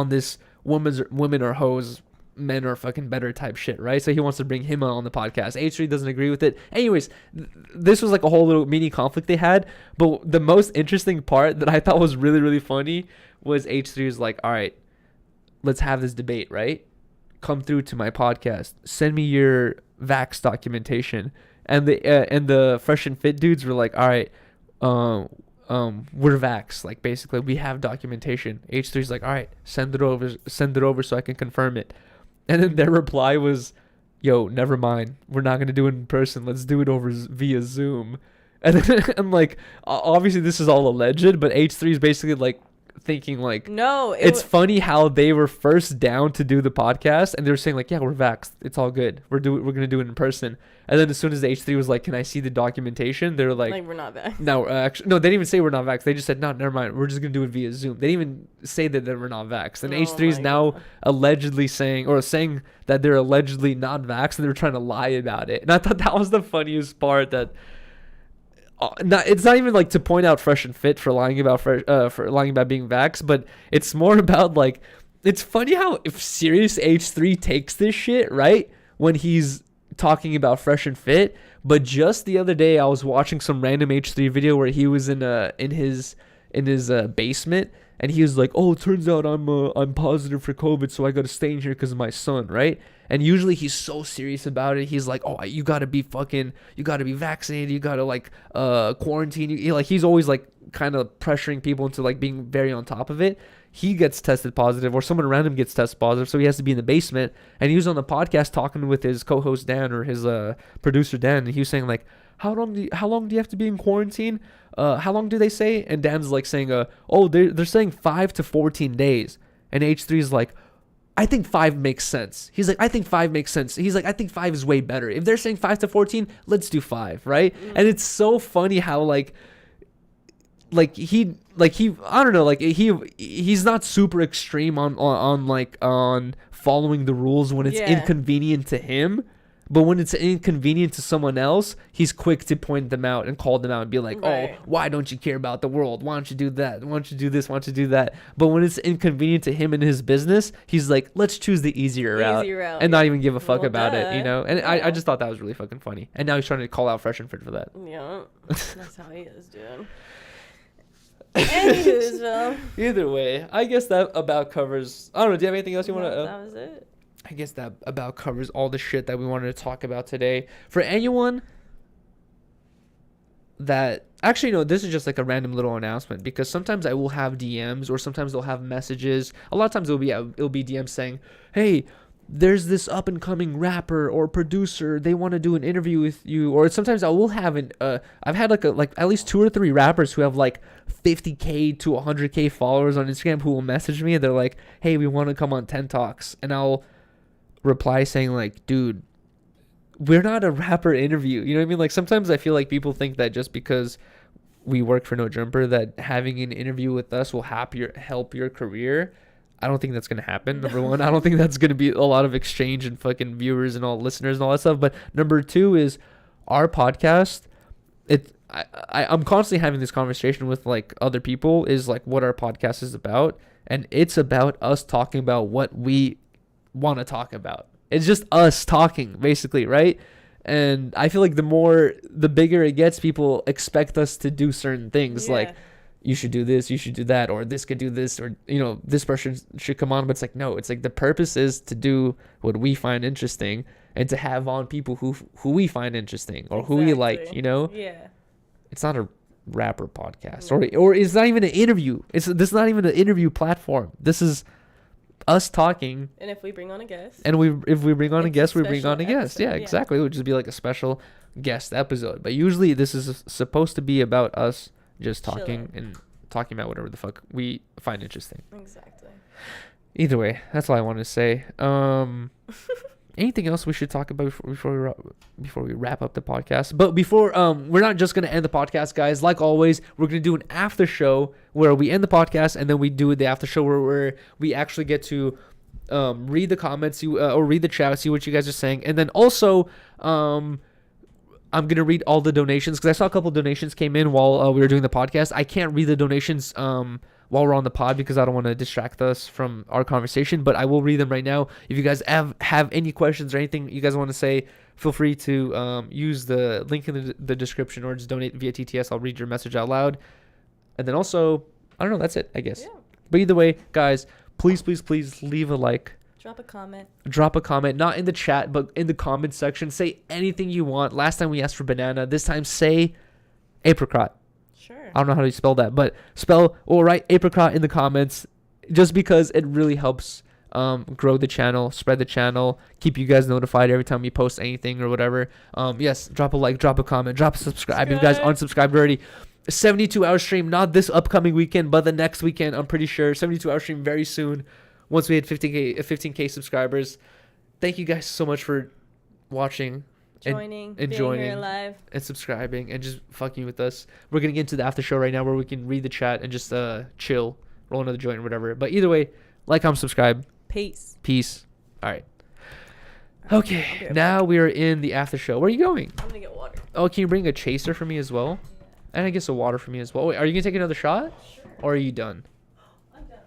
this women are hoes, men are fucking better type shit, right? So he wants to bring him on the podcast. H3 doesn't agree with it. Anyways, this was like a whole little mini conflict they had. But the most interesting part that I thought was really, really funny was H3 was like, all right, let's have this debate, right? Come through to my podcast. Send me your vax documentation. And the Fresh and Fit dudes were like, all right, we're vax. Like basically we have documentation. H3's like, all right, send it over so I can confirm it. And then their reply was, yo, never mind. We're not going to do it in person. Let's do it over via Zoom. And then I'm like, obviously this is all alleged, but H3 is basically like thinking like, no, it's funny how they were first down to do the podcast and they were saying like, yeah, we're vaxxed. It's all good. We're going to do it in person. And then as soon as the H3 was like, can I see the documentation? They're like we're not vaxxed. No, actually, no, they didn't even say we're not vaxxed. They just said, no, never mind. We're just going to do it via Zoom. They didn't even say that we're not vaxxed. And H3 is now allegedly saying that they're allegedly not vaxxed and they're trying to lie about it. And I thought that was the funniest part that it's not even like to point out Fresh and Fit for lying about being vaxxed, but it's more about like, it's funny how if serious H3 takes this shit, right? When he's talking about Fresh and Fit. But just the other day I was watching some random H3 video where he was in his basement and he was like, oh, it turns out I'm positive for COVID, so I gotta stay in here because of my son, right? And usually he's so serious about it. He's like, oh, you gotta be vaccinated, you gotta like quarantine. He's always like kind of pressuring people into like being very on top of it. He gets tested positive or someone around him gets tested positive, so he has to be in the basement. And he was on the podcast talking with his co-host Dan or his producer Dan, and he was saying like, how long do you have to be in quarantine? How long do they say? And Dan's like saying, they're saying 5 to 14 days. And H3 is like, I think 5 makes sense. He's like, I think 5 makes sense. He's like, I think 5 is way better. If they're saying 5 to 14, let's do 5, right? Mm-hmm. And it's so funny how he's not super extreme on following the rules when it's inconvenient to him. But when it's inconvenient to someone else, he's quick to point them out and call them out and be like, right. Oh, why don't you care about the world? Why don't you do that? Why don't you do this? Why don't you do that? But when it's inconvenient to him and his business, he's like, let's choose the easier route and not even give a fuck about it, you know? And I just thought that was really fucking funny. And now he's trying to call out Fresh and Fit for that. Yeah, that's how he is, dude. Anyways, either way, I guess that about covers. I don't know. Do you have anything else you want to? That was it. I guess that about covers all the shit that we wanted to talk about today. For anyone that actually, no, this is just like a random little announcement because sometimes I will have DMs or sometimes they'll have messages. A lot of times it'll be DMs saying, "Hey, there's this up and coming rapper or producer. They want to do an interview with you." Or sometimes I will have I've had like at least 2 or 3 rappers who have like 50K to 100K followers on Instagram who will message me and they're like, "Hey, we want to come on 10 Talks," and I'll reply saying like, dude, we're not a rapper interview. You know what I mean? Like sometimes I feel like people think that just because we work for No Jumper that having an interview with us will help your career. I don't think that's going to happen. Number one, I don't think that's going to be a lot of exchange and fucking viewers and all listeners and all that stuff. But number 2 is our podcast. I'm constantly having this conversation with like other people is like what our podcast is about. And it's about us talking about what we want to talk about. It's just us talking basically, right? And I feel like the bigger it gets, people expect us to do certain things like you should do this, you should do that, or this could do this, or you know, this person should come on. But it's like, no, it's like the purpose is to do what we find interesting and to have on people who we find interesting or who we like, you know? Yeah. It's not a rapper podcast or it's not even an interview. This is not even an interview platform. This is us talking. And if we bring on a guest. And if we bring on a It's guest, a we bring on a special guest. Yeah, episode, yeah. exactly. It would just be like a special guest episode. But usually this is supposed to be about us just talking Chilling. and talking about whatever the fuck we find interesting. Exactly. Either way, that's all I wanted to say. Anything else we should talk about before we wrap up the podcast? But before we're not just gonna end the podcast, guys. Like always, we're gonna do an after show where we end the podcast and then we do the after show where we actually get to read the comments, or read the chat, see what you guys are saying, and then also I'm gonna read all the donations because I saw a couple donations came in while we were doing the podcast. I can't read the donations while we're on the pod because I don't want to distract us from our conversation, but I will read them right now. If you guys have any questions or anything you guys want to say, feel free to use the link in the description or just donate via TTS. I'll read your message out loud. And then also, I don't know, that's it, I guess. Yeah. But either way, guys, please leave a like. Drop a comment. Drop a comment, not in the chat, but in the comment section. Say anything you want. Last time we asked for banana. This time say apricot. Sure. I don't know how to spell that, but write apricot in the comments just because it really helps grow the channel, spread the channel, keep you guys notified every time we post anything or whatever. Yes, drop a like, drop a comment, drop a subscribe. If you guys aren't subscribed already, 72-hour stream, not this upcoming weekend, but the next weekend, I'm pretty sure. 72-hour stream very soon once we hit 15K subscribers. Thank you guys so much for watching. Joining, and being joining here live, and subscribing and just fucking with us. We're gonna get into the after show right now where we can read the chat and just chill, roll another joint or whatever. But either way, like, comment, subscribe. peace. All right. Okay, now we are in the after show. Where are you going? I'm gonna get water. Oh, can you bring a chaser for me as well? And I guess a water for me as well. Wait, are you gonna take another shot? Sure. Or are you done? I'm down.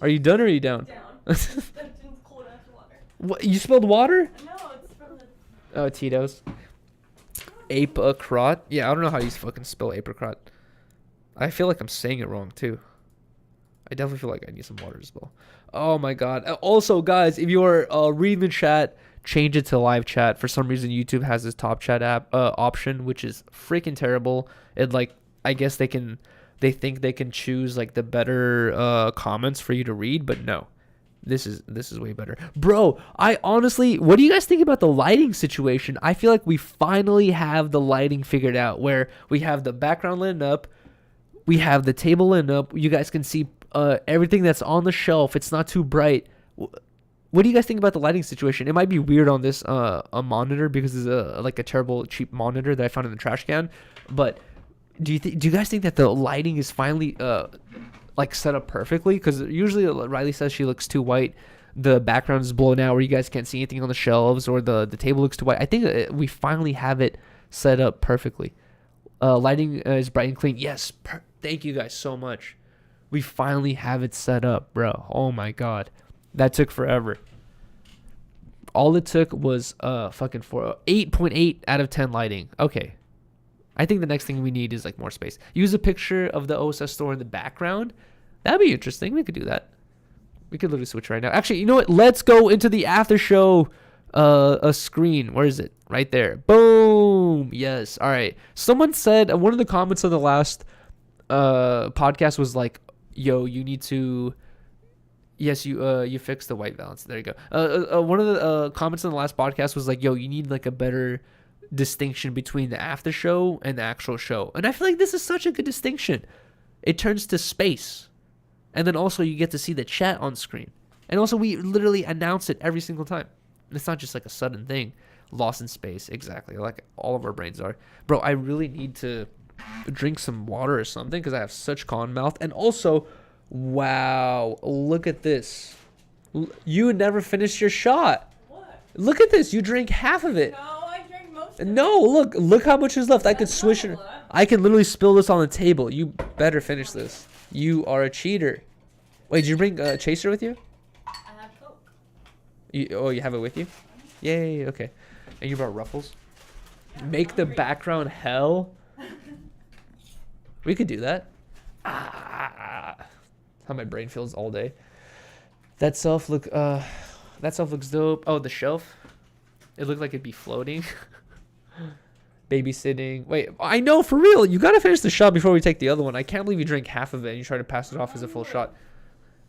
Are you done or are you down? Down. That's cold ass water. What? You spilled water? No, it's from the. Oh, Tito's. Apricot? Yeah, I don't know how you fucking spell apricot. I feel like I'm saying it wrong too. I definitely feel like I need some water as well. Oh my god. Also, guys, if you're reading the chat, change it to live chat. For some reason, YouTube has this top chat app option, which is freaking terrible. It I guess they think they can choose like the better comments for you to read, but no. This is way better. Bro, I honestly, what do you guys think about the lighting situation? I feel like we finally have the lighting figured out where we have the background lit up, we have the table lit up, you guys can see everything that's on the shelf. It's not too bright. What do you guys think about the lighting situation? It might be weird on this a monitor because it's a terrible cheap monitor that I found in the trash can, but do you guys think that the lighting is finally set up perfectly? Because usually Riley says she looks too white, the background is blown out where you guys can't see anything on the shelves, or the table looks too white. I think we finally have it set up perfectly. Lighting is bright and clean. Yes, thank you guys so much. We finally have it set up, bro. Oh my god, that took forever. All it took was fucking 8.8 out of 10 lighting. Okay, I think the next thing we need is more space. Use a picture of the OSS store in the background. That'd be interesting. We could do that. We could literally switch right now. Actually, you know what? Let's go into the after show a screen. Where is it? Right there. Boom. Yes. All right. Someone said, one of the comments on the last podcast was like, yo, you need to... Yes, you fixed the white balance. There you go. One of the comments on the last podcast was like, yo, you need a better distinction between the after show and the actual show. And I feel like this is such a good distinction. It turns to space. And then also you get to see the chat on screen. And also we literally announce it every single time. It's not just a sudden thing. Lost in space. Exactly. Like all of our brains are. Bro, I really need to drink some water or something because I have such cotton mouth. And also, wow, look at this. You never finished your shot. What? Look at this. You drank half of it. No, I drank most of it. No, look how much is left. I could swish it. I can literally spill this on the table. You better finish this. You are a cheater. Wait, did you bring a chaser with you? I have Coke. You have it with you? Yay, okay. And you brought Ruffles? Make the background hell? We could do that. How my brain feels all day. That self looks dope. Oh, the shelf. It looked like it'd be floating. Babysitting. Wait, I know, for real. You gotta finish the shot before we take the other one. I can't believe you drink half of it and you try to pass it off as a full shot.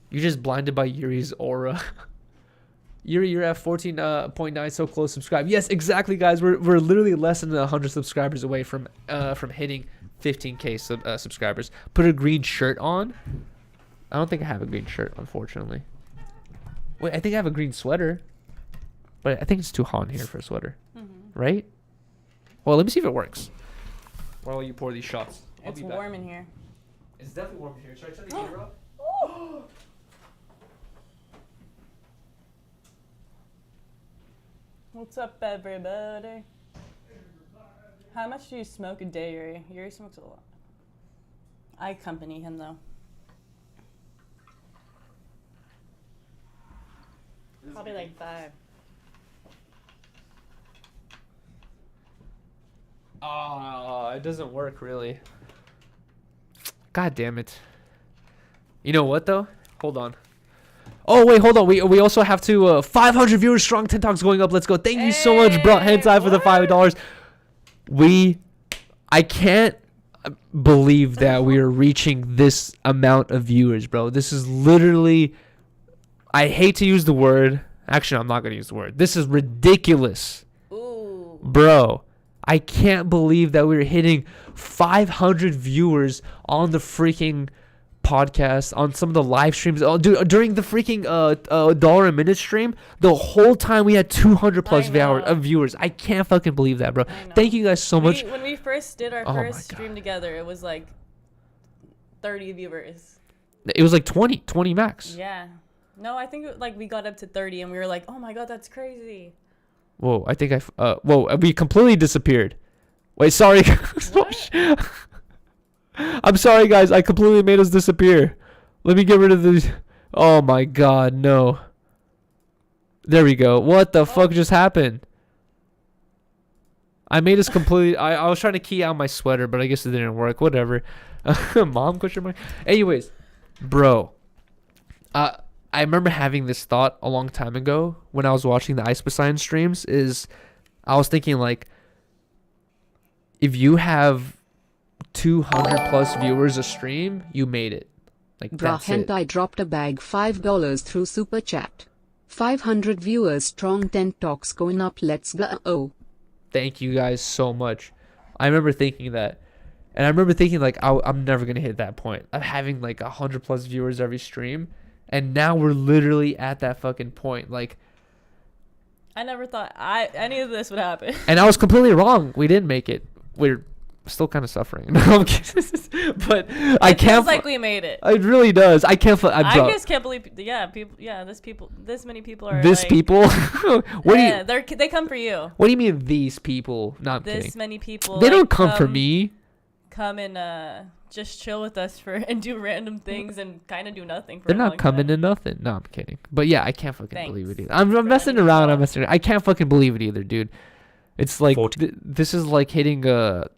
You're just blinded by Yuri's aura. Yuri, you're at 14.9, so close. Subscribe. Yes, exactly, guys. We're literally less than 100 subscribers away from hitting 15k subscribers. Put a green shirt on. I don't think I have a green shirt, unfortunately. Wait, I think I have a green sweater, but I think it's too hot in here for a sweater, right? Well, let me see if it works. While you pour these shots, It's warm in here. It's definitely warm in here. Should I turn the heater up? What's up, everybody? How much do you smoke a day, Yuri? Yuri smokes a lot. I accompany him, though. Probably like 5. Oh, it doesn't work, really. God damn it. You know what, though? Hold on. Oh, wait, hold on. We also have to 500 viewers strong, 10 talks going up. Let's go. Thank you so much, bro. Hentai for the $5. I can't believe that we are reaching this amount of viewers, bro. This is literally, I hate to use the word. Actually, I'm not going to use the word. This is ridiculous. Ooh. Bro, I can't believe that we're hitting 500 viewers on the freaking podcast, on some of the live streams. Oh, dude, during the freaking dollar a minute stream, the whole time we had 200 plus viewers. I can't fucking believe that, bro. Thank you guys so much. When we first did our first stream together, it was like 30 viewers. It was like 20 max. Yeah. No, I think we got up to 30 and we were like, oh my god, that's crazy. Whoa, I think we completely disappeared. Wait, sorry. I'm sorry, guys. I completely made us disappear. Let me get rid of these. Oh my god, no. There we go. What the fuck just happened? I made us completely. I was trying to key out my sweater, but I guess it didn't work. Whatever. Mom, question mark. Anyways, bro. I remember having this thought a long time ago when I was watching the Ice Poseidon streams. I was thinking, like, if you have 200 plus viewers a stream, you made it. Like, that's Hentai dropped a bag $5 through super chat. 500 viewers strong, 10 talks going up. Let's go. Thank you guys so much. I remember thinking that. And I remember thinking, like, I'm never going to hit that point of having like 100 plus viewers every stream. And now we're literally at that fucking point. Like, I never thought any of this would happen. And I was completely wrong. We didn't make it. We're still kind of suffering. No, I'm kidding. But I can't. It feels like we made it. It really does. I can't. I just can't believe. Yeah, people. Yeah, this many people are. This people. What do you? They come for you. What do you mean these people? No, I'm kidding. This many people. They don't come for me. Come and just chill with us and do random things and kind of do nothing. They're not coming to nothing. No, I'm kidding. But yeah, I can't fucking believe it either. I'm messing around. I can't fucking believe it either, dude. It's like this is like hitting a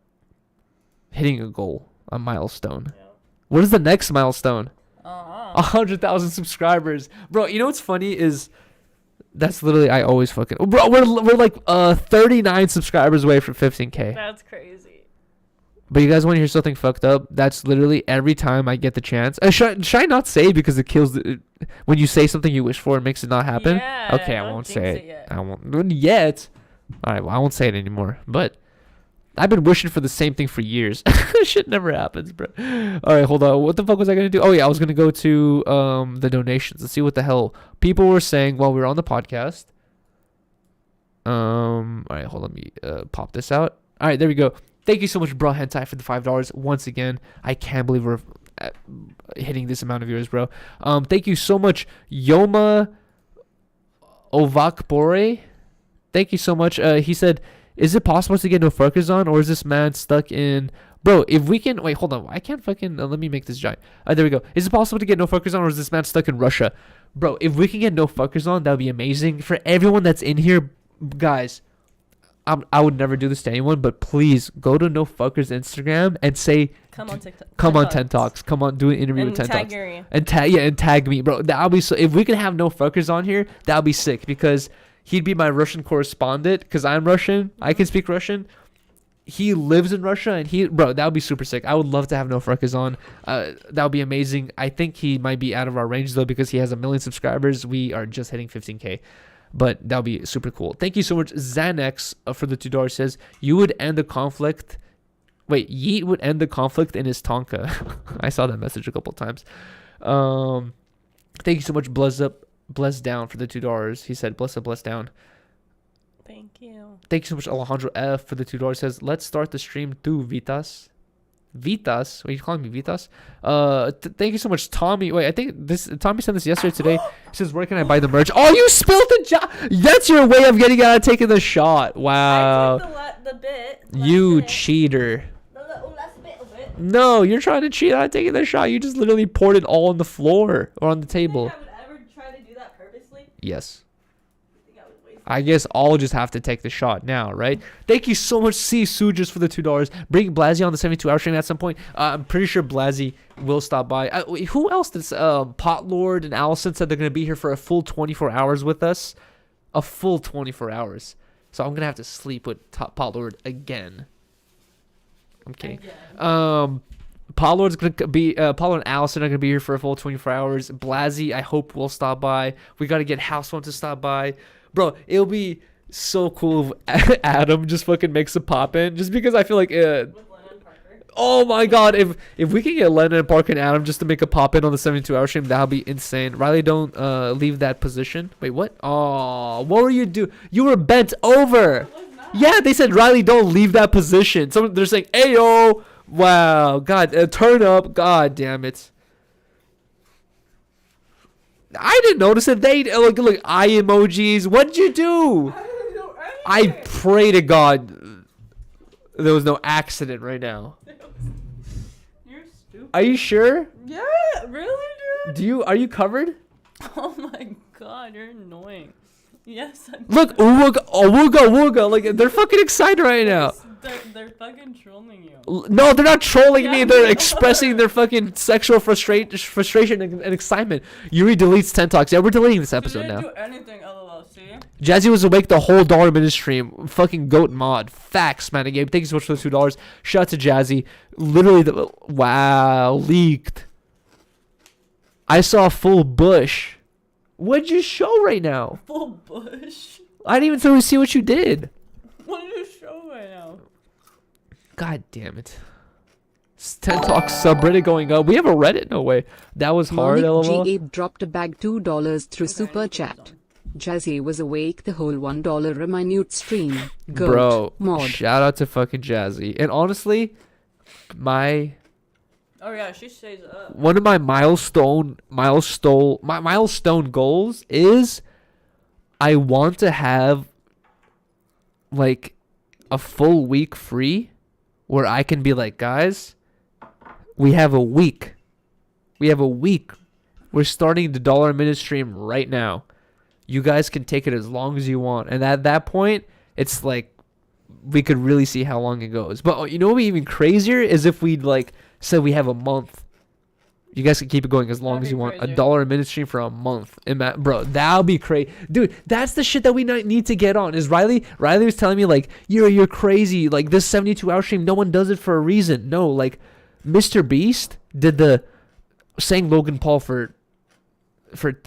goal, a milestone. Yeah. What is the next milestone? 100,000 subscribers, bro. You know what's funny is that's literally I always fucking bro. We're like 39 subscribers away from 15k. That's crazy. But you guys want to hear something fucked up? That's literally every time I get the chance. Should I not say because it kills when you say something you wish for, it makes it not happen? Yeah, okay, I won't say it. Yet. I won't yet. All right, well, I won't say it anymore. But I've been wishing for the same thing for years. Shit never happens, bro. All right, hold on. What the fuck was I going to do? Oh, yeah, I was going to go to the donations and see what the hell people were saying while we were on the podcast. All right, hold on. Let me pop this out. All right, there we go. Thank you so much, bro, Hentai, for the $5. Once again, I can't believe we're hitting this amount of viewers, bro. Thank you so much, Yoma Ovakbore. Thank you so much. He said, is it possible to get no focus on, or is this man stuck in... Bro, if we can... Wait, hold on. I can't fucking... let me make this giant. There we go. Is it possible to get no focus on, or is this man stuck in Russia? Bro, if we can get no focus on, that would be amazing. For everyone that's in here, guys... I would never do this to anyone, but please go to No Fuckers Instagram and say, "Come on TikTok, come on 10 Talks, come on, do an interview with 10 Talks, and tag me, bro. That'll be so. If we can have No Fuckers on here, that'll be sick because he'd be my Russian correspondent because I'm Russian. I can speak Russian. he lives in Russia, and bro, that would be super sick. I would love to have No Freckles on. That would be amazing. I think he might be out of our range though because he has 1 million subscribers. We are just hitting 15K, but that would be super cool. Thank you so much, Xanax, for the $2. Says you would end the conflict. Wait, Yeet would end the conflict in his Tonka. I saw that message a couple times. Thank you so much, Bless Down, for the $2. He said, bless up, bless down. Thank you. Thank you so much, Alejandro F, for the $2. Says, let's start the stream too, Vitas. Vitas? What are you calling me, Vitas? Thank you so much, Tommy. Wait, I think Tommy sent this yesterday today. He says, where can I buy the merch? Oh, you spilled the That's your way of getting out of taking the shot. Wow. I took the bit. You cheater. Last bit of it. No, you're trying to cheat out of taking the shot. You just literally poured it all on the floor or on the table. I would ever try to do that purposely? Yes. I would waste I guess I'll just have to take the shot now, right? Thank you so much, C. Sujas, for the $2. Bring Blasey on the 72-hour stream at some point. I'm pretty sure Blasey will stop by. Wait, who else? This Potlord and Allison said they're going to be here for a full 24 hours with us. A full 24 hours. So I'm going to have to sleep with Potlord again. I'm kidding. Pollard's going to be... Pollard and Allison are going to be here for a full 24 hours. Blasey, I hope, will stop by. We got to get House One to stop by. Bro, it'll be so cool if Adam just fucking makes a pop in, just because I feel like with Lennon Parker. oh my god, if we can get Lennon, Parker, and Adam just to make a pop in on the 72-hour stream, that'll be insane. Riley, don't leave that position. Wait, what? Oh, what were you doing? You were bent over. Yeah, they said Riley, don't leave that position. They're saying, "Ayo, wow, God, turn up, God damn it." I didn't notice it. They look eye emojis. What'd you do? I didn't do I anything. pray to God there was no accident right now. You're stupid. Are you sure? Yeah, really, dude? Are you covered? Oh my god, you're annoying. Yes, I'm Look, wooga, wooga. Like, they're fucking excited right now. They're fucking trolling you. No, they're not trolling me. Yeah, They're they expressing their fucking sexual frustration and excitement. Yuri deletes 10 talks. Yeah, we're deleting this episode She now. didn't do anything, lol, see? Jazzy was awake the whole $1 stream. Fucking goat mod. Facts, man. Again, thank you so much for the $2. Shout out to Jazzy. Literally, wow, leaked. I saw a full bush. What'd you show right now? Full bush. I didn't even see what you did. What did you show right now? God damn it. 10 talks subreddit going up. We have a Reddit? No way. That was hard, Monique LOL. G. Abe dropped a bag $2 through Super Chat. Jazzy was awake the whole $1 a minute stream. Goat, Bro, mod. shout out to fucking Jazzy. And honestly, Oh yeah, she stays up. one of my milestone goals is I want to have like a full week free where I can be like, guys, we have a week. We're starting the $1 a minute stream right now. You guys can take it as long as you want. And at that point, it's like we could really see how long it goes. But you know what would be even crazier is if we like said we have a month. You guys can keep it going as long That'd as you be want. crazy. $1 a minute stream for a month. Bro, that'll be crazy. Dude, that's the shit that we need to get on. Is Riley was telling me like, you're crazy. Like this 72-hour stream, no one does it for a reason. No, like Mr. Beast sang Logan Paul for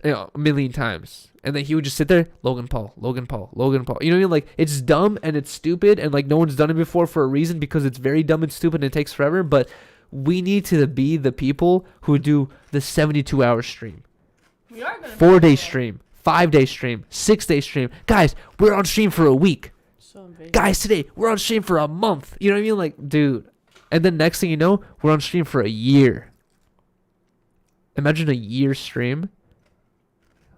a million times. And then he would just sit there, Logan Paul. You know what I mean? Like, it's dumb and it's stupid and like no one's done it before for a reason because it's very dumb and stupid and it takes forever. But we need to be the people who do the 72-hour stream. We are gonna 4-day stream, 5-day stream, 6-day stream. Guys, we're on stream for a week. So big. Guys, today, we're on stream for a month. You know what I mean? Like, dude. And then next thing you know, we're on stream for a year. Imagine a year stream.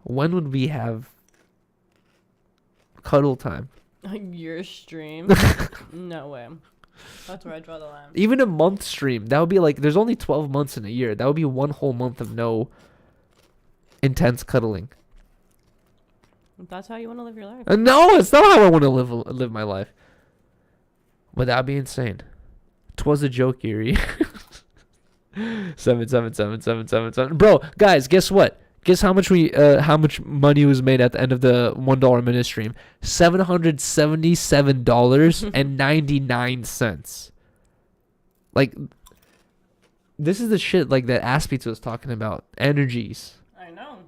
When would we have cuddle time? Your stream? No way. That's where I draw the line. Even a month stream. That would be like, there's only 12 months in a year. That would be one whole month of no intense cuddling. That's how you want to live your life. No, it's not how I want to live my life. But that'd be insane. 'Twas a joke, Yuri. 7777777. Bro, guys, guess what? Guess how much money was made at the end of the $1 minute stream? $777.99. Like, this is the shit like that Aspita was talking about. Energies. I know.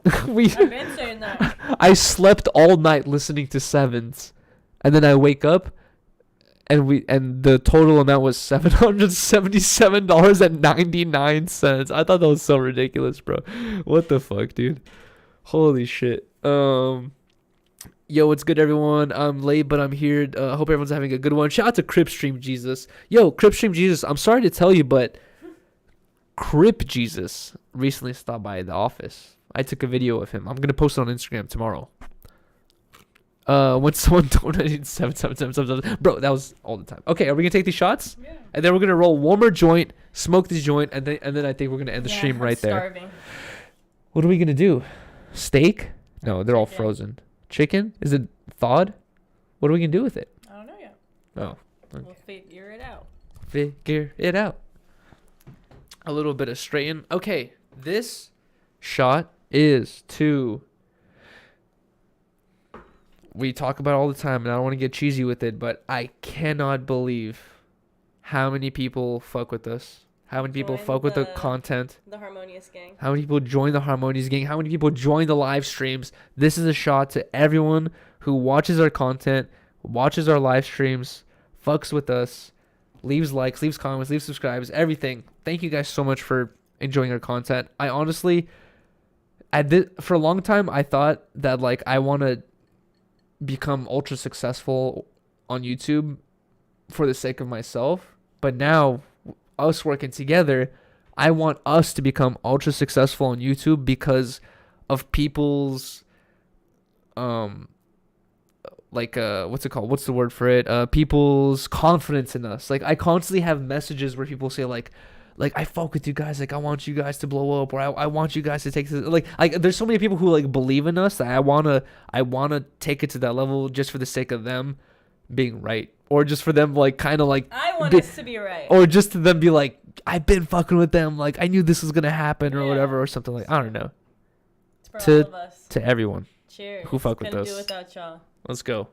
I've been saying that. I slept all night listening to sevens, and then I wake up, and the total amount was $777.99. I thought that was so ridiculous, bro. What the fuck, dude? Holy shit. Yo, what's good, everyone? I'm late, but I'm here. Hope everyone's having a good one. Shout out to Crip Stream Jesus. Yo, Crip Stream Jesus, I'm sorry to tell you, but Crip Jesus recently stopped by the office. I took a video of him. I'm gonna post it on Instagram tomorrow. When someone donated 777, bro, that was all the time. Okay, are we gonna take these shots? Yeah. And then we're gonna roll one more joint, smoke this joint, and then I think we're gonna end the stream right there. Starving. What are we gonna do? Steak? No, they're all Chicken. frozen. Chicken? Is it thawed? What are we gonna do with it? I don't know yet. Oh, okay. We'll figure it out. Figure it out. A little bit of straighten. Okay, this shot is to. We talk about it all the time, and I don't want to get cheesy with it, but I cannot believe how many people fuck with us. How many people Join fuck with the the- content. The Harmonious gang. How many people join the Harmonious gang? How many people join the live streams? This is a shot to everyone who watches our content, watches our live streams, fucks with us, leaves likes, leaves comments, leaves subscribes, everything. Thank you guys so much for enjoying our content. I honestly, for a long time, I thought that like I want to become ultra successful on YouTube for the sake of myself. But now, us working together, I want us to become ultra successful on YouTube because of people's what's it called? What's the word for it? People's confidence in us. Like I constantly have messages where people say like I fuck with you guys, like I want you guys to blow up, or I want you guys to take this. Like there's so many people who like believe in us that I wanna take it to that level just for the sake of them being right, or just for them like kind of like I want us to be right. or just to them be like I've been fucking with them, like I knew this was gonna happen or whatever, or something like I don't know. It's for To- all of us. To everyone, Cheers. who fuck with Couldn't us. do without y'all. Let's go.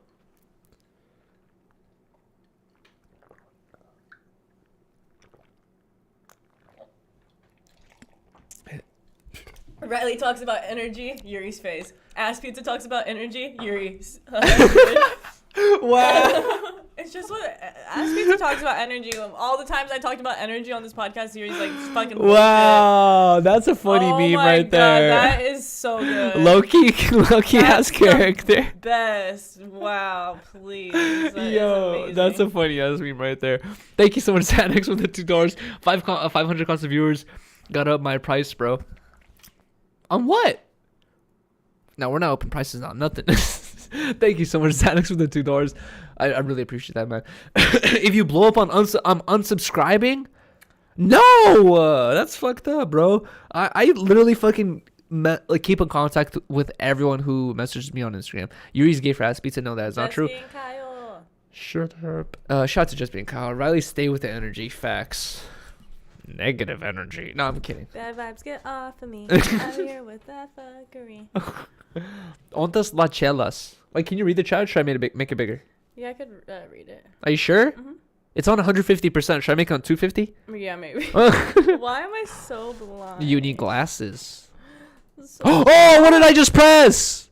Riley talks about energy. Yuri's face. Ass Pizza talks about energy. Yuri's. Wow. It's just what Ass Pizza talks about energy. All the times I talked about energy on this podcast, Yuri's like fucking. Wow, that's a funny meme right there. That is so good. Low-key That's ass the character. Best. Wow, please. That is Yo, amazing. that's a funny ass meme right there. Thank you so much, Xanax, for the $2. 500 constant viewers. Got up my price, bro. On what? No, we're not open prices on nothing. Thank you so much, Xanax, for the $2. I really appreciate that, man. If you blow up on I'm unsubscribing, no, that's fucked up, bro. I literally fucking keep in contact with everyone who messages me on Instagram. Yuri's gay for ass pizza. No, that is not true. Jesse and Kyle. Shut up. Shout out to Just Being Kyle. Riley, stay with the energy. Facts. Negative energy. No, I'm kidding. Bad vibes get off of me. I'm here with that fuckery. Ontas la chelas. Wait, can you read the chat? Or should I make it bigger? Yeah, I could read it. Are you sure? Mhm. It's on 150%. Should I make it on 250? Yeah, maybe. Why am I so blind? You need glasses. So- Oh, what did I just press?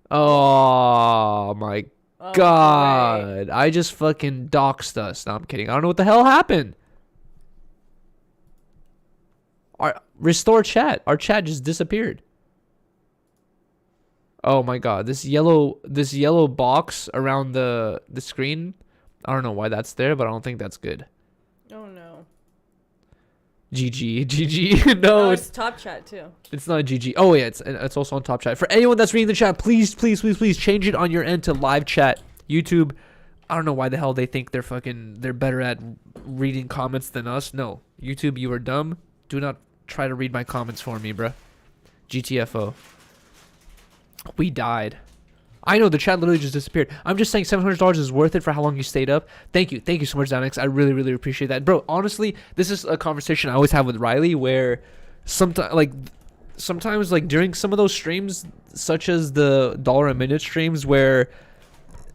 Oh my Oh, god. great. I just fucking doxed us. No, I'm kidding. I don't know what the hell happened. Restore chat. Our chat just disappeared. Oh my god. This yellow box around the screen. I don't know why that's there, but I don't think that's good. Oh no. GG. No, Oh, it's it's top chat too. It's not GG. Oh yeah, it's also on top chat. For anyone that's reading the chat, please change it on your end to live chat. YouTube, I don't know why the hell they think they're better at reading comments than us. No, YouTube, you are dumb. Do not try to read my comments for me, bruh. GTFO. We died. I know the chat literally just disappeared. I'm just saying $700 is worth it for how long you stayed up. Thank you so much, Xanax. I really appreciate that, bro. Honestly, this is a conversation I always have with Riley where sometimes like sometimes like during some of those streams, such as the dollar a minute streams, where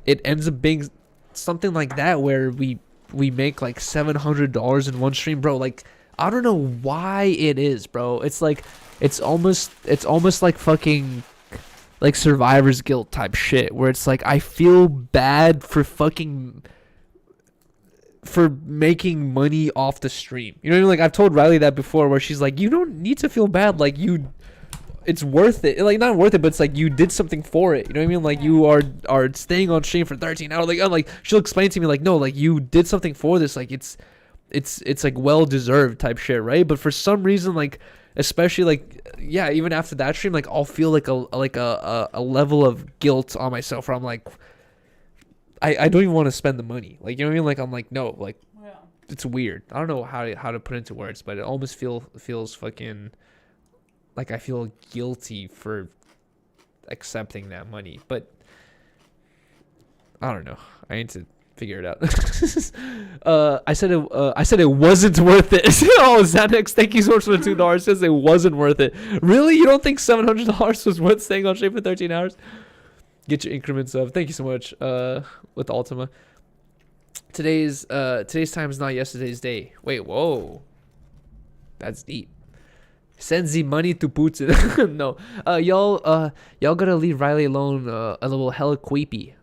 it ends up being something like that, where we make like $700 in one stream, bro. Like, I don't know why it is, bro. It's like it's almost like fucking like survivor's guilt type shit, where it's like I feel bad for making money off the stream. You know what I mean? Like, I've told Riley that before, where she's like, you don't need to feel bad. Like, it's worth it. Like, not worth it, but it's like you did something for it. You know what I mean? Like, you are staying on stream for 13 hours. Like, I'm like, she'll explain to me like, no, like, you did something for this. Like, it's like well deserved type shit, right? But for some reason, like, especially like, yeah, even after that stream, like, I'll feel like a level of guilt on myself, where I'm like, I don't even want to spend the money. Like, you know what I mean? Like, I'm like, no, like, it's weird. I don't know how to put it into words, but it almost feels fucking like I feel guilty for accepting that money. But I don't know. I need to figure it out. I said it wasn't worth it. Oh, Xanax, thank you so much for the $2. Says it wasn't worth it. Really? You don't think $700 was worth staying on stream for 13 hours? Get your increments up. Thank you so much. With Ultima. Today's time is not yesterday's day. Wait, whoa. That's deep. Send the money to Putin. No. Y'all gotta leave Riley alone. A little hella queepy.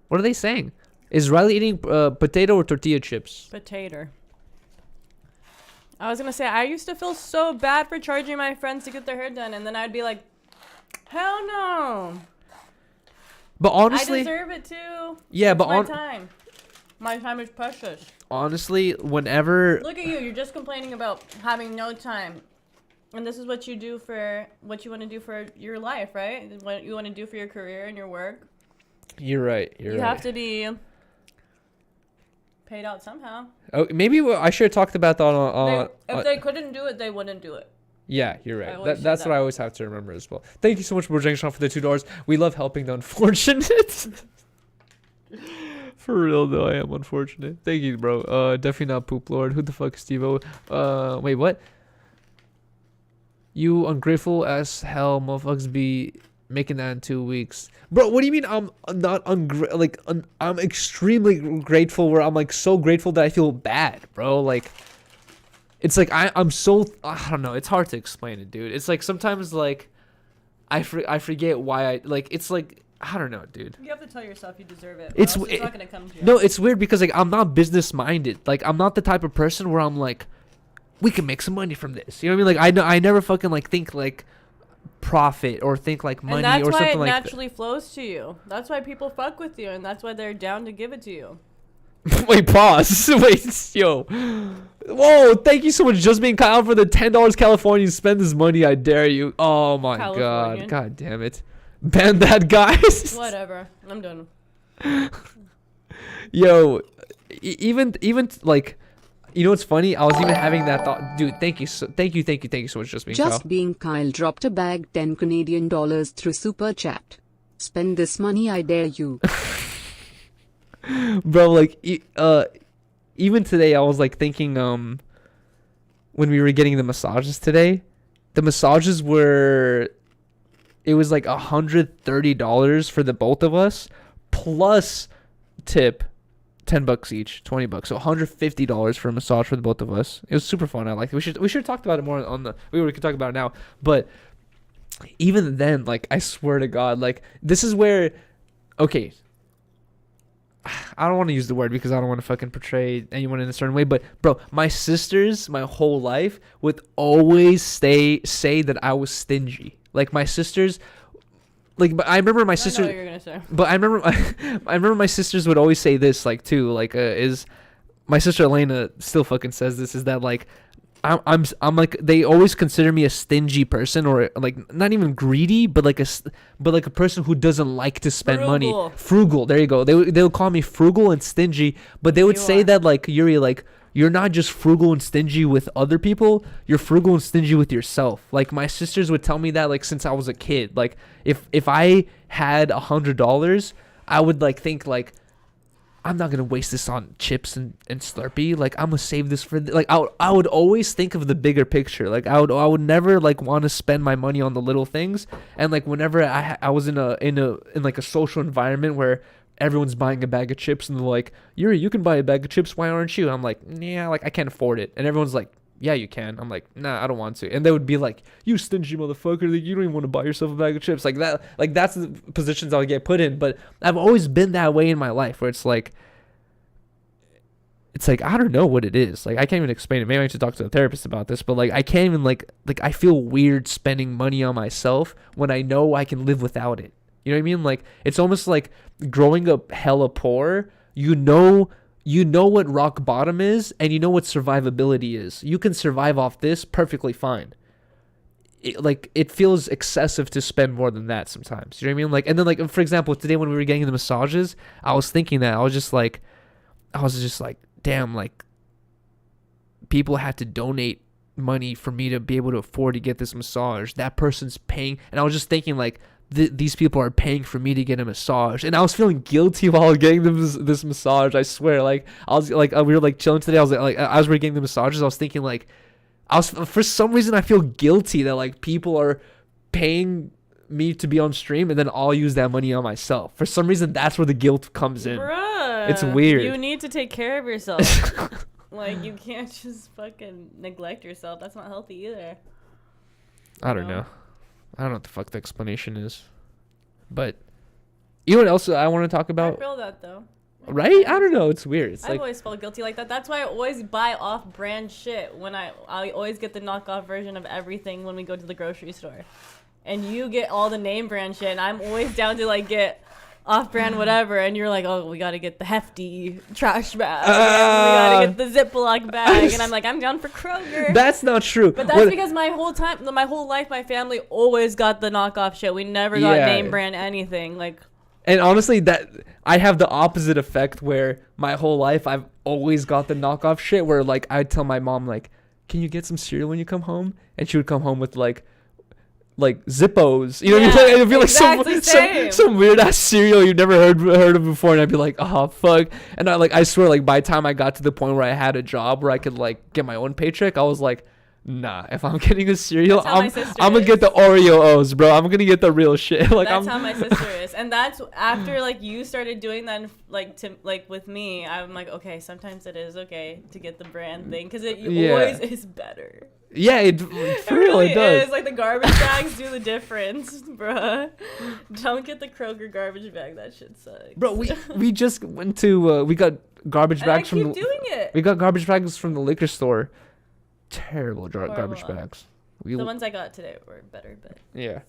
What are they saying? Is Riley eating potato or tortilla chips? Potato. I was gonna say, I used to feel so bad for charging my friends to get their hair done, and then I'd be like, hell no. But honestly, I deserve it too. Yeah, but my time is precious. Honestly, whenever look at you, you're just complaining about having no time, and this is what you do for what you want to do for your life, right? What you want to do for your career and your work. You're right. You have to be paid out somehow. Oh, maybe I should have talked about that on. If they couldn't do it, they wouldn't do it. Yeah, you're right. That's what I always have to remember as well. Thank you so much, Bojangshon, for the $2. We love helping the unfortunate. For real though, I am unfortunate. Thank you, bro. Definitely not Poop Lord. Who the fuck is Steve-O? Wait, what? You ungrateful as hell, motherfuckers be making that in 2 weeks, bro. What do you mean? I'm not I'm extremely grateful. Where I'm like so grateful that I feel bad, bro. Like. It's like I'm so, I don't know. It's hard to explain it, dude. It's like sometimes like I forget why I like. It's like I don't know, dude. You have to tell yourself you deserve it. It's not gonna come to you. No, it's weird because like I'm not business minded. Like I'm not the type of person where I'm like, we can make some money from this. You know what I mean? Like I never fucking like think like profit or think like money or something like that. And that's why it naturally flows to you. That's why people fuck with you, and that's why they're down to give it to you. Wait, pause. Wait, yo. Whoa, thank you so much, Just Being Kyle, for the $10 California. Spend this money, I dare you. Oh my god. God damn it. Ban that, guys. Whatever. I'm done. Yo, even like, you know what's funny? I was even having that thought. Dude, thank you so much, Just Being Kyle. Just Being Kyle dropped a bag $10 Canadian through Super Chat. Spend this money, I dare you. Bro, like even today I was like thinking when we were getting the massages today, the massages were, it was like $130 for the both of us plus tip $10 each, $20, so $150 for a massage for the both of us. It was super fun. I liked it. We should have talked about it more on the, we could talk about it now, but even then, like, I swear to God, like, this is where, okay, I don't want to use the word because I don't want to fucking portray anyone in a certain way, but bro, my sisters, my whole life would always say that I was stingy. Like my sisters, like, but I remember my sisters. I know what you're gonna say. But I remember my sisters would always say this, like, too, like, is my sister Elena still fucking says this, is that like I'm like, they always consider me a stingy person, or like not even greedy, but like a person who doesn't like to spend money. Frugal. There you go. They would call me frugal and stingy, but they would say that like, Yuri, like, you're not just frugal and stingy with other people, you're frugal and stingy with yourself. Like my sisters would tell me that like since I was a kid. Like if I had $100, I would like think like, I'm not gonna waste this on chips and Slurpee. Like, I'm gonna save this for like I would always think of the bigger picture. Like, I would never like want to spend my money on the little things. And like whenever I was in like a social environment where everyone's buying a bag of chips and they're like, Yuri, you can buy a bag of chips, why aren't you? I'm like, yeah, like I can't afford it. And everyone's like, yeah, you can. I'm like, nah, I don't want to. And they would be like, you stingy motherfucker, like, you don't even want to buy yourself a bag of chips. Like that, like that's the positions I would get put in. But I've always been that way in my life where it's like I don't know what it is. Like, I can't even explain it. Maybe I need to talk to a therapist about this, but like I can't even like I feel weird spending money on myself when I know I can live without it. You know what I mean? Like, it's almost like growing up hella poor. You know what rock bottom is, and you know what survivability is. You can survive off this perfectly fine. It feels excessive to spend more than that sometimes. You know what I mean? Like, and then like, for example, today when we were getting the massages, I was thinking that I was just like, damn, like people had to donate money for me to be able to afford to get this massage. That person's paying, and I was just thinking like, these people are paying for me to get a massage, and I was feeling guilty while getting this massage. I swear, like I was like, we were like chilling today. I was like as we were getting the massages, I was thinking like, for some reason I feel guilty that like people are paying me to be on stream, and then I'll use that money on myself. For some reason, that's where the guilt comes in. Bruh, it's weird. You need to take care of yourself. Like, you can't just fucking neglect yourself. That's not healthy either. I don't know. I don't know what the fuck the explanation is. But you know what else I want to talk about? I feel that though. Right? I don't know. It's weird. It's I've always felt guilty like that. That's why I always buy off-brand shit. When I always get the knockoff version of everything when we go to the grocery store. And you get all the name brand shit. And I'm always down to like get off-brand whatever. And you're like, oh, we got to get the hefty trash bag. We got to get the Ziploc bag. And I'm like, I'm down for Kroger. That's not true. But that's because my whole life, my family always got the knockoff shit. We never got name brand anything. Like, and honestly, that I have the opposite effect where my whole life I've always got the knockoff shit where like I'd tell my mom like, can you get some cereal when you come home? And she would come home with like Zippos, you know what I mean? Like, it'd be like some weird ass cereal you've never heard of before, and I'd be like, oh fuck. And I swear, like by the time I got to the point where I had a job where I could like get my own paycheck, I was like, nah, if I'm getting a cereal, I'm gonna get the Oreo O's, bro. I'm gonna get the real shit. Like, that's how my sister is, and that's after like you started doing that, like with me. I'm like, okay, sometimes it is okay to get the brand thing because it always is better. Yeah, it really does. It's like the garbage bags do the difference, bruh. Don't get the Kroger garbage bag. That shit sucks. Bro, we just went to we got garbage bags from we got garbage bags from the liquor store. Terrible garbage bags. The ones I got today were better, but yeah.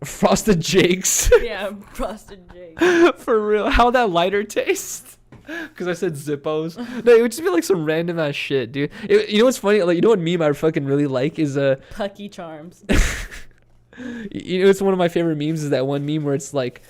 Frosted Jakes. Yeah, Frosted Jakes. For real, how that lighter taste? Because I said Zippos. No, it would just be like some random ass shit, dude. You know what's funny? Like, you know what meme I fucking really like is Pucky Charms. You know, it's one of my favorite memes is that one meme where it's like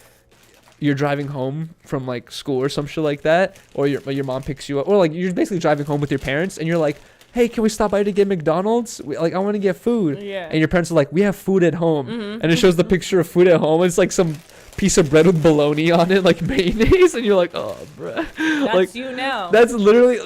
you're driving home from like school or some shit like that, or your mom picks you up, or like you're basically driving home with your parents, and you're like, hey, can we stop by to get McDonald's? I want to get food. Yeah. And your parents are like, we have food at home. Mm-hmm. And it shows the picture of food at home. It's like some piece of bread with bologna on it, like mayonnaise. And you're like, oh, bruh. That's like, you now. That's literally,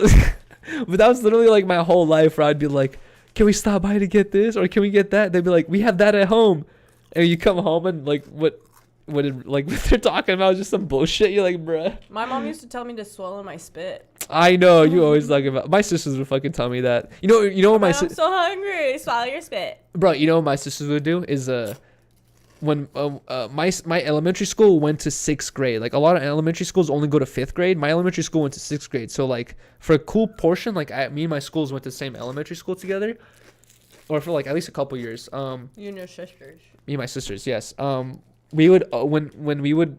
but that was literally like my whole life where I'd be like, can we stop by to get this? Or can we get that? They'd be like, we have that at home. And you come home and like, what they're talking about is just some bullshit. You're like, bruh. My mom used to tell me to swallow my spit. I know, you always talk about. My sisters would fucking tell me that. You know what I'm so hungry. Swallow your spit. Bro, you know what my sisters would do is when my elementary school went to 6th grade. Like a lot of elementary schools only go to 5th grade. My elementary school went to 6th grade. So like for a cool portion, like me and my schools went to the same elementary school together, or for like at least a couple years. You and your sisters. Me and my sisters, yes. We would when we would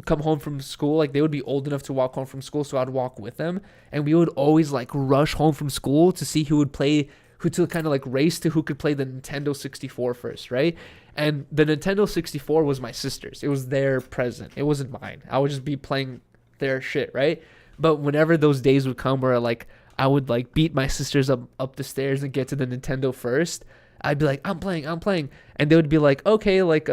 come home from school, like they would be old enough to walk home from school, so I'd walk with them, and we would always like rush home from school to see who to kind of like race to who could play the Nintendo 64 first, right? And the Nintendo 64 was my sister's. It was their present. It wasn't mine. I would just be playing their shit, right? But whenever those days would come where like I would like beat my sisters up the stairs and get to the Nintendo first, I'd be like, I'm playing, and they would be like, okay, like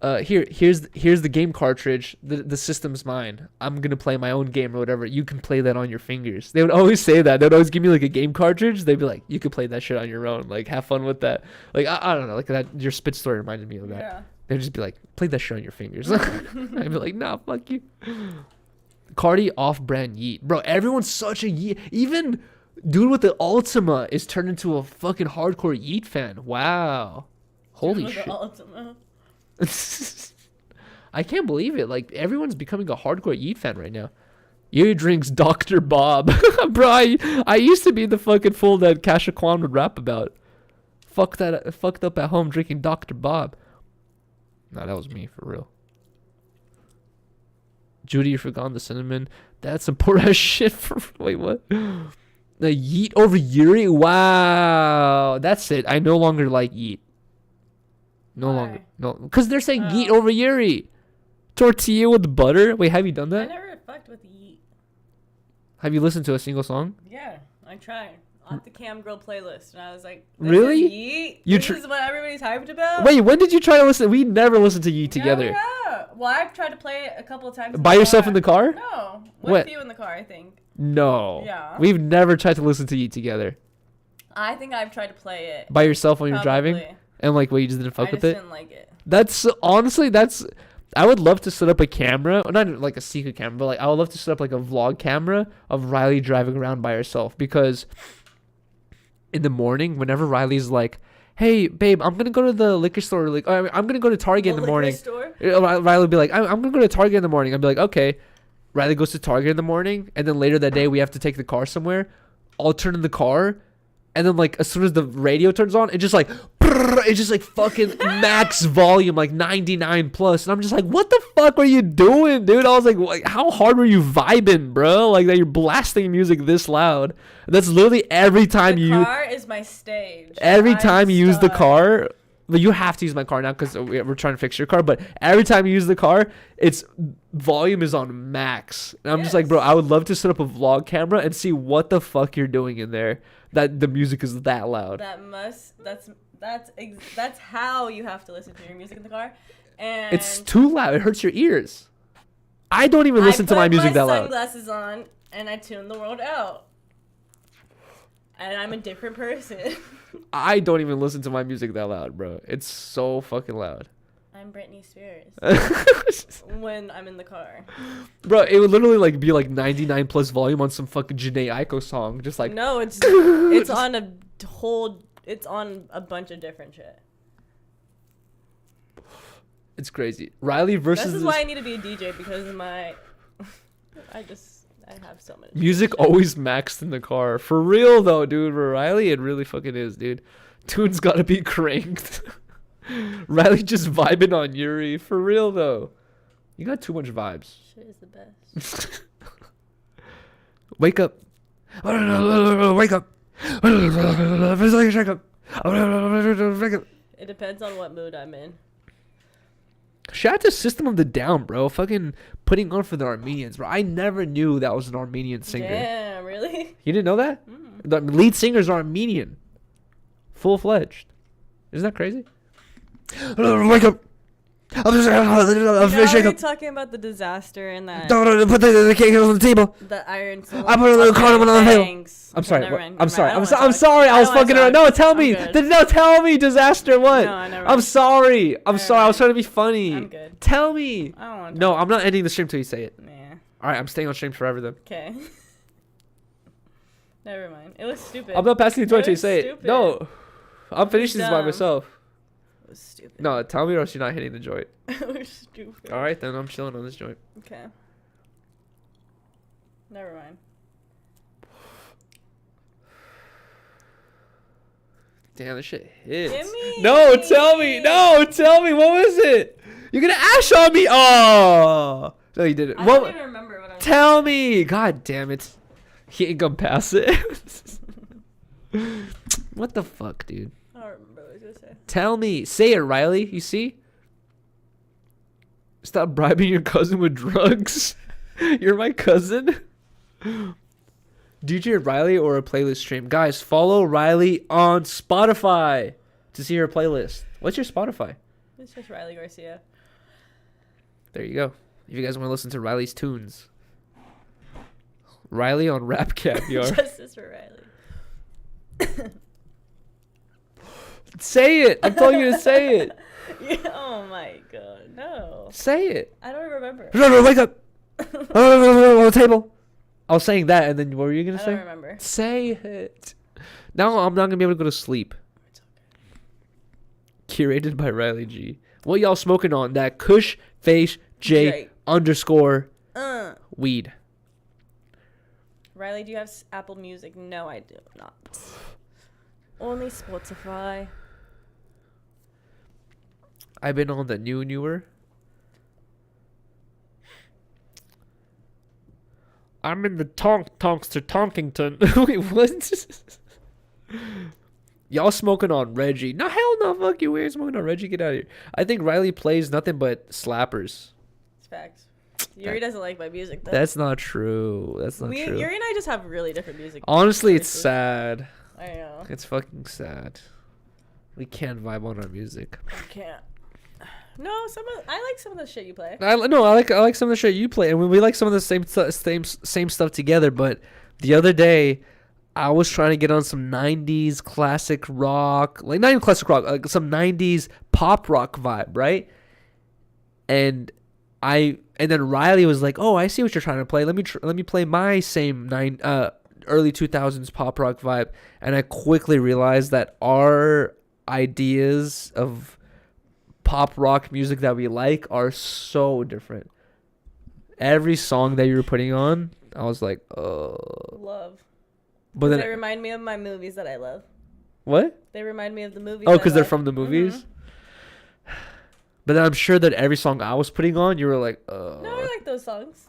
Here's the game cartridge. The system's mine. I'm gonna play my own game or whatever. You can play that on your fingers. They would always say that. They'd always give me like a game cartridge. They'd be like, you could play that shit on your own. Like, have fun with that. Like, I don't know. Like that. Your spit story reminded me of that. Yeah. They'd just be like, play that shit on your fingers. I'd be like, nah, fuck you. Cardi off-brand yeet, bro. Everyone's such a yeet. Even dude with the Ultima is turned into a fucking hardcore yeet fan. Wow. Holy shit. I can't believe it. Like, everyone's becoming a hardcore Yeet fan right now. Yeet drinks Dr. Bob. Bro, I used to be the fucking fool that Kasha Kwan would rap about. Fucked up at home drinking Dr. Bob. Nah, that was me, for real. Judy, you forgot the cinnamon. That's some poor ass shit for... Wait, what? The Yeet over Yuri? Wow. That's it. I no longer like Yeet. No longer. No, because they're saying yeet over Yuri. Tortilla with butter. Wait, have you done that? I never fucked with yeet. Have you listened to a single song? Yeah, I tried. On the Cam Girl playlist. And I was like, really? Yeet? This is what everybody's hyped about? Wait, when did you try to listen? We never listened to Yeet together. Yeah. Well, I've tried to play it a couple of times. By yourself in the car? No. With you in the car, I think. No. Yeah. We've never tried to listen to Yeet together. I think I've tried to play it. By yourself when you're driving? And like, what, you just didn't fuck with it? I didn't like it. That's honestly, I would love to set up a camera, not like a secret camera, but like I would love to set up like a vlog camera of Riley driving around by herself, because in the morning, whenever Riley's like, hey babe, I'm gonna go to the liquor store, like I'm gonna go to Target in the morning. Riley would be like, I'm gonna go to Target in the morning. I'd be like, okay. Riley goes to Target in the morning, and then later that day we have to take the car somewhere. I'll turn in the car, and then like as soon as the radio turns on, it's just like fucking max volume, like 99 plus, and I'm just like, what the fuck were you doing, dude? I was like, how hard were you vibing, bro? Like that you're blasting music this loud. That's literally every time the car is my stage. Every time you use the car, but you have to use my car now because we're trying to fix your car. But every time you use the car, its volume is on max, and I'm just like, bro, I would love to set up a vlog camera and see what the fuck you're doing in there. That the music is that loud. That's how you have to listen to your music in the car. And it's too loud. It hurts your ears. I don't even listen to my music that loud. I put my sunglasses on and I tune the world out. And I'm a different person. I don't even listen to my music that loud, bro. It's so fucking loud. I'm Britney Spears when I'm in the car. Bro, it would literally like be like 99 plus volume on some fucking Jhené Aiko song, just like. No, it's on it's on a bunch of different shit. It's crazy. Riley versus. This is why I need to be a DJ, because I have so much music always maxed in the car. For real though, dude. For Riley, it really fucking is, dude. Tune's gotta be cranked. Riley just vibing on Yuri. For real though. You got too much vibes. Shit is the best. Wake up. Wake up. It depends on what mood I'm in. Shout out to System of the Down, bro. Fucking putting on for the Armenians, bro. I never knew that was an Armenian singer. Yeah, really? You didn't know that? The lead singer's Armenian. Full-fledged. Isn't that crazy? Wake up. Are you talking about the disaster and that? Put the cake on the table. The iron soul. I put a condom on the table. I'm sorry. I'm sorry. I was fucking around. No, tell me. No, tell me. Disaster. What? No, I never. I'm sorry. I was trying to be funny. I'm good. Tell me. I don't want to. No, I'm not ending the stream till you say it. Nah. All right, I'm staying on stream forever then. Okay. Never mind. It was stupid. I'm not passing you the torch till you say it. No, I'm finishing this by myself. It was stupid. No, tell me or else you're not hitting the joint. It was stupid. All right, then I'm chilling on this joint. Okay. Never mind. Damn, this shit hits. Gimme. No, tell me. No, tell me. What was it? You're gonna ash on me. Oh. No, you didn't. I don't even remember what I was Tell me. God damn it. He ain't gonna pass it. What the fuck, dude? I don't remember what I was gonna say. Tell me. Say it, Riley. You see? Stop bribing your cousin with drugs. You're my cousin. DJ Riley or a playlist stream. Guys, follow Riley on Spotify to see her playlist. What's your Spotify? It's just Riley Garcia. There you go. If you guys want to listen to Riley's tunes. Riley on Rap Caviar. Justice for Riley. Say it. I'm telling you to say it. Yeah, oh my god, no. Say it. I don't remember. No, wake up. On the table. I was saying that, and then what were you going to I say? don't remember. Say it. Now I'm not going to be able to go to sleep. Curated by Riley G. What y'all smoking on? That Kush Face J _ weed. Riley, do you have Apple Music? No, I do not. Only Spotify. I've been on the newer. I'm in the Tonkster Tonkington. Wait, what? Y'all smoking on Reggie? No, hell no, fuck you. We ain't smoking on Reggie. Get out of here. I think Riley plays nothing but slappers. It's facts. Yuri doesn't like my music, though. That's not true. That's not true. Yuri and I just have really different music. Honestly, it's sad. I know. It's fucking sad. We can't vibe on our music. I can't. No, I like some of the shit you play. I like some of the shit you play, and we like some of the same stuff together. But the other day, I was trying to get on some '90s classic rock, like not even classic rock, like some '90s pop rock vibe, right? And then Riley was like, "Oh, I see what you're trying to play. Let me play my same early 2000s pop rock vibe." And I quickly realized that our ideas of pop rock music that we like are so different. Every song that you were putting on, I was like, love. But then they remind me of my movies that I love. What? They remind me of the movies. Oh, because they're from the movies. Mm-hmm. But then I'm sure that every song I was putting on, you were like, No, I like those songs.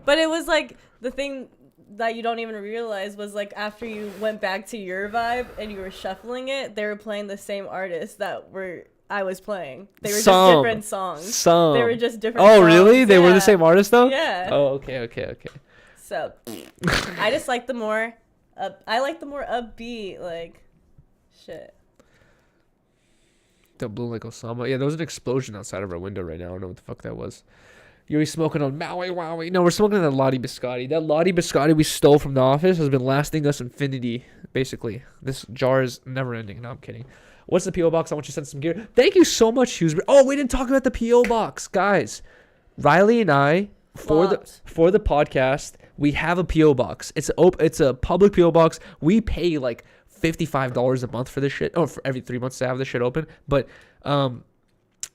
But it was like the thing that you don't even realize was like after you went back to your vibe and you were shuffling it, they were playing the same artists that I was playing. They were just different songs. They were just different songs. Really? They were the same artist though? Yeah. Oh, okay. So, I just like the more upbeat, like, shit. That blew like Osama. Yeah, there was an explosion outside of our window right now. I don't know what the fuck that was. You're smoking on Maui Wowie. No, we're smoking on that Lottie Biscotti. That Lottie Biscotti we stole from the office has been lasting us infinity, basically. This jar is never ending. No, I'm kidding. What's the P.O. box? I want you to send some gear. Thank you so much, Hughes. Oh, we didn't talk about the P.O. box. Guys, Riley and I, for the podcast, we have a P.O. box. It's a public P.O. box. We pay like $55 a month for this shit. Oh, for every 3 months to have this shit open. But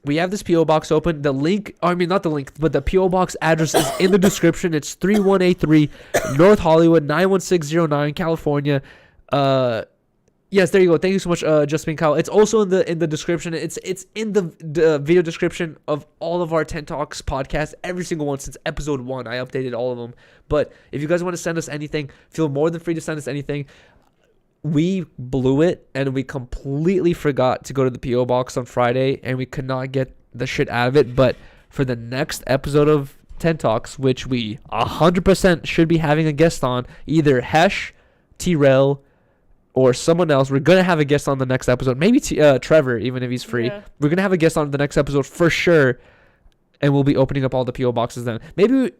we have this P.O. box open. The link, not the link, but the P.O. box address is in the description. It's 3183 North Hollywood, 91609, California. Yes, there you go. Thank you so much, Justin Kyle. It's also in the description. It's in the video description of all of our 10 Talks podcasts, every single one since episode 1. I updated all of them. But if you guys want to send us anything, feel more than free to send us anything. We blew it, and we completely forgot to go to the P.O. box on Friday, and we could not get the shit out of it. But for the next episode of 10 Talks, which we 100% should be having a guest on, either Hesh, T-Rel, or someone else. We're going to have a guest on the next episode. Maybe Trevor, even if he's free. Yeah. We're going to have a guest on the next episode for sure, and we'll be opening up all the P.O. boxes then. Maybe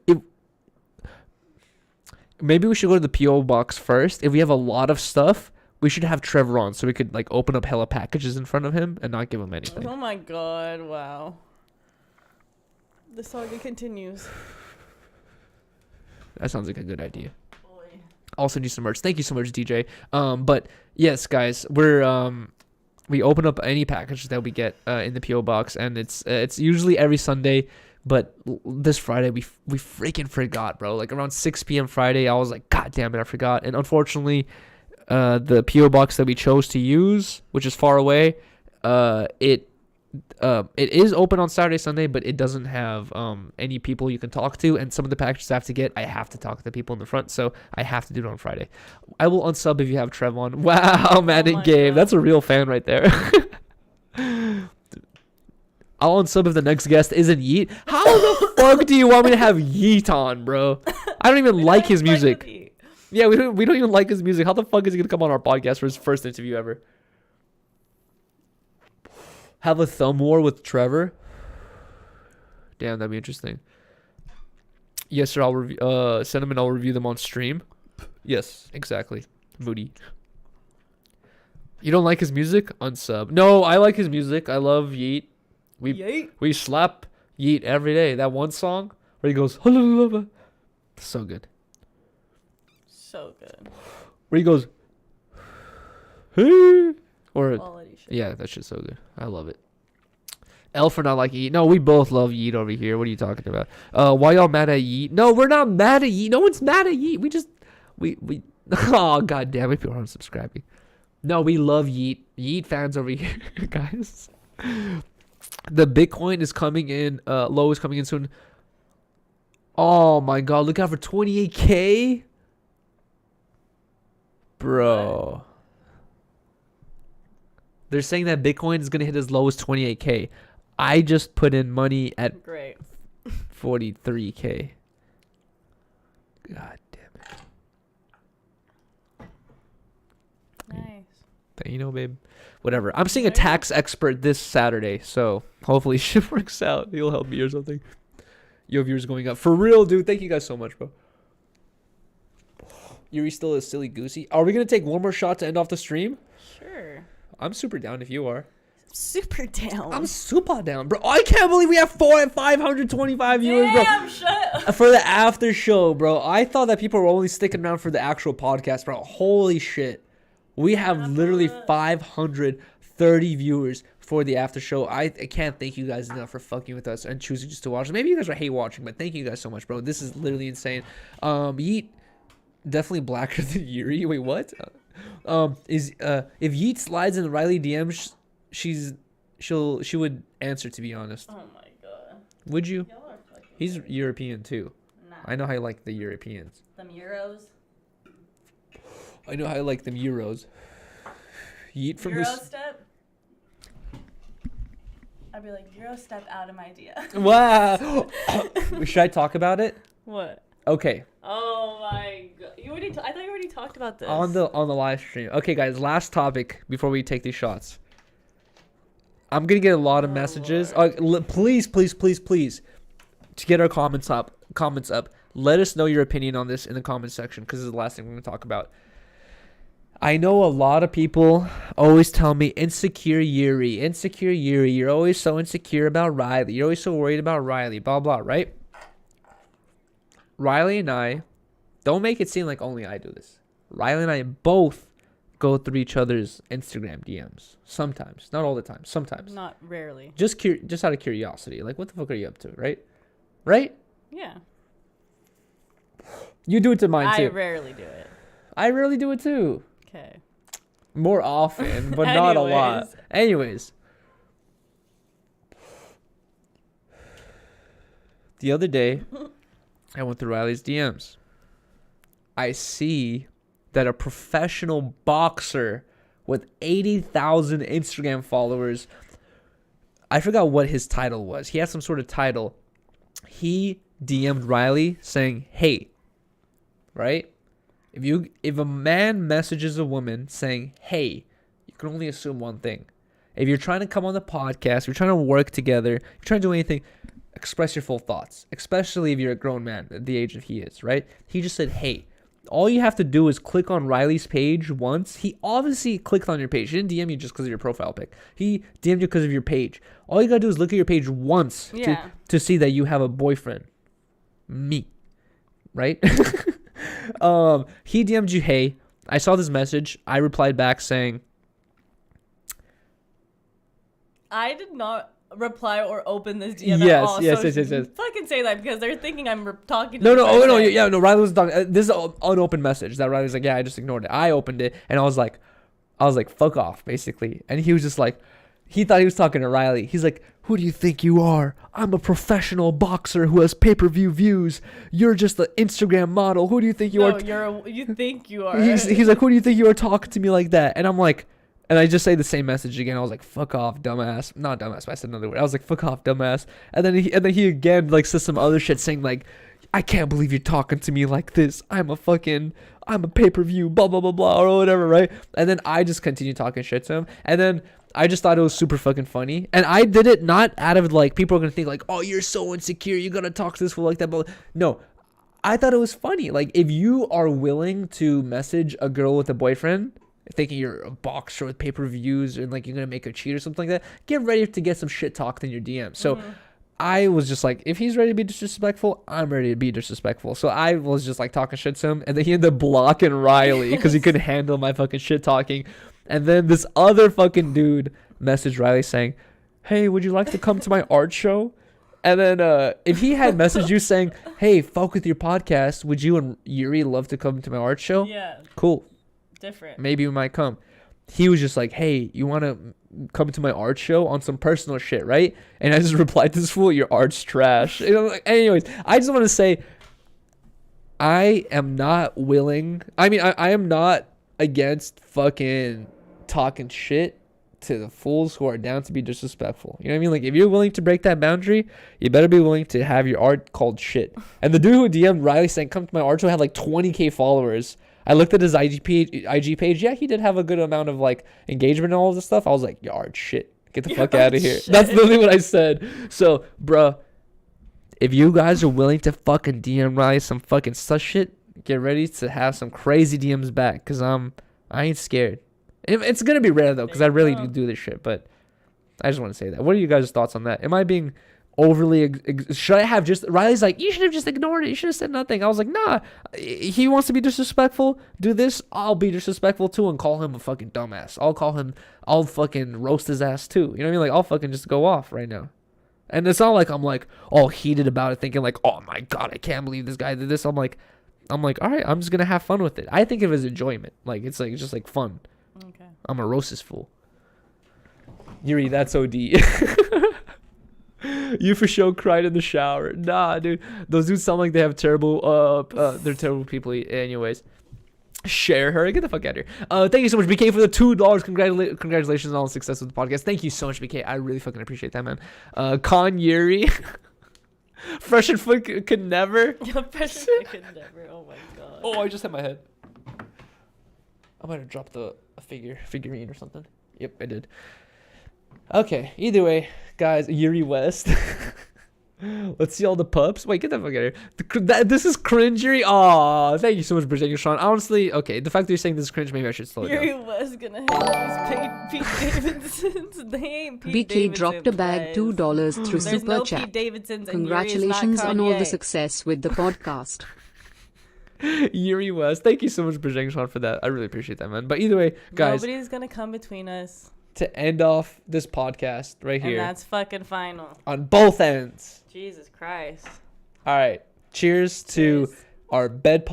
we should go to the P.O. box first. If we have a lot of stuff, we should have Trevor on so we could like open up hella packages in front of him and not give him anything. Oh my god, wow. The saga continues. That sounds like a good idea. Also need some merch. Thank you so much, DJ. But yes, guys, we open up any package that we get in the PO box, and it's usually every Sunday. But this Friday we freaking forgot, bro. Like around 6 p.m. Friday, I was like, God damn it, I forgot. And unfortunately, the PO box that we chose to use, which is far away, it is open on Saturday, Sunday, but it doesn't have any people you can talk to, and some of the packages I have to get, I have to talk to the people in the front, so I have to do it on Friday. I will unsub if you have Trev on. Wow, man, in game. That's a real fan right there. I'll unsub if the next guest isn't Yeet. How the fuck do you want me to have Yeet on, bro? I don't even like his music. Yeah, we don't even like his music. How the fuck is he gonna come on our podcast for his first interview ever? Have a thumb war with Trevor? Damn, that'd be interesting. Yes, sir. I'll review. Send them and I'll review them on stream. Yes, exactly. Moody. You don't like his music? Unsub. No, I like his music. I love Yeet. We slap Yeet every day. That one song where he goes, so good. So good. Where he goes, hey, or Quality shit. yeah, that shit's so good. I love it. L for not liking Yeet. No, we both love Yeet over here. What are you talking about? Why y'all mad at Yeet? No, we're not mad at Yeet. No one's mad at Yeet. We oh god damn it, people aren't subscribing. No, we love Yeet. Yeet fans over here, guys. The Bitcoin is coming in, low is coming in soon. Oh my god, look out for 28K. Bro. They're saying that Bitcoin is going to hit as low as 28K. I just put in money at Great. 43K. God damn it. Nice. You know, babe. Whatever. I'm seeing a tax expert this Saturday, so hopefully shit works out. He'll help me or something. Your viewers going up. For real, dude. Thank you guys so much, bro. Yuri still is silly goosey. Are we going to take one more shot to end off the stream? Sure. I'm super down if you are. Super down. I'm super down, bro. I can't believe we have 525 viewers, bro. Damn, shut up. For the after show, bro. I thought that people were only sticking around for the actual podcast, bro. Holy shit. We have literally 530 viewers for the after show. I can't thank you guys enough for fucking with us and choosing just to watch. Maybe you guys are hate watching, but thank you guys so much, bro. This is literally insane. Yeet definitely blacker than Yuri. Wait, what? If Yeet slides in Riley DMs, she would answer, to be honest. Oh my god. Would you? Y'all are fucking He's European too. Nah. I know how you like the Europeans. Them Euros. I know how you like them Euros. Yeet from Euro this. step. I'd be like, Euro step out of my idea. Wow. Should I talk about it? What? Okay. Oh my god. I thought you already talked about this. On the live stream. Okay, guys. Last topic before we take these shots. I'm gonna get a lot of messages. Please, to get our comments up. Let us know your opinion on this in the comment section, because this is the last thing we're gonna talk about. I know a lot of people always tell me, insecure Yuri. You're always so insecure about Riley. You're always so worried about Riley. Blah blah. Right? Riley and I, don't make it seem like only I do this. Riley and I both go through each other's Instagram DMs. Sometimes. Not all the time. Sometimes. Not rarely. Just out of curiosity. Like, what the fuck are you up to, right? Right? Yeah. You do it to mine, too. I rarely do it. I rarely do it, too. Okay. More often, but not a lot. Anyways. The other day, I went through Riley's DMs. I see that a professional boxer with 80,000 Instagram followers, I forgot what his title was. He had some sort of title. He DM'd Riley saying, hey, right? If a man messages a woman saying, hey, you can only assume one thing. If you're trying to come on the podcast, you're trying to work together, you're trying to do anything, express your full thoughts, especially if you're a grown man at the age that he is, right? He just said, hey. All you have to do is click on Riley's page once. He obviously clicked on your page. He didn't DM you just because of your profile pic. He DM'd you because of your page. All you got to do is look at your page once to see that you have a boyfriend. Me. Right? He DM'd you, hey. I saw this message. I replied back saying, I did not reply or open this DM yes, at all. Yes. Fucking say that, because they're thinking I'm talking to No, the no, Riley was talking. This is an unopened message that Riley was like, yeah, I just ignored it. I opened it, and I was like, fuck off, basically. And he was just like, he thought he was talking to Riley. He's like, who do you think you are? I'm a professional boxer who has pay-per-view views. You're just an Instagram model. Who do you think you are? You think you are. He's like, who do you think you are talking to me like that? And I'm like, and I just say the same message again. I was like, fuck off, dumbass. Not dumbass, but I said another word. I was like, fuck off, dumbass. And then he again like says some other shit saying like, I can't believe you're talking to me like this. I'm a pay-per-view, blah, blah, blah, blah, or whatever, right? And then I just continue talking shit to him. And then I just thought it was super fucking funny. And I did it not out of like, people are going to think like, oh, you're so insecure. You're going to talk to this fool like that. But no, I thought it was funny. Like, if you are willing to message a girl with a boyfriend, thinking you're a boxer with pay-per-views and like you're going to make her cheat or something like that, get ready to get some shit talked in your DM. So I was just like, if he's ready to be disrespectful, I'm ready to be disrespectful. So I was just like talking shit to him. And then he ended up blocking Riley because he couldn't handle my fucking shit talking. And then this other fucking dude messaged Riley saying, hey, would you like to come to my art show? And then if he had messaged you saying, hey, fuck with your podcast, would you and Yuri love to come to my art show? Yeah. Cool. Different. Maybe we might come. He was just like, hey, you want to come to my art show on some personal shit, right? And I just replied to this fool, your art's trash. And I'm like, anyways, I just want to say, I am not willing. I mean, I am not against fucking talking shit to the fools who are down to be disrespectful. You know what I mean? Like, if you're willing to break that boundary, you better be willing to have your art called shit. And the dude who DM'd Riley saying, come to my art show had like 20K followers. I looked at his IG page. Yeah, he did have a good amount of like engagement and all this stuff. I was like, your art shit. Get the fuck out of here. Shit. That's literally what I said. So, bruh, if you guys are willing to fucking DM Riley some fucking sus shit, get ready to have some crazy DMs back. Cause I ain't scared. It's gonna be rare though, because I really do this shit. But I just want to say that. What are you guys' thoughts on that? Am I being overly? Should I have just? Riley's like, you should have just ignored it. You should have said nothing. I was like, nah. He wants to be disrespectful. Do this. I'll be disrespectful too and call him a fucking dumbass. I'll fucking roast his ass too. You know what I mean? Like, I'll fucking just go off right now. And it's not like I'm like all heated about it, thinking like, oh my god, I can't believe this guy did this. I'm like, all right, I'm just gonna have fun with it. I think of it as enjoyment. Like, it's just like fun. Okay. I'm a roast this fool. Yuri, that's OD. You for sure cried in the shower. Nah, dude. Those dudes sound like they have terrible, they're terrible people anyways. Share her. Get the fuck out of here. Thank you so much, BK, for the $2. Congratulations on all the success with the podcast. Thank you so much, BK. I really fucking appreciate that, man. Con Yuri. Fresh and Foot could never. Yeah, Fresh and Foot could never. Oh my god. Oh, I just hit my head. I might have dropped a figurine or something. Yep, I did. Okay, either way, guys, Yuri West. Let's see all the pups. Wait, get the fuck out of here. This is cringe, Yuri. Aw, thank you so much for taking Sean. Honestly, okay, the fact that you're saying this is cringe, maybe I should slow it Yuri down. was gonna hit Pete Davidson's name. BK dropped a bag $2 through There's Super no Chat. Pete Davidson's and Congratulations Yuri is not on all the Kanye. success with the podcast. Yuri West, thank you so much for taking Sean for that. I really appreciate that, man. But either way, guys, Nobody's gonna come between us. to end off this podcast right here And that's fucking final. on both ends. Jesus Christ. All right, cheers to Cheers. our bed.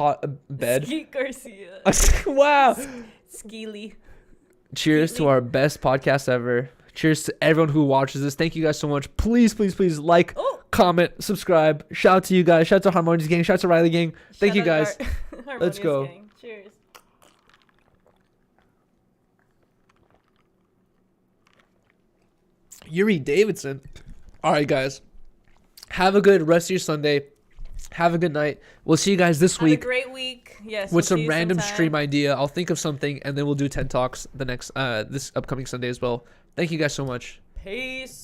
Skeet Garcia. Wow. Skeely. Cheers to our best podcast ever. Cheers to everyone who watches this. Thank you guys so much. Please, please, please like, Oh. comment, subscribe. Shout out to you guys. Shout out to Harmonious gang. Shout out to Riley gang. Thank you guys. Let's go. Gang. Cheers. Yuri Davidson. All right, guys. Have a good rest of your Sunday. Have a good night. We'll see you guys this Have week a great week. Yes. with we'll see some you random sometime. stream idea. I'll think of something, and then we'll do 10 talks the next this upcoming Sunday as well. Thank you guys so much. Peace. Peace.